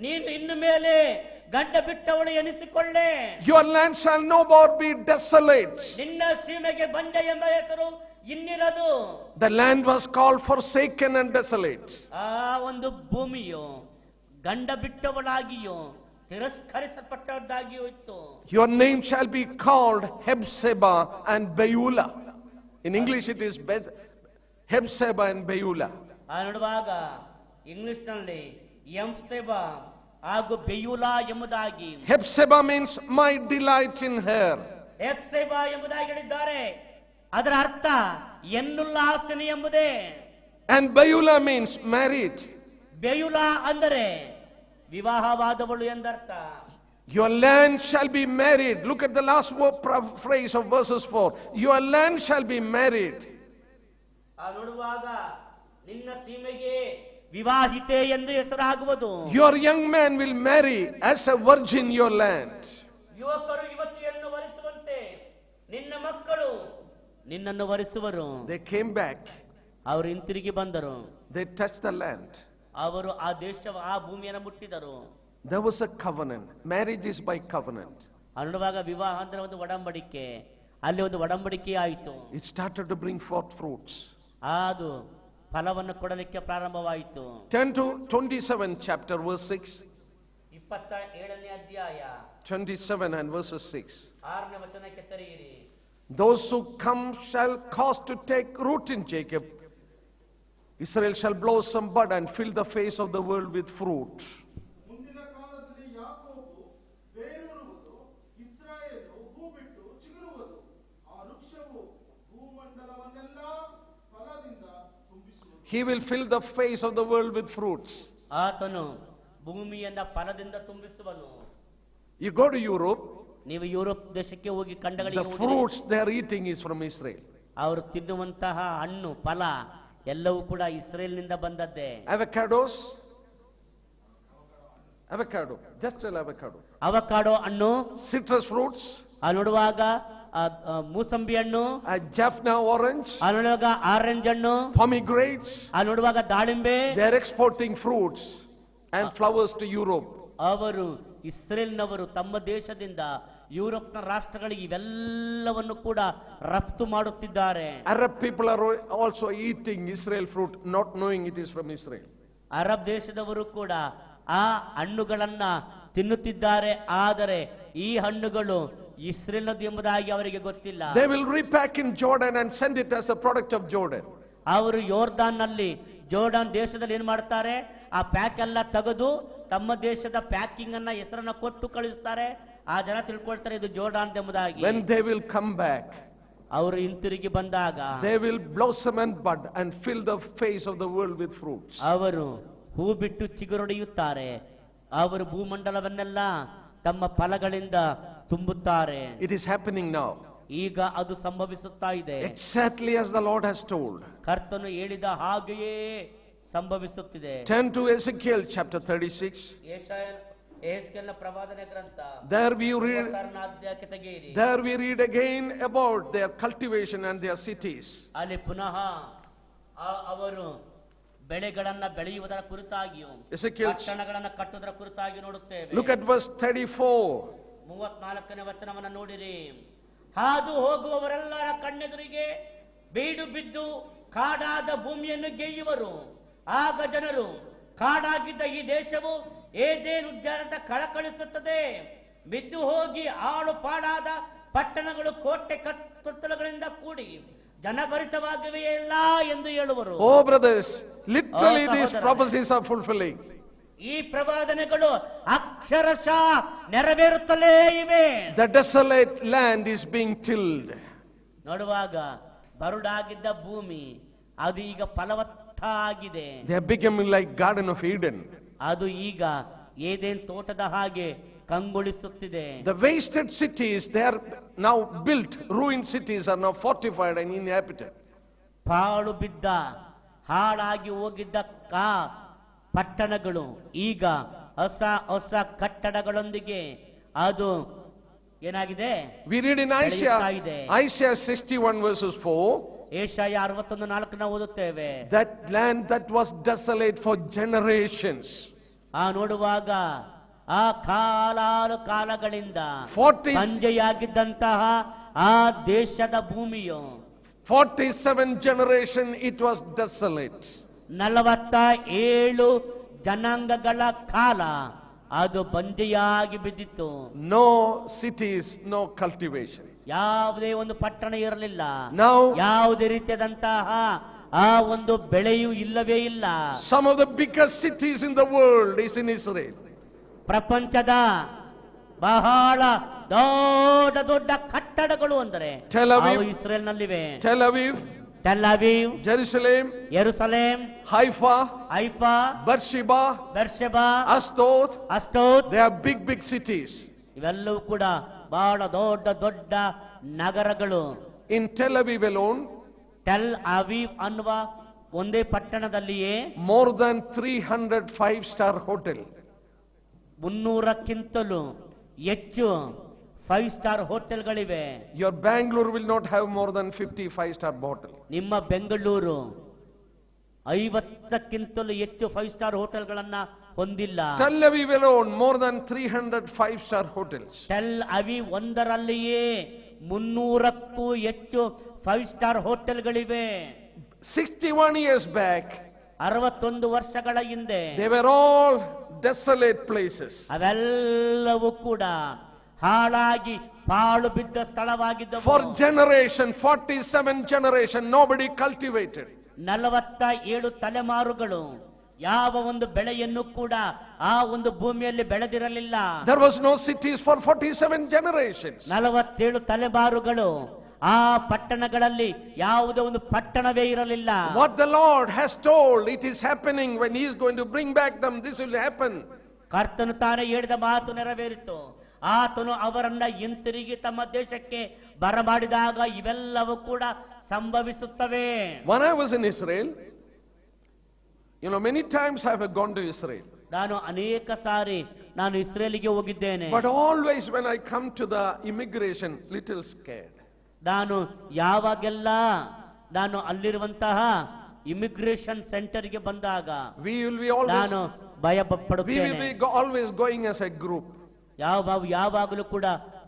ನೀನು ಇನ್ನು ಮೇಲೆ ಗಂಡ ಬಿಟ್ಟವಳು ಎನಿಸಿಕೊಳ್ಳೆ. Your land shall no more be desolate. ನಿನ್ನ ಸೀಮೆಗೆ ಬಂಜ ಎಂಬ ಹೆಸರು ಇನ್ನಿರದು. The land was called forsaken and desolate. ಆ ಒಂದು ಭೂಮಿಯು ಗಂಡ ಬಿಟ್ಟವಳಾಗಿಯೋ ತಿರಸ್ಕರಿಸಲ್ಪಟ್ಟದ್ದಾಗಿಯೂ ಇತ್ತು. Your name shall be called Hebzeba and Beulah. In English it is Hebzeba and Beulah. ಆ ನೋಡುವಾಗ ಇಂಗ್ಲಿಷ್ ನಲ್ಲಿ ಎಂಸ್ತೆಬಾ ಹಾಗೂ ಬೆಯುಲಾ ಎಂಬುದಾಗಿ. Hephzibah means my delight in her. ಹೆಪ್ಸೆಬಾ ಎಂಬುದಾಗಿ ಹೇಳಿದ್ದಾರೆ. ಅದರ ಅರ್ಥ ಎನ್ನುಲ್ಲಾಸನೆ ಎಂಬುದೇ. And Beulah means married. ಬೆಯುಲಾ ಅಂದರೆ ವಿವಾಹವಾದವಳು ಎಂದರ್ಥ. Your land shall be married. Look at the last phrase of verses 4. Your land shall be married. ನೋಡುವಾಗ ನಿನ್ನ ಸೀಮೆಗೆ ವಿವಾಹಿತೆ ಎಂದು ಹೆಸರಾಗುವುದು. Your young man will marry as a virgin your land. ಯುವಕರು ಯುವತಿಯನ್ನು ವರಿಸುವಂತೆ ನಿನ್ನ ಮಕ್ಕಳು ನಿನ್ನನ್ನು ವರಿಸುವರು. They came back. ಅವರು ಹಿಂತಿರುಗಿ ಬಂದರು. They touched the land. ಅವರು ಆ ಆ ಭೂಮಿಯನ್ನು ಮುಟ್ಟಿದರು. There was a covenant. Marriage is by covenant. ನೋಡುವಾಗ ವಿವಾಹ ಅಂದ್ರೆ ಒಂದು ಒಡಂಬಡಿಕೆ. ಅಲ್ಲಿ ಒಂದು ಒಡಂಬಡಿಕೆ ಆಯಿತು. It started to bring forth fruits. ಅದು ಫಲವನ್ನು ಕೊಡಲಿಕ್ಕೆ ಪ್ರಾರಂಭವಾಯಿತು. Turn to 27 chapter verse 6. 27ನೇ ಅಧ್ಯಾಯ 27 and verses 6. 6ನೇ ವಚನಕ್ಕೆ ತೆರೆಯಿರಿ. Those who come shall cause to take root in Jacob. Israel shall blossom bud and fill the face of the world with fruit. ಮುಂದಿನ ಕಾಲದಲ್ಲಿ ಯಾಕೋಬು ಬೇರೂರುವುದು, ಇಸ್ರಾಯೇಲು ಹೂ ಬಿಟ್ಟು ಚಿಗುರುವುದು. ಆ ವೃಕ್ಷವು ಭೂಮಂಡಲವನ್ನೆಲ್ಲ ಫಲದಿಂದ ತುಂಬಿಸುವುದು. He will fill the face of the world with fruits. ಆತನು ಭೂಮಿಯನ್ನ ಫಲದಿಂದ ತುಂಬಿಸುವನು. You go to Europe, ನೀವು Europe ದೇಶಕ್ಕೆ ಹೋಗಿ the ಖಂಡಗಳಿಗೆ fruits they are eating is from Israel. ಅವರು ತಿನ್ನುವಂತಹ ಹಣ್ಣು ಫಲ ಎಲ್ಲವೂ ಕೂಡ ಇಸ್ರೇಲ್ನಿಂದ ಬಂದದ್ದೇ. Avocados, avocado, just tell avocado. Avocado ಹಣ್ಣು, Citrus fruits, ನೋಡುವಾಗ ಮೂಸಂಬಿ ಹಣ್ಣು, Jaffna orange, ನೋಡುವಾಗ ಆರೆಂಜ್ ಹಣ್ಣು, pomegranates. ನೋಡುವಾಗ ದಾಳಿಂಬೆ. They are exporting fruits and flowers to Europe. ಅವರು ಇಸ್ರೇಲ್ನವರು ತಮ್ಮ ದೇಶದಿಂದ ಯುರೋಪ್ನ ರಾಷ್ಟ್ರಗಳಿಗೆ ಇವೆಲ್ಲವನ್ನು ಕೂಡ ರಫ್ತು ಮಾಡುತ್ತಿದ್ದಾರೆ. Arab people are also eating Israel fruit, not knowing it is from Israel. Arab ದೇಶದವರು ಕೂಡ ಆ ಹಣ್ಣುಗಳನ್ನ ತಿನ್ನುತ್ತಿದ್ದಾರೆ, ಆದರೆ ಈ ಹಣ್ಣುಗಳು ಇಸ್ರೇಲ್ನದು ಎಂಬುದಾಗಿ ಅವರಿಗೆ ಗೊತ್ತಿಲ್ಲ. They will repack in Jordan and send it as a product of Jordan. ಅವರು ಯೋರ್ದಾನ್ ನಲ್ಲಿ ಜೋರ್ಡಾನ್ ದೇಶದಲ್ಲಿ ಏನ್ ಮಾಡ್ತಾರೆ, ಆ ಪ್ಯಾಕ್ ಎಲ್ಲ ತೆಗೆದು ತಮ್ಮ ದೇಶದ ಪ್ಯಾಕಿಂಗ್ ಅನ್ನ ಹೆಸರನ್ನ ಕೊಟ್ಟು ಕಳಿಸ್ತಾರೆ. ಆ ಜನ ತಿಳ್ಕೊಳ್ತಾರೆ ಇದು ಜೋರ್ಡಾನ್ ಎಂಬುದಾಗಿ. When they will come back, ಅವರು ಹಿಂತಿರುಗಿ ಬಂದಾಗ they will blossom and bud and fill the face of the world with fruits. ಅವರು ಹೂ ಬಿಟ್ಟು ಚಿಗುರೊಡೆಯುತ್ತಾರೆ. ಅವರು ಭೂಮಂಡಲವನ್ನೆಲ್ಲ ತಮ್ಮ ಫಲಗಳಿಂದ ತುಂಬುತ್ತಾರೆ. It is happening now. ಈಗ ಅದು ಸಂಭವಿಸುತ್ತಾ ಇದೆ. Exactly as the Lord has told. ಕರ್ತನು ಹೇಳಿದ ಹಾಗೆಯೇ ಸಂಭವಿಸುತ್ತಿದೆ. Turn to Ezekiel chapter 36. ಯೆಹೆಜ್ಕೇಲನ ಪ್ರವಾದನೆ ಗ್ರಂಥ. There we 36ನೇ ಅಧ್ಯಾಯಕ್ಕೆ ತೆಗೆಯಿರಿ. There we read again about their cultivation and their cities. ಅಲ್ಲಿ ಪುನಃ ಅವರು ಬೆಳೆಗಳನ್ನ ಬೆಳೆಯುವುದರ ಕುರಿತಾಗಿಯೂ Ezekiel, ಪಟ್ಟಣಗಳನ್ನ ಕಟ್ಟುವುದರ ಕುರಿತಾಗಿ ನೋಡುತ್ತೇವೆ. look at verse 34. 34ನೇ ವಚನವನ್ನ ನೋಡಿರಿ. ಹಾದು ಹೋಗುವವರೆಲ್ಲರ ಕಣ್ಣೆದುರಿಗೆ ಬೀಡು ಬಿದ್ದು ಕಾಡಾದ ಭೂಮಿಯನ್ನು ಗೆಯ್ಯುವರು. ಆಗ ಜನರು ಕಾಡಾಗಿದ್ದ ಈ ದೇಶವು ಏದೇನು ಉದ್ಯಾನದ ಕಳಕಳಿಸುತ್ತದೆ, ಬಿದ್ದು ಹೋಗಿ ಆಳು ಪಾಡಾದ ಪಟ್ಟಣಗಳು ಕೋಟೆ ಕೊತ್ತಲಗಳಿಂದ ಕೂಡಿ ಜನಭರಿತವಾಗಿವೆಯೇ ಇಲ್ಲ ಎಂದು ಹೇಳುವರು. Oh brothers, literally these prophecies are fulfilling. ಈ ಪ್ರವಾದನೆಗಳು ಅಕ್ಷರಶಃ ನೆರವೇರುತ್ತಲೇ ಇವೆ. The desolate land is being tilled. ನೋಡುವಾಗ ಬರುಡಾಗಿದ್ದ ಭೂಮಿ ಅದು ಈಗ ಫಲವತ್ತಾಗಿದೆ. They are becoming like Garden of Eden. ಅದು ಈಗ ಏದೇನ್ ತೋಟದ ಹಾಗೆ ಕಂಗೊಳಿಸುತ್ತಿದೆ. The wasted cities, they are now built. Ruined cities are now fortified and inhabited. ಪಾಳು ಬಿದ್ದ ಹಾಳಾಗಿ ಹೋಗಿದ್ದ ಪಟ್ಟಣಗಳು ಈಗ ಹೊಸ ಹೊಸ ಕಟ್ಟಡಗಳೊಂದಿಗೆ ಅದು ಏನಾಗಿದೆ. We read in Isaiah 61 verses 4. ಯೆಶಾಯ 61:4 ಓದುತ್ತೇವೆ. That land that was desolate for generations. ನೋಡುವಾಗ ಆ ಕಾಲಗಳಿಂದ 40 ಸಂಜೆಯಾಗಿದ್ದಂತಹ ಆ ದೇಶದ ಭೂಮಿಯು 47 generation it was desolate. 47 ಜನಾಂಗಗಳ ಕಾಲ ಅದು ಬಂಜೆಯಾಗಿ ಬಿದ್ದಿತ್ತು. No cities, no cultivation. ಯಾವುದೇ ಒಂದು ಪಟ್ಟಣ ಇರಲಿಲ್ಲ. Now ಯಾವುದೇ ರೀತಿಯಾದಂತಹ ಆ ಒಂದು ಬೆಳೆಯೂ ಇಲ್ಲವೇ ಇಲ್ಲ. Some of the biggest cities in the world is in Israel. ಪ್ರಪಂಚದ ಬಹಳ ದೊಡ್ಡ ದೊಡ್ಡ ಕಟ್ಟಡಗಳು ಅಂದರೆ Tel Aviv, ಅವು ಇಸ್ರೇಲ್ನಲ್ಲಿವೆ. Tel Aviv, tell Aviv, Jerusalem, Jerusalem, Haifa, Haifa, Beersheba, ಬೆರ್ಷೆಬಾ, Ashdod. ಅಷ್ಟೋದ್, They are big cities. ಇವೆಲ್ಲವೂ ಕೂಡ ಬಹಳ ದೊಡ್ಡ ದೊಡ್ಡ ನಗರಗಳು. In Tel Aviv alone, tell Aviv ಅನ್ನುವ ಒಂದೇ ಪಟ್ಟಣದಲ್ಲಿಯೇ more than 300 five-star hotel. 300ಕ್ಕಿಂತಲೂ ಹೆಚ್ಚು five star ಹೋಟೆಲ್ಗಳಿವೆ. Your Bangalore will not have more than 50 five-star hotel. ನಿಮ್ಮ ಬೆಂಗಳೂರು 50ಕ್ಕಿಂತಲೂ ಹೆಚ್ಚು 5-ಸ್ಟಾರ್ ಹೋಟೆಲ್ಗಳನ್ನ ಹೊಂದಿಲ್ಲ. Tel Aviv alone, more than 300 five-star hotels. Tel Aviv ಒಂದರಲ್ಲಿಯೇ 300ಕ್ಕೂ ಹೆಚ್ಚು 5-ಸ್ಟಾರ್ ಹೋಟೆಲ್ಗಳಿವೆ. 61 years back, 61 ವರ್ಷಗಳ ಹಿಂದೆ they were all desolate places. ಅವೆಲ್ಲವೂ ಕೂಡ ಹಾಳಾಗಿ ಪಾಳು ಬಿದ್ದ ಸ್ಥಳವಾಗಿದ್ದವು. For generation, 47 generation, nobody cultivated. 47 ತಲೆಮಾರುಗಳು ಯಾವ ಒಂದು ಬೆಳೆಯನ್ನು ಕೂಡ ಆ ಒಂದು ಭೂಮಿಯಲ್ಲಿ ಬೆಳೆದಿರಲಿಲ್ಲ. There was no cities for 47 generations. 47 ತಲೆಮಾರುಗಳು ಆ ಪಟ್ಟಣಗಳಲ್ಲಿ ಯಾವುದೇ ಒಂದು ಪಟ್ಟಣವೇ ಇರಲಿಲ್ಲ. What the Lord has told, it is happening. When He is going to bring back them, this will happen. ಕರ್ತನು ತಾನೇ ಹೇಳಿದ ಮಾತು ನೆರವೇರಿತು. ಆತನು ಅವರನ್ನ ಹಿಂತಿರುಗಿ ತಮ್ಮ ದೇಶಕ್ಕೆ ಬರಮಾಡಿದಾಗ ಇವೆಲ್ಲವೂ ಕೂಡ ಸಂಭವಿಸುತ್ತವೆ. When I was in Israel, many times I have gone to Israel. ನಾನು ಅನೇಕ ಸಾರಿ ನಾನು ಇಸ್ರೇಲಿಗೆ ಹೋಗಿದ್ದೇನೆ. But always when I come to the immigration, little scared. ನಾನು ಯಾವಾಗೆಲ್ಲ ನಾನು ಅಲ್ಲಿರುವಂತಹ ಇಮಿಗ್ರೇಷನ್ ಸೆಂಟರ್ಗೆ ಬಂದಾಗ we will be always, ನಾನು ಭಯ we will ಪಡುತ್ತೇನೆ. be always going as a group. ಯಾವಾಗಲೂ ಕೂಡ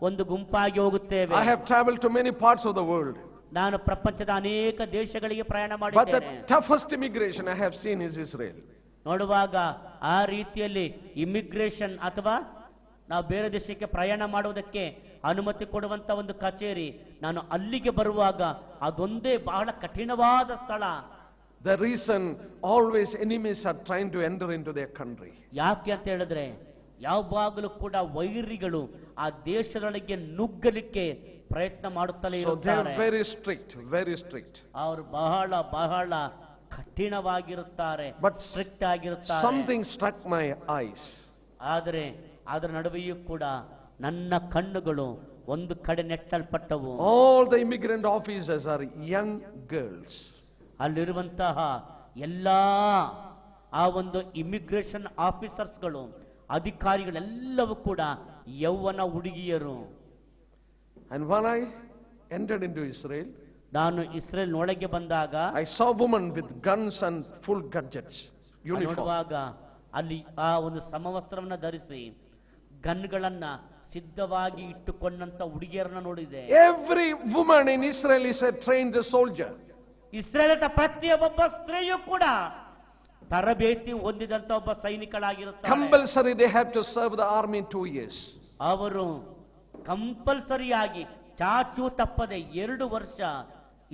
ಒಂದು ಗುಂಪಾಗಿ ಹೋಗುತ್ತೇವೆ. I have traveled to many parts of the world. ನಾನು ಪ್ರಪಂಚದ ಅನೇಕ ದೇಶಗಳಿಗೆ ಪ್ರಯಾಣ But ಮಾಡಿದ್ದೇನೆ. the toughest immigration I have seen is Israel. ನೋಡುವಾಗ ಆ ರೀತಿಯಲ್ಲಿ ಇಮಿಗ್ರೇಷನ್ ಅಥವಾ ನಾವು ಬೇರೆ ದೇಶಕ್ಕೆ ಪ್ರಯಾಣ ಮಾಡುವುದಕ್ಕೆ ಅನುಮತಿ ಕೊಡುವಂತ ಒಂದು ಕಚೇರಿ, ನಾನು ಅಲ್ಲಿಗೆ ಬರುವಾಗ ಅದೊಂದೇ ಬಹಳ ಕಠಿಣವಾದ ಸ್ಥಳ. The reason, always enemies are trying to enter into their country. ಯಾಕೆ ಅಂತ ಹೇಳಿದ್ರೆ ಯಾವಾಗಲೂ ಕೂಡ ವೈರಿಗಳು ಆ ದೇಶದೊಳಗೆ ನುಗ್ಗಲಿಕ್ಕೆ ಪ್ರಯತ್ನ ಮಾಡುತ್ತಲೇ So they are ಇರುತ್ತಾರೆ. very strict, very strict. ಅವರು ಬಹಳ ಕಠಿಣವಾಗಿರುತ್ತಾರೆ, But ಸ್ಟ್ರಿಕ್ಟ್ ಆಗಿರುತ್ತಾರೆ. something struck my eyes. ಆದರೆ ಅದರ ನಡುವೆಯೂ ಕೂಡ ನನ್ನ ಕಣ್ಣುಗಳು ಒಂದು ಕಡೆ ನೆಟ್ಟಲ್ಪಟ್ಟವು. All the immigrant officers are young girls. ಅಲ್ಲಿರುವಂತಹ ಎಲ್ಲಾ ಆ ಒಂದು ಇಮಿಗ್ರೇಷನ್ ಆಫೀಸರ್ಸ್ಗಳು, ಅಧಿಕಾರಿಗಳೆಲ್ಲವೂ ಕೂಡ ಯೌವನ ಹುಡುಗಿಯರು. And when I entered into Israel, ನಾನು ಇಸ್ರೇಲ್ ಒಳಗೆ ಬಂದಾಗ I saw women with guns and full gadgets, uniform. ನೋಡುವಾಗ ಅಲ್ಲಿ ಆ ಒಂದು ಸಮವಸ್ತ್ರವನ್ನ ಧರಿಸಿ ಗನ್ಗಳನ್ನ ಸಿದ್ಧವಾಗಿ ಇಟ್ಟುಕೊಂಡಂತ ಹುಡುಗಿಯರನ್ನ ನೋಡಿದೆ. Every woman in Israel is a trained soldier. Israel ಪ್ರತಿಯೊಬ್ಬ ಸ್ತ್ರೀಯೂ ಕೂಡ ತರಬೇತಿ ಹೊಂದಿದಂತ ಒಬ್ಬ ಸೈನಿಕಳಾಗಿರುತ್ತಾರೆ. Compulsory they have to serve the army 2 years. ಅವರು ಕಂಪಲ್ಸರಿಯಾಗಿ ಚಾಚು ತಪ್ಪದೆ 2 ವರ್ಷ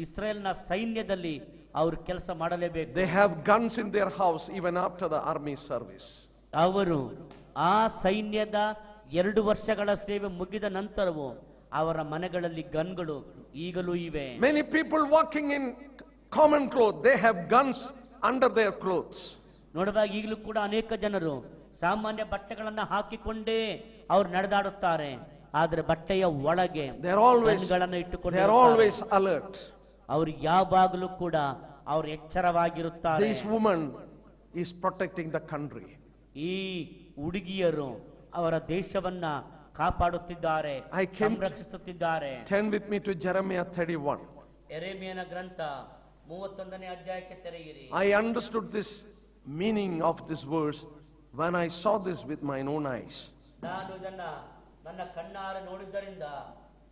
ಇಸ್ರೇಲ್ನ ಸೈನ್ಯದಲ್ಲಿ ಅವರು ಕೆಲಸ ಮಾಡಲೇಬೇಕು. They have guns in their house even after the army service. ಅವರು ಆ ಸೈನ್ಯದ 2 ವರ್ಷಗಳ ಸೇವೆ ಮುಗಿದ ನಂತರವೂ ಅವರ ಮನೆಗಳಲ್ಲಿ ಗನ್ಗಳು ಈಗಲೂ ಇವೆ. Many people walking in common clothes, they have guns under their clothes. ನೋಡುವಾಗ ಈಗಲೂ ಕೂಡ ಅನೇಕ ಜನರು ಸಾಮಾನ್ಯ ಬಟ್ಟೆಗಳನ್ನ ಹಾಕಿಕೊಂಡೇ ಅವರು ನಡೆದಾಡುತ್ತಾರೆ. ಆದ್ರೆ ಬಟ್ಟೆಯ ಒಳಗೆ They are always alert. ಅವರು ಯಾವಾಗಲೂ ಕೂಡ ಅವರು ಎಚ್ಚರವಾಗಿರುತ್ತಾರೆ. This woman is protecting the country. ಈ ಹುಡುಗಿಯರು ಅವರ ದೇಶವನ್ನ ಕಾಪಾಡುತ್ತಿದ್ದಾರೆ, ಸಂರಕ್ಷಿಸುತ್ತಿದ್ದಾರೆ. Turn with me to Jeremiah 31. ಯೆರೆಮೀಯನ ಗ್ರಂಥ 31ನೇ ಅಧ್ಯಾಯಕ್ಕೆ ತೆರೆಯಿರಿ. I understood this meaning of this verse when I saw this with my own eyes. ನಾನು ಇದನ್ನ ನನ್ನ ಕಣ್ಣಾರೆ ನೋಡಿದ್ದರಿಂದ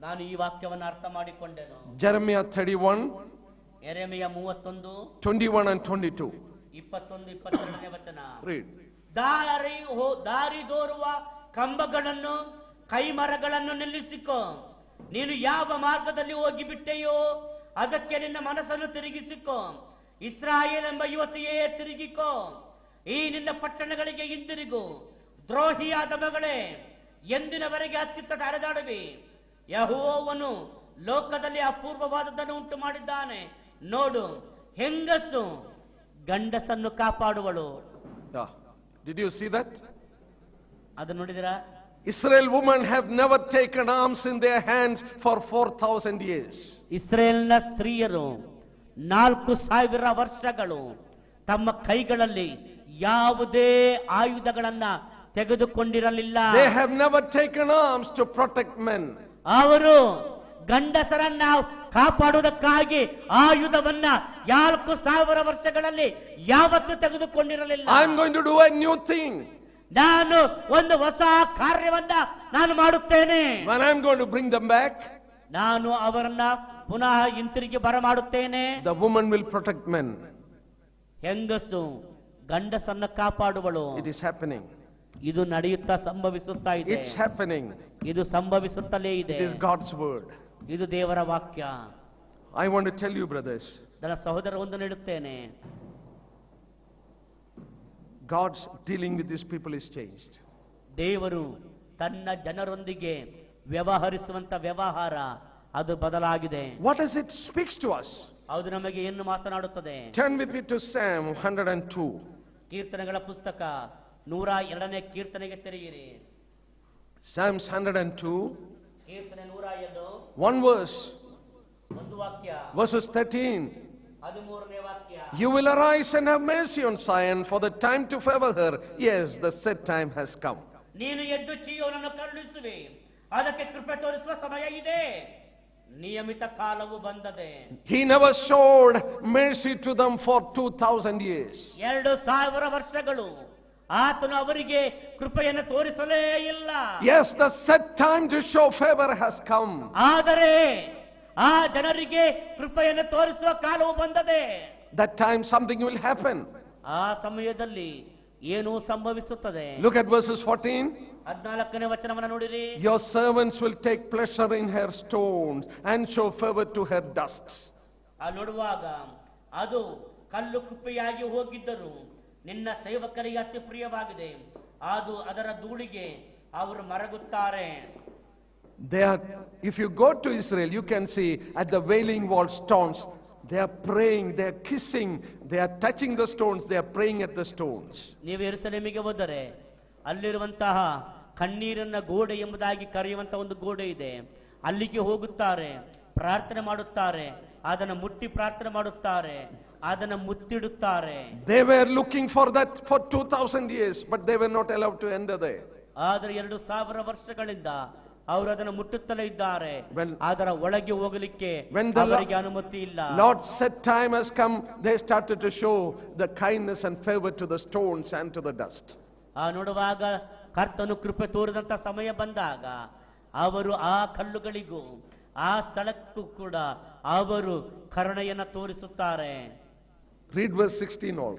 ನಾನು ಈ ವಾಕ್ಯವನ್ನು ಅರ್ಥ ಮಾಡಿಕೊಂಡೆನು. Jeremiah 31, Jeremiah 31, 21 and 22. 21-22ನೇ ವಚನ. Read. ದಾರಿ ದೋರುವ ಕಂಬಗಳನ್ನು, ಕೈಮರಗಳನ್ನು ನಿಲ್ಲಿಸಿಕೊ. ನೀನು ಯಾವ ಮಾರ್ಗದಲ್ಲಿ ಹೋಗಿಬಿಟ್ಟೆಯೋ ಅದಕ್ಕೆ ನಿನ್ನ ಮನಸ್ಸನ್ನು ತಿರುಗಿಸಿಕೊ. ಇಸ್ರಾಯೇಲ್ ಎಂಬ ಯುವತಿಯೇ ತಿರುಗಿಕೋ, ಈ ನಿನ್ನ ಪಟ್ಟಣಗಳಿಗೆ ಹಿಂದಿರುಗು. ದ್ರೋಹಿಯಾದ ಮಗಳೇ, ಎಂದಿನವರೆಗೆ ಅತ್ತಿತ್ತ ಅಲೆದಾಡುವಿ? ಯೆಹೋವನು ಲೋಕದಲ್ಲಿ ಅಪೂರ್ವವಾದದ್ದನ್ನು ಉಂಟು ಮಾಡಿದ್ದಾನೆ. ನೋಡು, ಹೆಂಗಸು ಗಂಡಸನ್ನು ಕಾಪಾಡುವಳು. Did you see that? ಅದು ನೋಡಿದಿರಾ? Israel women have never taken arms in their hands for 4,000 years. ಇಸ್ರೇಲ್ನ ಸ್ತ್ರೀಯರು 4,000 ವರ್ಷಗಳು ತಮ್ಮ ಕೈಗಳಲ್ಲಿ ಯಾವುದೇ ಆಯುಧಗಳನ್ನ ತೆಗೆದುಕೊಂಡಿರಲಿಲ್ಲ. They have never taken arms to protect men. ಅವರು ಗಂಡಸರನ್ನ ಕಾಪಾಡುವುದಕ್ಕಾಗಿ ಆಯುಧವನ್ನ 4,000 ವರ್ಷಗಳಲ್ಲಿ ಯಾವತ್ತೂ ತೆಗೆದುಕೊಂಡಿರಲಿಲ್ಲ. I'm going to do a new thing. ನಾನು ಒಂದು ಹೊಸ ಕಾರ್ಯವನ್ನ ನಾನು ಮಾಡುತ್ತೇನೆ. When I'm going to bring them back, ನಾನು ಅವರನ್ನ ಪುನಃ ಹಿಂತಿರುಗಿ ಬರಮಾಡುತ್ತೇನೆ. the woman will protect men. ಹೆಂಗಸು ಗಂಡಸನ್ನ ಕಾಪಾಡುವಳು. It is happening. ಇದು ನಡೆಯುತ್ತಾ ಸಂಭವಿಸುತ್ತಾ ಇದೆ. It's happening. ಇದು ಸಂಭವಿಸುತ್ತಲೇ ಇದೆ. It is God's word. ಇದು ದೇವರ ವಾಕ್ಯ. I want to tell you, brothers, ನನ್ನ ಸಹೋದರ ಒಂದು ನೀಡುತ್ತೇನೆ, God's dealing with these people is changed. ದೇವರು ತನ್ನ ಜನರೊಂದಿಗೆ ವ್ಯವಹರಿಸುವಂತ ವ್ಯವಹಾರ ಅದು ಬದಲಾಗಿದೆ. What does it speaks to us? ಅದು ನಮಗೆ ಏನು ಮಾತನಾಡುತ್ತದೆ? Turn with me to Psalm 102. ಕೀರ್ತನೆಗಳ ಪುಸ್ತಕ 102ನೇ ಕೀರ್ತನೆಗೆ ತೆರೆಯಿರಿ. Psalms 102, ಕೀರ್ತನೆ 102, one verse, ಒಂದು ವಾಕ್ಯ, verses 13. 13ನೇ ವಾಕ್ಯ. You will arise and have mercy on Zion, for the time to favor her. Yes, the set time has come. ನೀನು ಎದ್ದು ಚೀಯೋನನ್ನು ಕರುಣಿಸುವೆ, ಅದಕ್ಕೆ ಕೃಪೆ ತೋರಿಸುವ ಸಮಯ ಇದೆ, ನಿಯಮಿತ ಕಾಲವು ಬಂದದೆ. He never showed mercy to them for 2,000 years. 2,000 ವರ್ಷಗಳು ಆತನು ಅವರಿಗೆ ಕೃಪೆಯನ್ನು ತೋರಿಸಲೇ ಇಲ್ಲ. Yes, the set time to show favor has come. ಆದರೆ ಆ ಜನರಿಗೆ ಕೃಪೆಯನ್ನು ತೋರಿಸುವ ಕಾಲವು ಬಂದದೆ. That time something will happen. ಆ ಸಮಯದಲ್ಲಿ ಏನು ಸಂಭವಿಸುತ್ತದೆ? Look at verses 14. 14ನೇ ವಚನವನ್ನು ನೋಡಿರಿ. Your servants will take pleasure in her stones and show favor to her dust. ಆ ನೋಡುವಾಗ ಅದು ಕಲ್ಲು ಕುಪ್ಪೆಯಾಗಿ ಹೋಗಿದ್ದರು, ನಿನ್ನ ಸೇವಕರಿಗೆ ಅತಿ ಪ್ರಿಯವಾಗಿದೆ, ಅದು ಅದರ ಧೂಳಿಗೆ ಅವರು ಮರಗುತ್ತಾರೆ. They are, if you go to Israel, you can see at the Wailing Wall stones, they are praying, they are kissing, they are touching the stones, they are praying at the stones. ನೀವು ಯೆರೂಸಲೇಮಿಗೆ ಹೋದರೆ ಅಲ್ಲಿರುವಂತಹ ಕಣ್ಣೀರನ್ನ ಗೋಡೆ ಎಂಬುದಾಗಿ ಕರೆಯುವಂತಹ ಒಂದು ಗೋಡೆ ಇದೆ, ಅಲ್ಲಿಗೆ ಹೋಗುತ್ತಾರೆ, ಪ್ರಾರ್ಥನೆ ಮಾಡುತ್ತಾರೆ, ಅದನ್ನು ಮುಟ್ಟಿ ಪ್ರಾರ್ಥನೆ ಮಾಡುತ್ತಾರೆ, ಅದನ್ನು ಮುತ್ತಿಡುತ್ತಾರೆ. They were looking for that for 2,000 years, but they were not allowed to enter there. ಆದರೆ 2,000 ವರ್ಷಗಳಿಂದ ಅವರು ಅದನ್ನು ಮುಟ್ಟುತ್ತಲೇ ಇದ್ದಾರೆ, When- ಅದರ ಒಳಗೆ ಹೋಗಲಿಕ್ಕೆ When the ಅವರಿಗೆ ಅನುಮತಿ ಇಲ್ಲ. Lord's set time has come, they started to show the kindness and favor to the stones and to the dust. ಆ ನೋಡುವಾಗ ಕರ್ತನು ಕೃಪೆ ತೋರಿದಂತ ಸಮಯ ಬಂದಾಗ ಅವರು ಆ ಕಲ್ಲುಗಳಿಗೂ ಆ ಸ್ಥಳಕ್ಕೂ ಕೂಡ ಅವರು ಕರುಣೆಯನ್ನ ತೋರಿಸುತ್ತಾರೆ. Read verse 16 all.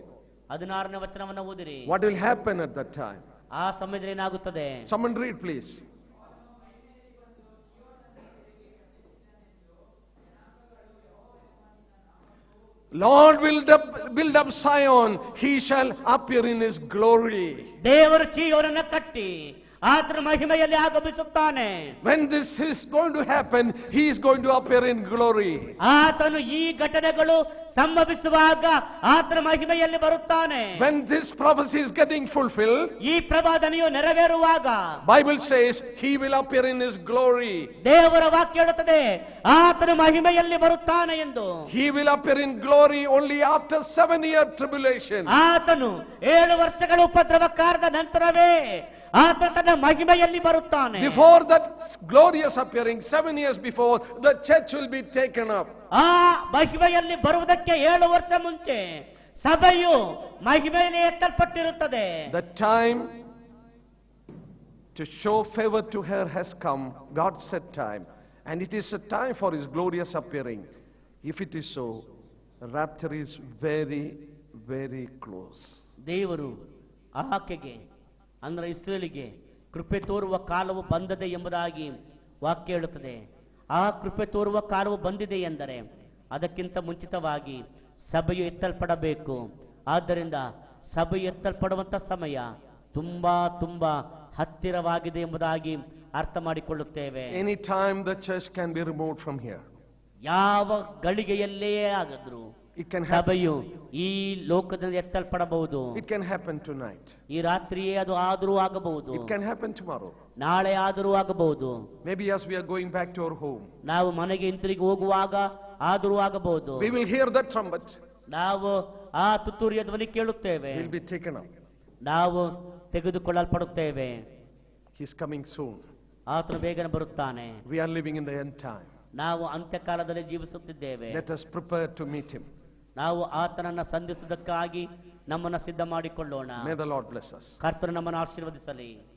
16ನೇ ವಚನವನ್ನು ಓದಿರಿ. What will happen at that time? ಆ ಸಮಯದಲ್ಲಿ ಏನಾಗುತ್ತದೆ? Someone read, please. Lord will build up Zion, he shall appear in his glory. ದೇವರು ಚೀಯೋನನ್ನ ಕಟ್ಟಿ ಆತನ ಮಹಿಮೆಯಲ್ಲಿ ಆಗಮಿಸುತ್ತಾನೆ. When this is going to happen, he is going to appear in glory. ಆತನು ಈ ಘಟನೆಗಳು ಸಂಭವಿಸುವಾಗ ಆತನ ಮಹಿಮೆಯಲ್ಲಿ ಬರುತ್ತಾನೆ. When this prophecy is getting fulfilled, ಈ ಪ್ರವಾದನೆಯು ನೆರವೇರುವಾಗ Bible says he will appear in his glory. ದೇವರ ವಾಕ್ಯ ಹೇಳುತ್ತದೆ ಆತನ ಮಹಿಮೆಯಲ್ಲಿ ಬರುತ್ತಾನೆ ಎಂದು. He will appear in glory only after 7-year tribulation. ಆತನು 7 ವರ್ಷಗಳ ಉಪದ್ರವ ಕಾಲದ ನಂತರವೇ ಆತ ತನ್ನ ಮಹಿಮೆಯಲ್ಲಿ ಬರುತ್ತಾನೆ. Before that glorious appearing, 7 years before, the church will be taken up. ಆ ಮಹಿಮೆಯಲ್ಲಿ ಬರುವುದಕ್ಕೆ 7 ವರ್ಷ ಮುಂಚೆ ಸಭೆಯು ಮಹಿಮೆಯಲ್ಲಿ ಎತ್ತಲ್ಪಟ್ಟಿರುತ್ತದೆ. The time to show favor to her has come, God set time, and it is a time for his glorious appearing. If it is so, the rapture is very, very close. ದೇವರು ಆಕೆಗೆ ಅಂದ್ರೆ ಇಸ್ರೇಲಿಗೆ ಕೃಪೆ ತೋರುವ ಕಾಲವು ಬಂದದೆ ಎಂಬುದಾಗಿ ವಾಕ್ಯ ಹೇಳುತ್ತದೆ. ಆ ಕೃಪೆ ತೋರುವ ಕಾಲವು ಬಂದಿದೆ ಎಂದರೆ ಅದಕ್ಕಿಂತ ಮುಂಚಿತವಾಗಿ ಸಭೆಯು ಎತ್ತಲ್ಪಡಬೇಕು. ಆದ್ದರಿಂದ ಸಭೆ ಎತ್ತಲ್ಪಡುವಂತ ಸಮಯ ತುಂಬಾ ತುಂಬಾ ಹತ್ತಿರವಾಗಿದೆ ಎಂಬುದಾಗಿ ಅರ್ಥ ಮಾಡಿಕೊಳ್ಳುತ್ತೇವೆ. Any time the church can be removed from here. ಯಾವ ಗಳಿಗೆಯಲ್ಲೇ ಆಗಿದ್ರು It can happen. ಸಭೆಯು ಈ ಲೋಕದಿಂದ ಎತ್ತಲ್ಪಡಬಹುದು. It can happen tonight. ಈ ರಾತ್ರಿಯೇ ಅದು ಆದರೂ ಆಗಬಹುದು, It can happen tomorrow. ನಾಳೆ ಆದರೂ ಆಗಬಹುದು, Maybe as we are going back to our home, ನಾವು ಮನೆಗೆ ಹಿಂತಿರುಗಿ ಹೋಗುವಾಗ ಆದರೂ ಆಗಬಹುದು. we will hear that trumpet. ನಾವು ಆ ತುತ್ತೂರಿಯ ಧ್ವನಿ ಕೇಳುತ್ತೇವೆ, We'll be taken up. ನಾವು ತೆಗೆದುಕೊಳ್ಳಲ್ಪಡುತ್ತೇವೆ. He is coming soon. ಆತನು ಬೇಗನೆ ಬರುತ್ತಾನೆ. We are living in the end time. ನಾವು ಅಂತ್ಯಕಾಲದಲ್ಲಿ ಜೀವಿಸುತ್ತಿದ್ದೇವೆ. Let us prepare to meet him. ನಾವು ಆತನನ್ನ ಸಂಧಿಸುವುದಕ್ಕಾಗಿ ನಮ್ಮನ್ನು ಸಿದ್ಧ ಮಾಡಿಕೊಳ್ಳೋಣ. May the Lord bless us. ಕರ್ತನು ನಮ್ಮನ್ನು ಆಶೀರ್ವದಿಸಲಿ.